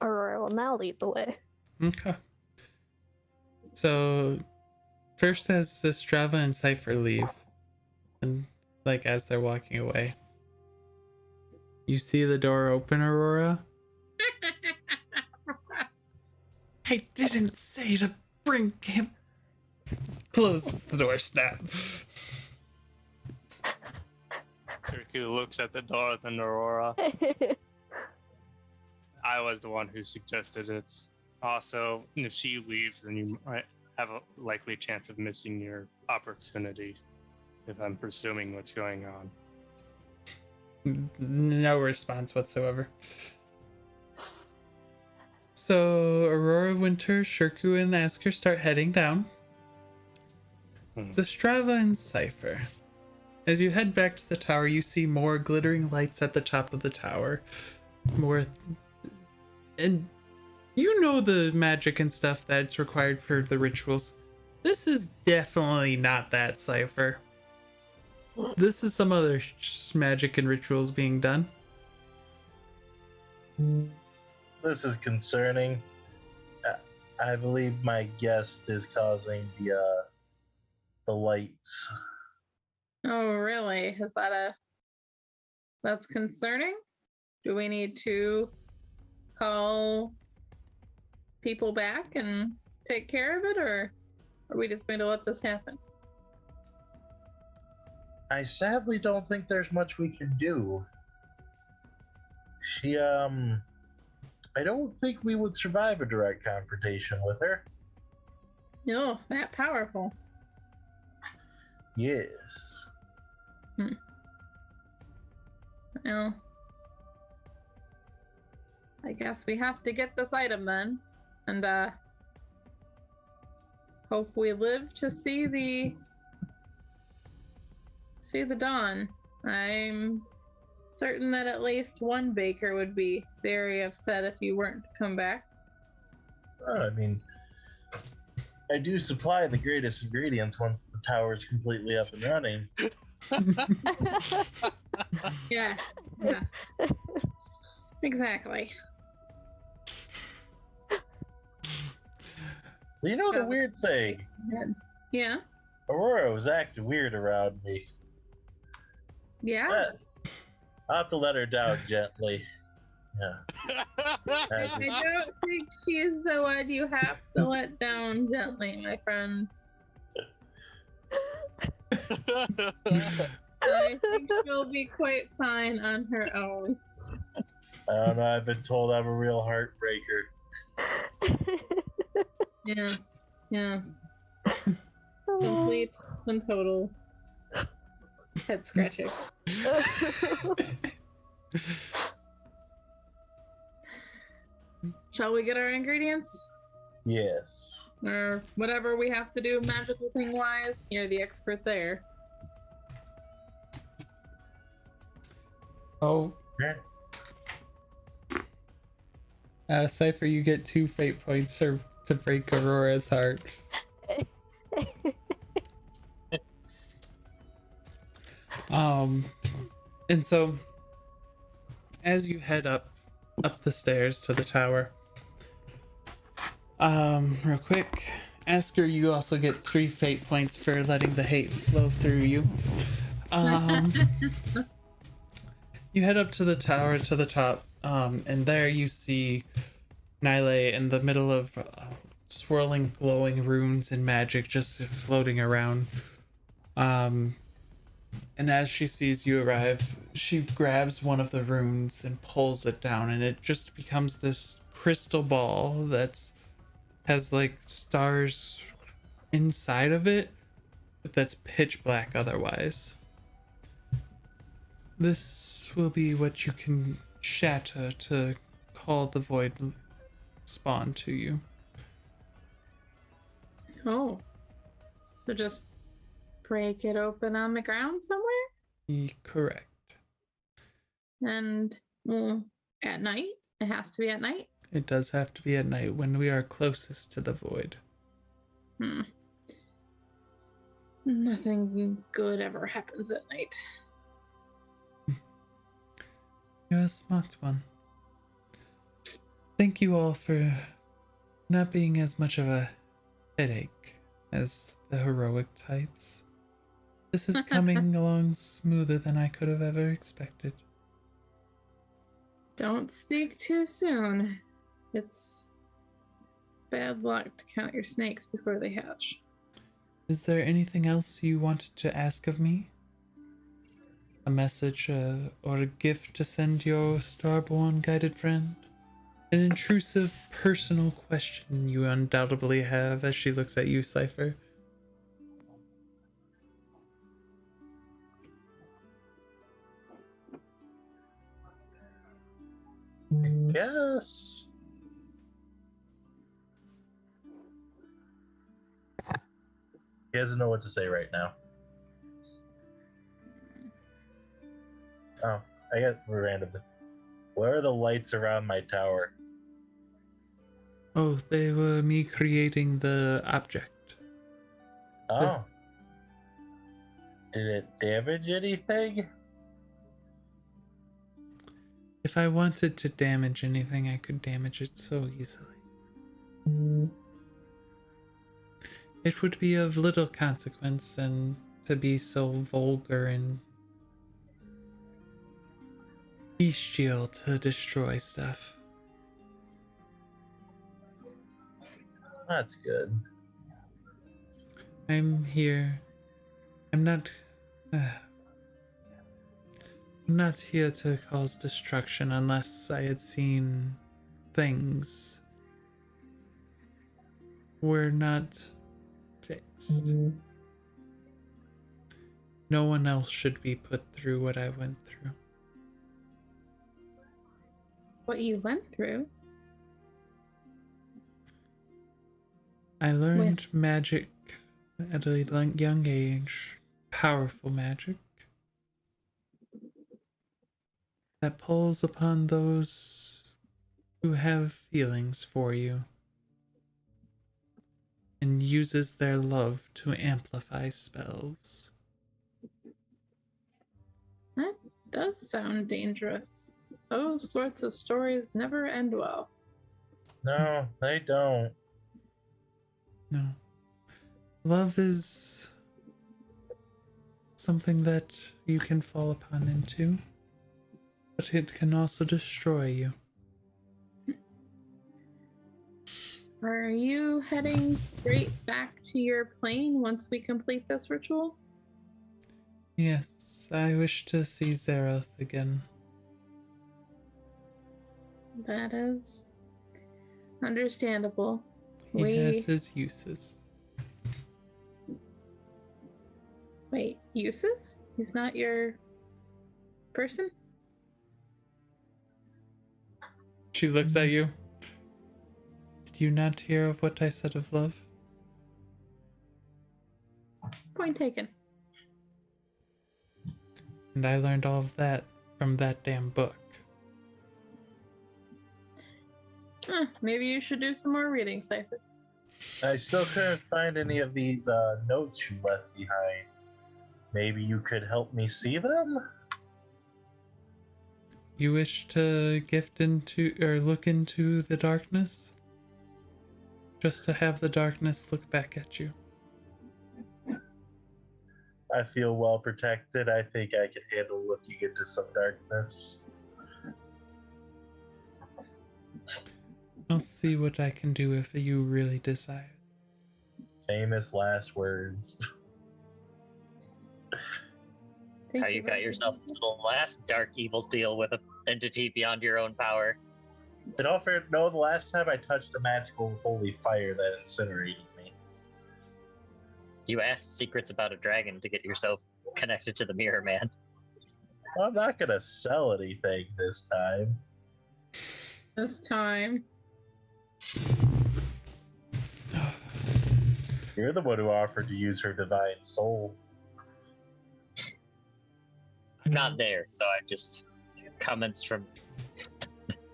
Aurora will now lead the way. Okay. So, first as Zestrava and Sifer leave, and like as they're walking away, you see the door open, Aurora? I didn't say to bring him. Close the door, snap. Riku looks at the door, then Aurora. I was the one who suggested it. Also, if she leaves, then you might have a likely chance of missing your opportunity. If I'm presuming what's going on. No response whatsoever. So, Aurora, Winter, Shirku, and Asker start heading down. Zestrava and Sifer. As you head back to the tower, you see more glittering lights at the top of the tower. More... And you know the magic and stuff that's required for the rituals. This is definitely not that, Sifer. This is some other magic and rituals being done. This is concerning. I believe my guest is causing the lights. Oh, really? That's concerning? Do we need to call people back and take care of it, or are we just going to let this happen? I sadly don't think there's much we can do. She, I don't think we would survive a direct confrontation with her. No, that powerful. Yes. Well, I guess we have to get this item then, and hope we live to see the dawn. I'm certain that at least one baker would be very upset if you weren't to come back. I mean, I do supply the greatest ingredients once the tower's completely up and running. Yeah, yes. Exactly. You know the weird thing? Yeah? Aurora was acting weird around me. Yeah? I'll have to let her down gently. Yeah. I don't think she's the one you have to let down gently, my friend. I think she'll be quite fine on her own. I don't know, I've been told I'm a real heartbreaker. Yes, yes. Complete and total head scratching. Shall we get our ingredients? Yes. Or whatever we have to do magical thing wise? You're the expert there. Oh. Yeah. Sifer, you get 2 fate points to break Aurora's heart. And so as you head up the stairs to the tower, real quick, Asker, you also get 3 fate points for letting the hate flow through you. You head up to the tower to the top, and there you see Nile in the middle of swirling, glowing runes and magic just floating around. And as she sees you arrive, she grabs one of the runes and pulls it down, and it just becomes this crystal ball has like stars inside of it, but that's pitch black otherwise. This will be what you can shatter to call the void spawn to you. Oh. So just break it open on the ground somewhere? Correct. And at night? It has to be at night? It does have to be at night when we are closest to the void. Nothing good ever happens at night. You're a smart one. Thank you all for not being as much of a headache as the heroic types. This is coming along smoother than I could have ever expected. Don't speak too soon. It's bad luck to count your snakes before they hatch. Is there anything else you wanted to ask of me? A message or a gift to send your starborn guided friend? An intrusive personal question you undoubtedly have as she looks at you, Sifer. Yes. He doesn't know what to say right now. Oh, I got random. Where are the lights around my tower? Oh, they were me creating the object. Oh. Did it damage anything? If I wanted to damage anything, I could damage it so easily. It would be of little consequence, and to be so vulgar and bestial to destroy stuff. That's good. I'm here. I'm not here to cause destruction unless I had seen things were not fixed. No one else should be put through what I went through. What you went through? I learned magic at a young age, powerful magic that pulls upon those who have feelings for you and uses their love to amplify spells. That does sound dangerous. Those sorts of stories never end well. No, they don't. No. Love is something that you can fall upon into, but it can also destroy you. Are you heading straight back to your plane once we complete this ritual? Yes, I wish to see Zeroth again. That is understandable. He has his uses. Wait, uses? He's not your person? She looks at you. Did you not hear of what I said of love? Point taken. And I learned all of that from that damn book. Maybe you should do some more reading, Sifer. I still couldn't find any of these notes you left behind. Maybe you could help me see them? You wish to gift into or look into the darkness? Just to have the darkness look back at you. I feel well protected. I think I can handle looking into some darkness. I'll see what I can do if you really desire. Famous last words. How you got yourself into the last dark evil deal with an entity beyond your own power. In all fair, no, the last time I touched the magical holy fire that incinerated me. You asked secrets about a dragon to get yourself connected to the Mirror Man. Well, I'm not gonna sell anything this time. This time. You're the one who offered to use her divine soul. I'm not there, so I just comments from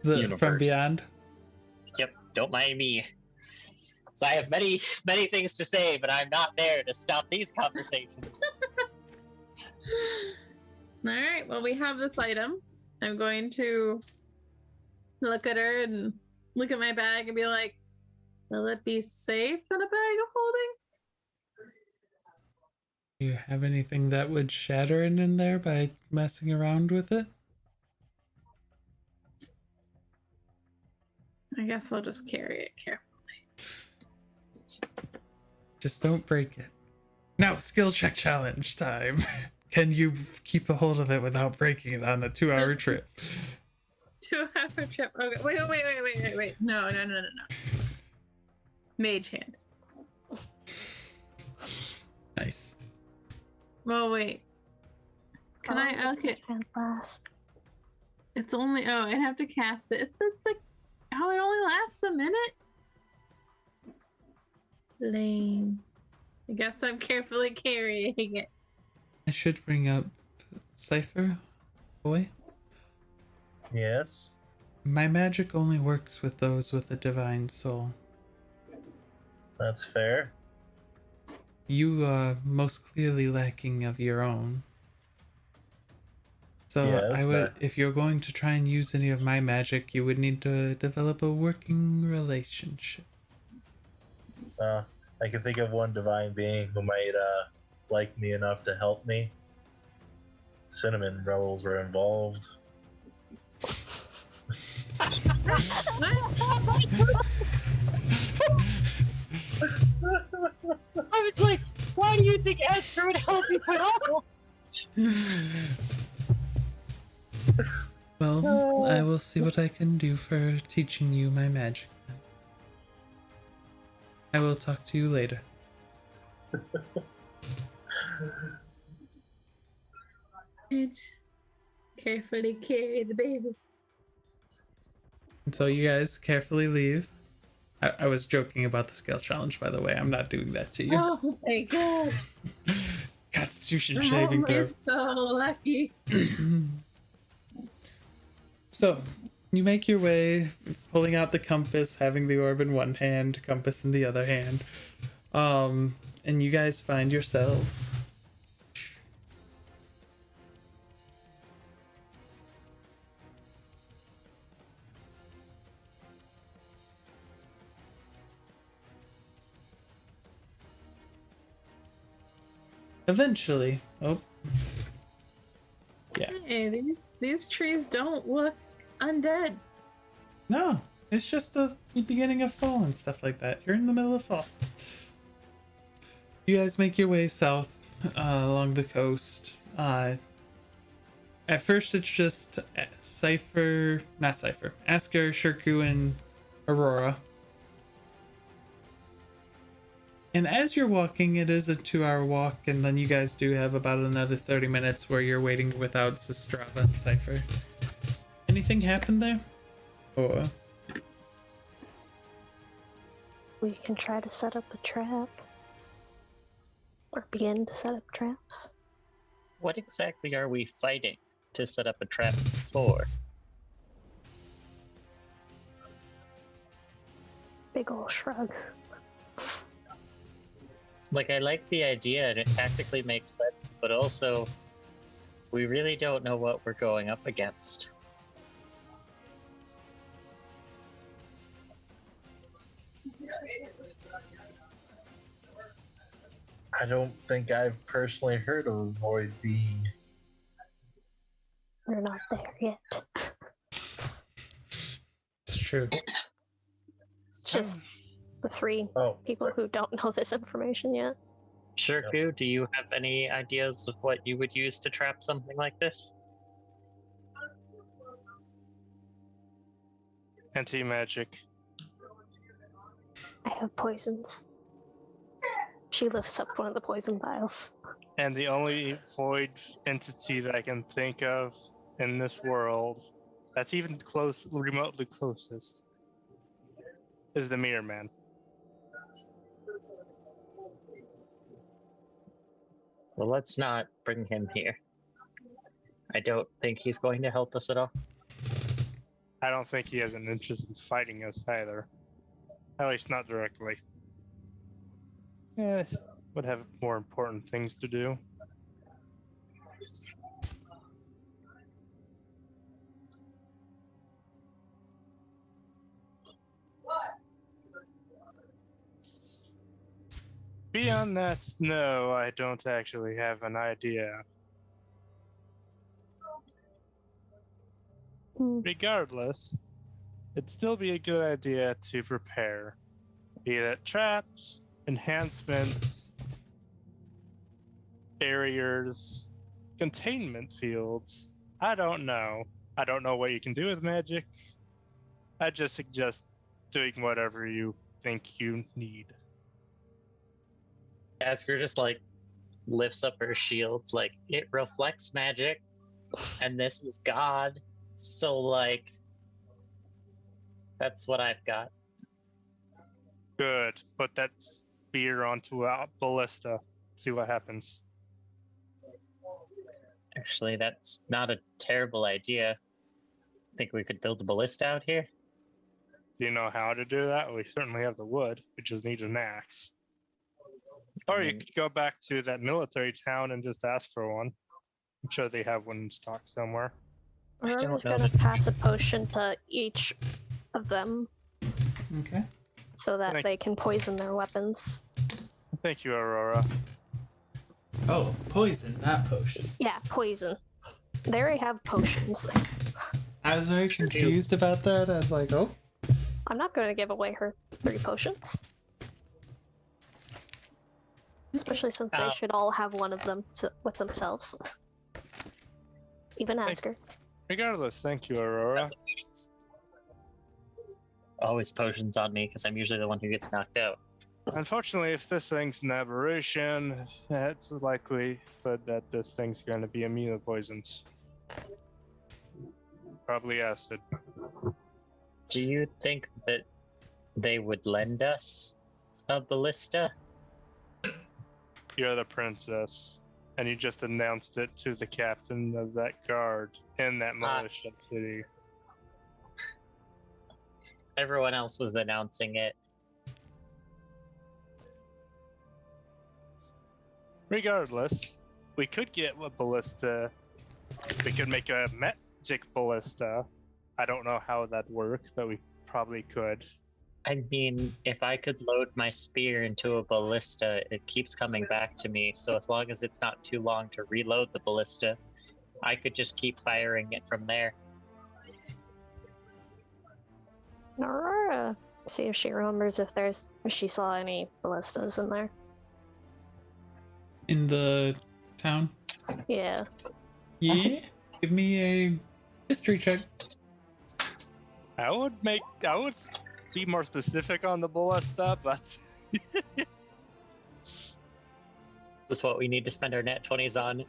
From universe. beyond. Yep, don't mind me. So I have many things to say, but I'm not there to stop these conversations. Alright, well, we have this item. I'm going to look at her and look at my bag and be like, will it be safe in a bag of holding? Do you have anything that would shatter it in there by messing around with it? I guess I'll just carry it carefully. Just don't break it. Now, skill check challenge time. Can you keep a hold of it without breaking it on a 2-hour trip? 2-hour trip. Okay, wait. No. Mage hand. Nice. Well, wait. Can I? Okay. Last. It's only. Oh, I'd have to cast it. It's like. Oh, it only lasts a minute? Lame. I guess I'm carefully carrying it. I should bring up Sifer, boy. Yes. My magic only works with those with a divine soul. That's fair. You are most clearly lacking of your own. So Yes, I would, that- if you're going to try and use any of my magic, you would need to develop a working relationship. I can think of one divine being who might like me enough to help me. Cinnamon rolls were involved. I was like, why do you think Esther would help you at all? Well, I will see what I can do for teaching you my magic. Then. I will talk to you later. And carefully carry the baby. And so you guys carefully leave. I was joking about the skill challenge, by the way. I'm not doing that to you. Oh my god. Constitution saving Oh, throw. we're so lucky. So, you make your way, pulling out the compass, having the orb in one hand, compass in the other hand. And you guys find yourselves. Eventually. Oh. Yeah. Hey, these trees don't look undead. No, it's just the beginning of fall and stuff like that. You're in the middle of fall. You guys make your way south along the coast. At first, it's just Asker, Shirku, and Aurora. And as you're walking, it is a 2-hour walk, and then you guys do have about another 30 minutes where you're waiting without Zestrava and Sifer. Anything happen there? Or We can try to set up a trap. Or begin to set up traps. What exactly are we fighting to set up a trap for? Big ol' shrug. Like, I like the idea and it tactically makes sense, but also, we really don't know what we're going up against. I don't think I've personally heard of a void being. We're not there yet. it's true. just the three Oh, people who don't know this information yet. Shirku, do you have any ideas of what you would use to trap something like this? Anti-magic. I have poisons. She lifts up one of the poison vials. And the only void entity that I can think of in this world that's even close, remotely closest, is the Mirror Man. Well, let's not bring him here. I don't think he's going to help us at all. I don't think he has an interest in fighting us either. At least not directly. Yeah, would have more important things to do. Beyond that, no, I don't actually have an idea. Regardless, it'd still be a good idea to prepare. Be it traps, enhancements, barriers, containment fields. I don't know. I don't know what you can do with magic. I just suggest doing whatever you think you need. Asker just like lifts up her shield, like it reflects magic, and this is God. So like, that's what I've got. Good. Put that spear onto a ballista. See what happens. Actually, that's not a terrible idea. Think we could build a ballista out here? Do you know how to do that? We certainly have the wood. We just need an axe. Or you could go back to that military town and just ask for one. I'm sure they have one in stock somewhere. Aurora's know. gonna pass a potion to each of them Okay. so that they can poison their weapons. Thank you, Aurora. Oh, poison, not potion. Yeah, poison. They already have potions. I was very confused about that. I was like, oh. I'm not gonna give away her 3 potions. Especially since they should all have one of them with themselves. Even Asker. Regardless, thank you, Aurora. Always potions on me because I'm usually the one who gets knocked out. Unfortunately, if this thing's an aberration, it's likely that this thing's going to be immune to poisons. Probably acid. Do you think that they would lend us a ballista? You're the princess, and you just announced it to the captain of that guard in that militia city. Everyone else was announcing it. Regardless, we could get a ballista. We could make a magic ballista. I don't know how that'd work, but we probably could. I mean, if I could load my spear into a ballista, it keeps coming back to me, so as long as it's not too long to reload the ballista, I could just keep firing it from there. Aurora, see if she remembers if she saw any ballistas in there. In the town? Yeah. Yeah? Give me a history check. I would be more specific on the ballista, but This is what we need to spend our net 20s on.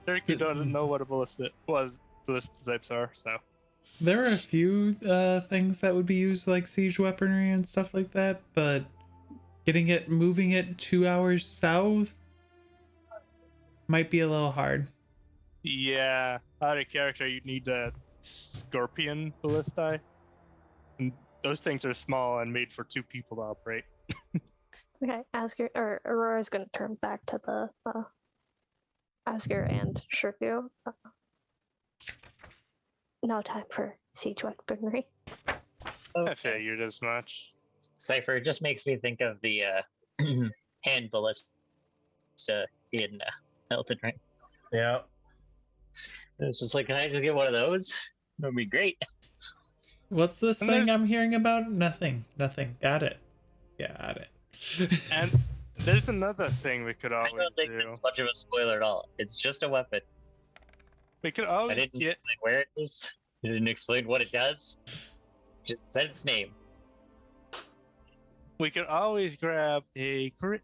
Turkey doesn't know what a ballista types are, so. There are a few things that would be used like siege weaponry and stuff like that, but moving it 2 hours south might be a little hard. Yeah, out of character, you need a scorpion ballista. And those things are small and made for 2 people to operate. Okay, Aurora's gonna turn back to the Asker and Shirku. No time for siege weaponry. I figured as much. Sifer, it just makes me think of the hand ballista in Elden Ring. Yeah. It's just like, can I just get one of those? That would be great. What's this And thing there's- I'm hearing about? Nothing. Got it. Got it. And there's another thing we could I always don't think do. it's much of a spoiler at all. It's just a weapon. We could I always didn't get explain where it is. I didn't explain what it does. Just said its name. we could always grab a great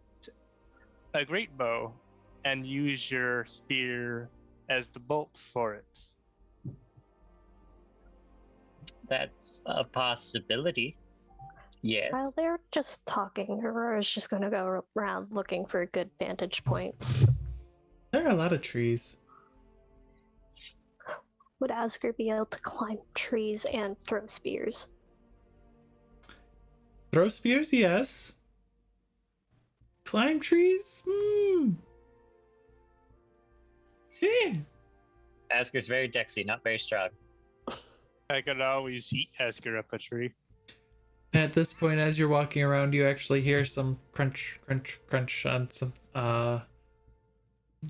bow and use your spear as the bolt for it. That's a possibility. Yes. While they're just talking, Aurora's just gonna go around looking for good vantage points. There are a lot of trees. Would Asger be able to climb trees and throw spears? Throw spears, yes. Climb trees? Eh. Asker's very dexy, not very strong. I could always eat Asger up a tree. At this point, as you're walking around, you actually hear some crunch, crunch, crunch on some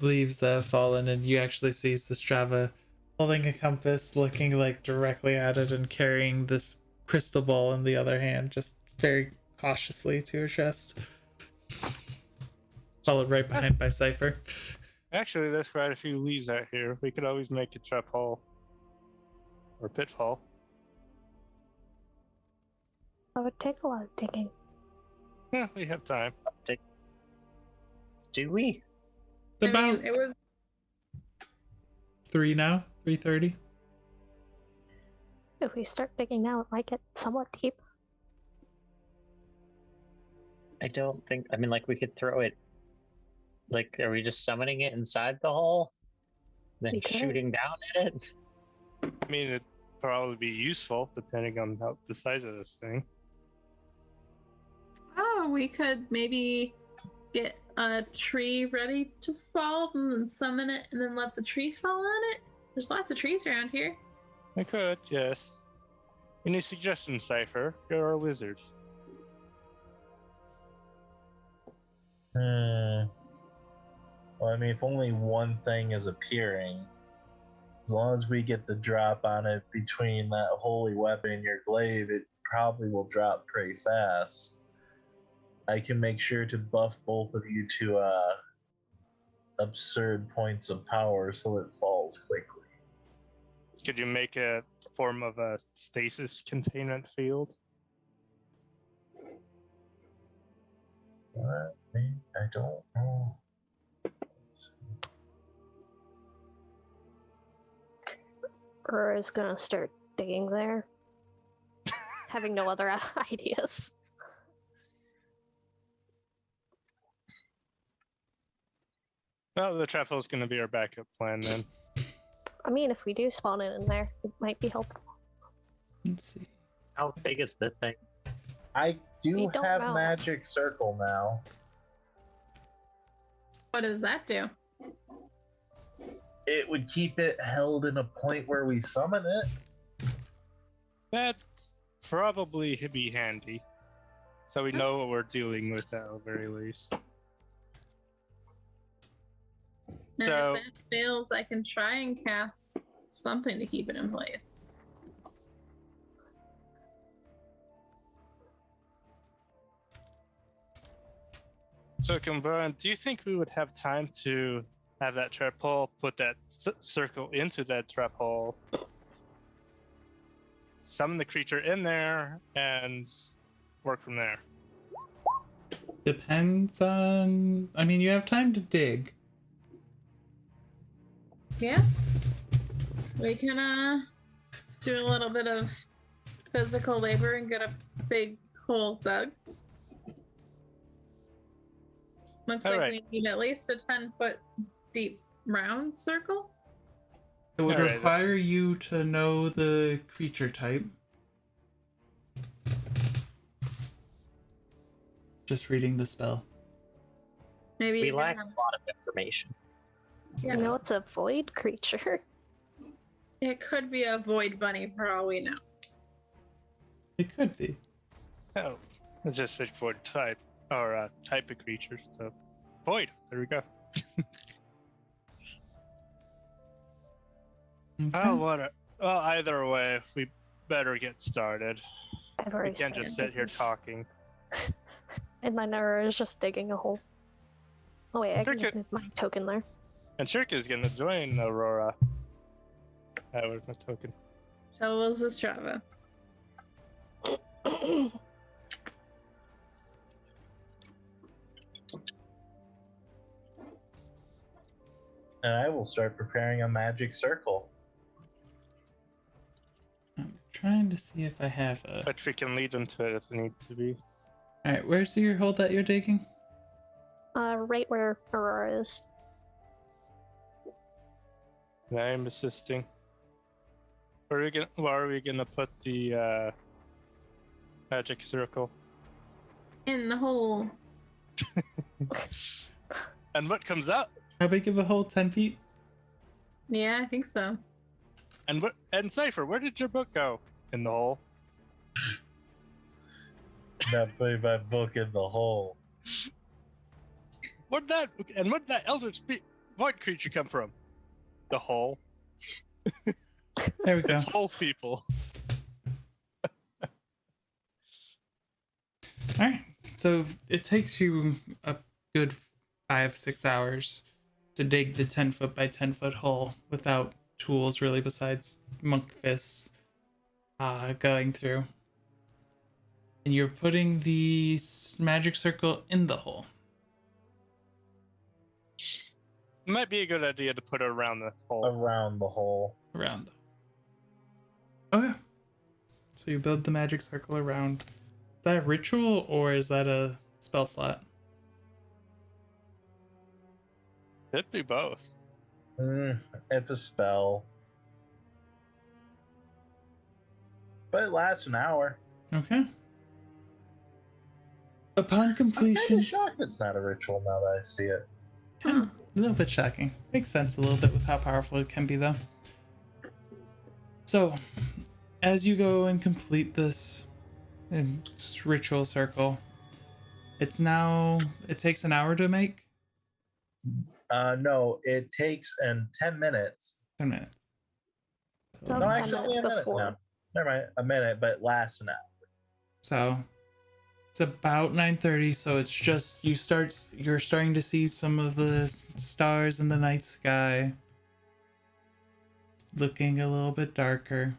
leaves that have fallen, and you actually see Zestrava holding a compass, looking like directly at it, and carrying this crystal ball in the other hand, just very cautiously to her chest. Followed right behind by Sifer. Actually, there's quite a few leaves out here. We could always make a trap hole. Or pitfall. That would take a lot of digging. Yeah, we have time. Do we? It's I mean, about it was 3 now, 3:30. If we start digging now, it might get somewhat deep. I don't think. I mean, like, we could throw it. Like, are we just summoning it inside the hole? Then We could. shooting down at it? I mean, it'd probably be useful depending on the size of this thing. Oh, we could maybe get a tree ready to fall and then summon it and then let the tree fall on it. There's lots of trees around here. I could, yes. Any suggestions, Sifer? You're our wizard. Well, I mean, if only one thing is appearing, as long as we get the drop on it between that holy weapon and your glaive, it probably will drop pretty fast. I can make sure to buff both of you to absurd points of power so it falls quickly. Could you make a form of a stasis containment field? I don't know. Aurora's gonna start digging there. Having no other ideas. Well, the trap hole is going to be our backup plan then. I mean, if we do spawn it in there, it might be helpful. Let's see. How big is the thing? I do We don't have know. magic circle now. What does that do? It would keep it held in a point where we summon it. That's probably be handy. So we know what we're dealing with at the very least. And So- if that fails, I can try and cast something to keep it in place. So, Combine, do you think we would have time to have that trap hole, put that circle into that trap hole, summon the creature in there, and work from there? Depends on. I mean, you have time to dig. Yeah. We can do a little bit of physical labor and get a big hole dug. Looks like Alright. we need at least a 10-foot deep round circle. It would Alright. require you to know the creature type. Just reading the spell. Maybe We you can lack have- a lot of information. yeah. You know, it's a void creature. It could be a void bunny for all we know. It could be. Oh, it's just a void type, or type of creature, so void. There we go. Okay. Oh, what? Well, either way, we better get started. I've We already can't just sit started here digging. talking. And my Nara is just digging a hole. Oh wait, I can just Cricket. move my token there. And Shirk is gonna join Aurora. That was my token. So was Zestrava. And I will start preparing a magic circle. I'm trying to see if I have a. But we can lead into it if it needs to be. All right, where's your hole that you're digging? Right where Aurora is. I'm assisting. Where are we gonna put the magic circle? In the hole. And what comes out? How big of a hole? 10 feet? Yeah, I think so. And Sifer, where did your book go? In the hole. Not putting my book in the hole. Where'd that eldritch void creature come from? The hole. There we go. It's hole people. All right. So it takes you a good 5-6 hours to dig the 10-foot by 10-foot hole without tools, really, besides monk fists going through. And you're putting the magic circle in the hole. It might be a good idea to put it around the hole. Around the hole. Around the. Oh yeah. So you build the magic circle around. Is that a ritual or is that a spell slot? It'd be both. It's a spell. But it lasts an hour. Okay. Upon I'm kind completion. of shocked it's not a ritual now that I see it. Huh. A little bit shocking. Makes sense a little bit with how powerful it can be, though. So, as you go and complete this ritual circle, it takes an hour to make? No, it takes 10 minutes. 10 minutes. So No, 10 actually, minutes only a minute before. now. Never mind, a minute, but it lasts an hour. So, it's about 9:30, so it's just, you're starting to see some of the stars in the night sky. Looking a little bit darker.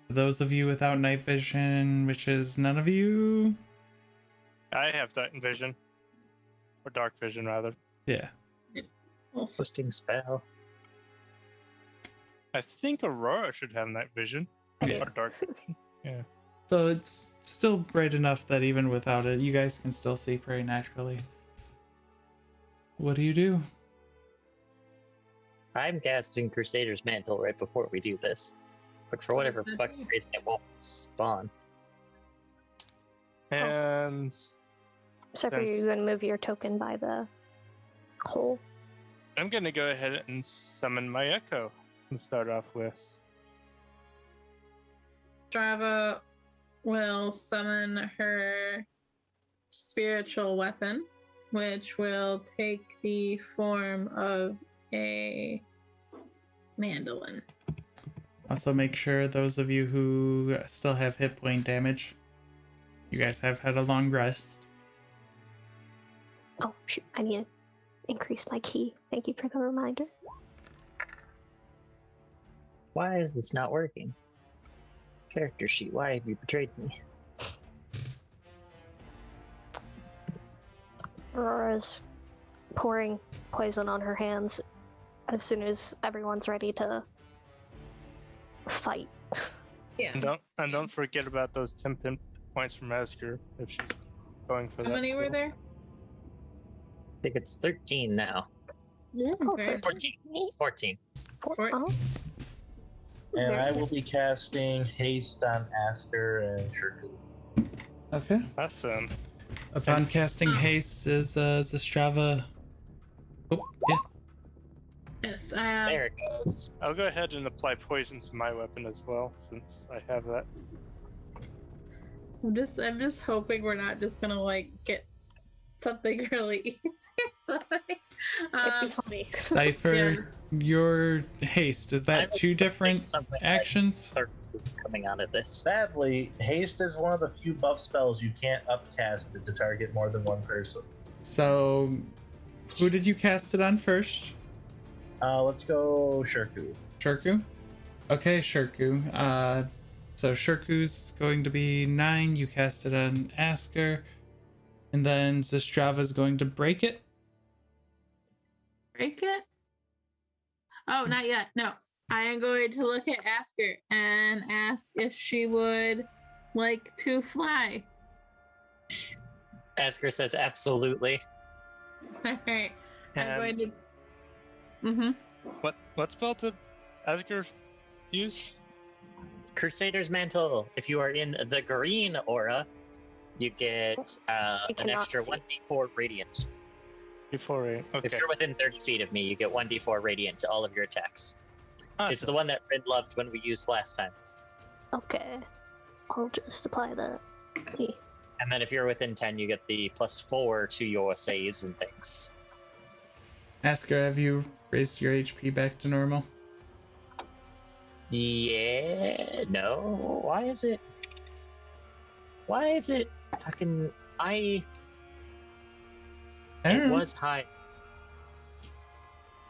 For those of you without night vision, which is none of you. I have night vision. Or dark vision, rather. Yeah. Also, Twisting spell. I think Aurora should have night vision. Yeah. Or dark vision. Yeah. So it's still bright enough that even without it, you guys can still see pretty naturally. What do you do? I'm casting Crusader's Mantle right before we do this. But for whatever fucking reason, it won't spawn. And Except for you're going to move your token by the hole. I'm gonna go ahead and summon my echo and start off with. Strava will summon her spiritual weapon, which will take the form of a mandolin. Also, make sure those of you who still have hit point damage, you guys have had a long rest. Oh, shoot. I need to increase my key. Thank you for the reminder. Why is this not working? Character sheet, why have you betrayed me? Aurora's pouring poison on her hands as soon as everyone's ready to fight. Yeah. And don't forget about those 10 points from Esker if she's going for that. How many were still. there? I think it's 13 now. Yeah. Oh, very 14. It's 14. Oh, And very I good. will be casting Haste on Asker and Shirku. Okay. Awesome. Upon casting haste, is Zestrava. Oh, yes. Yes, There it goes. I'll go ahead and apply poison to my weapon as well, since I have that. I'm just hoping we're not just gonna like get something really easy or something. It'd be funny. Sifer, Yeah. your haste, is that two different something actions? like coming out of this. Sadly, haste is one of the few buff spells you can't upcast it to target more than one person. So, who did you cast it on first? Let's go Shirku. Shirku? Okay, Shirku. So Shirku's going to be 9. You cast it on Asker. And then Zestrava is going to break it. Break it? Oh, not yet. No. I am going to look at Asker and ask if she would like to fly. Asker says absolutely. Alright. I'm And going to. what spell did Asger use? Crusader's Mantle. If you are in the green aura, you get You an cannot extra see. 1d4 radiant. Before it. If Okay. you're within 30 feet of me, you get 1d4 radiant to all of your attacks. It's the Awesome. one that Rin loved when we used last time. Okay. I'll just apply that. Yeah. And then if you're within 10, you get the +4 to your saves and things. Asker, have you raised your HP back to normal? Yeah, no. Why is it fucking I it don't know. was high.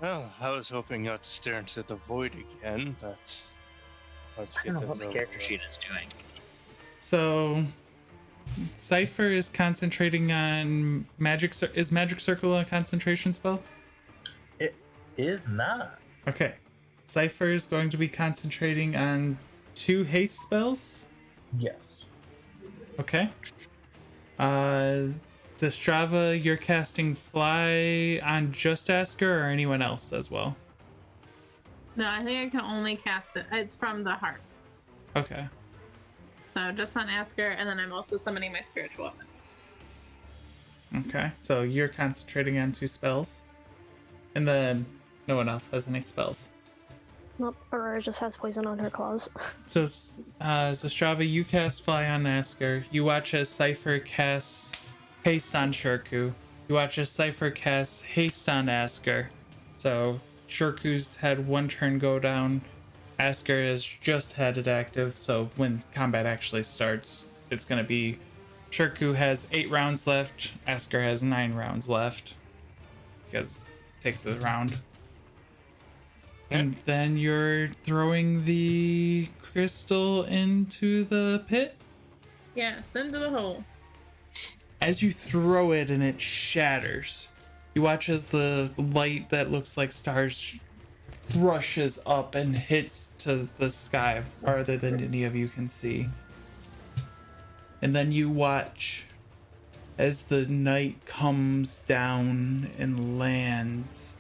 Well, I was hoping not to stare into the void again, but let's I get don't know this what my over character with. sheet is doing. So, Sifer is concentrating on magic. Is Magic Circle a concentration spell? It is not. Okay. Sifer is going to be concentrating on 2 haste spells. Yes. Okay. Zestrava, you're casting Fly on just Asker or anyone else as well? No, I think I can only cast it. It's from the heart. Okay. So just on Asker, and then I'm also summoning my spiritual weapon. Okay. So you're concentrating on 2 spells. And then no one else has any spells. Nope, Aurora just has poison on her claws. So, Zestrava, you cast Fly on Asker. You watch as Sifer casts Haste on Shirku. You watch as Sifer casts Haste on Asker. So, Shirku's had 1 turn go down. Asker has just had it active, so when combat actually starts, it's going to be Shirku has 8 rounds left, Asker has 9 rounds left. Because it takes a round. And then you're throwing the crystal into the pit. Yes, into the hole. As you throw it and it shatters, you watch as the light that looks like stars rushes up and hits to the sky farther than any of you can see. And then you watch as the night comes down and lands.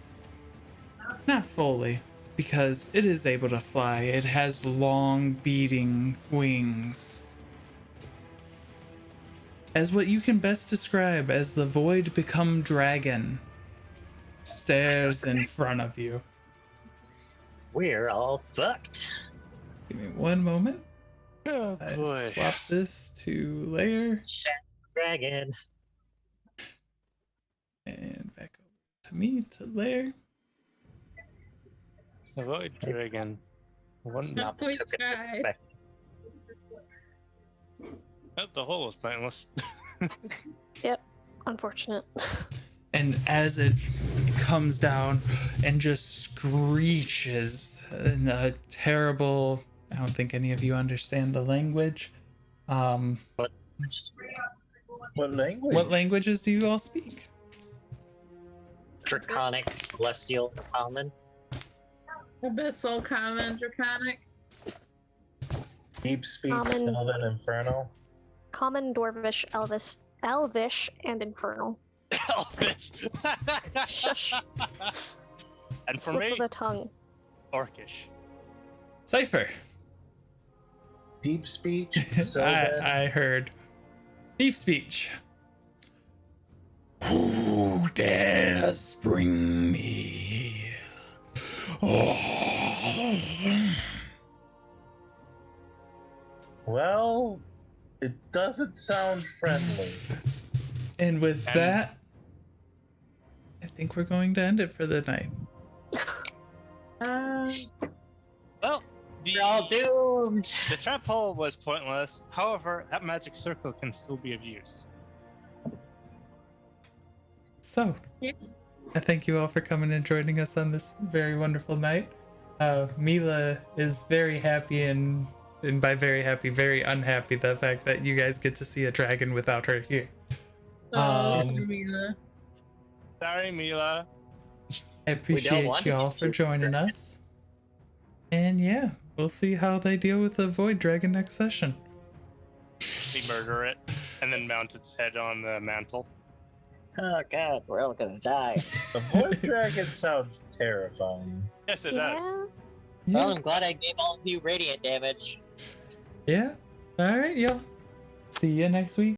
Not fully, because it is able to fly. It has long beating wings. As what you can best describe as the void become dragon stares in front of you. We're all fucked. Give me one moment. Oh I boy. swap this to layer Shadow Dragon. and back over to me to layer. The void dragon. One. Stop. Not the Void token guy. disrespect. Oh, the hole was pointless. Yep, unfortunate. And as it comes down and just screeches in a terrible, I don't think any of you understand the language. But What language? What languages do you all speak? Draconic, Celestial, Common. Abyssal, common, draconic. Deep speech, Common. Sylvan, Infernal. Common, Dwarvish, Elvish, and Infernal. Elvis. Shush. And for Slip me, of the tongue. Orcish. Sifer. Deep speech, Sylvan. I heard. Deep speech. Who dares bring me? Oh. Well, it doesn't sound friendly. And with that, I think we're going to end it for the night. We're all doomed. The trap hole was pointless. However, that magic circle can still be of use. So, Yeah. I thank you all for coming and joining us on this very wonderful night. Mila is very happy and by very happy, very unhappy the fact that you guys get to see a dragon without her here. Mila. Sorry, Mila. I appreciate want to you be all for students, joining right? us. And yeah, we'll see how they deal with the void dragon next session. We murder it and then mount its head on the mantle. Oh god, we're all gonna die. The void dragon sounds terrifying. Yes, it does. Well, I'm glad I gave all of you radiant damage. Yeah. All right, y'all. See you next week.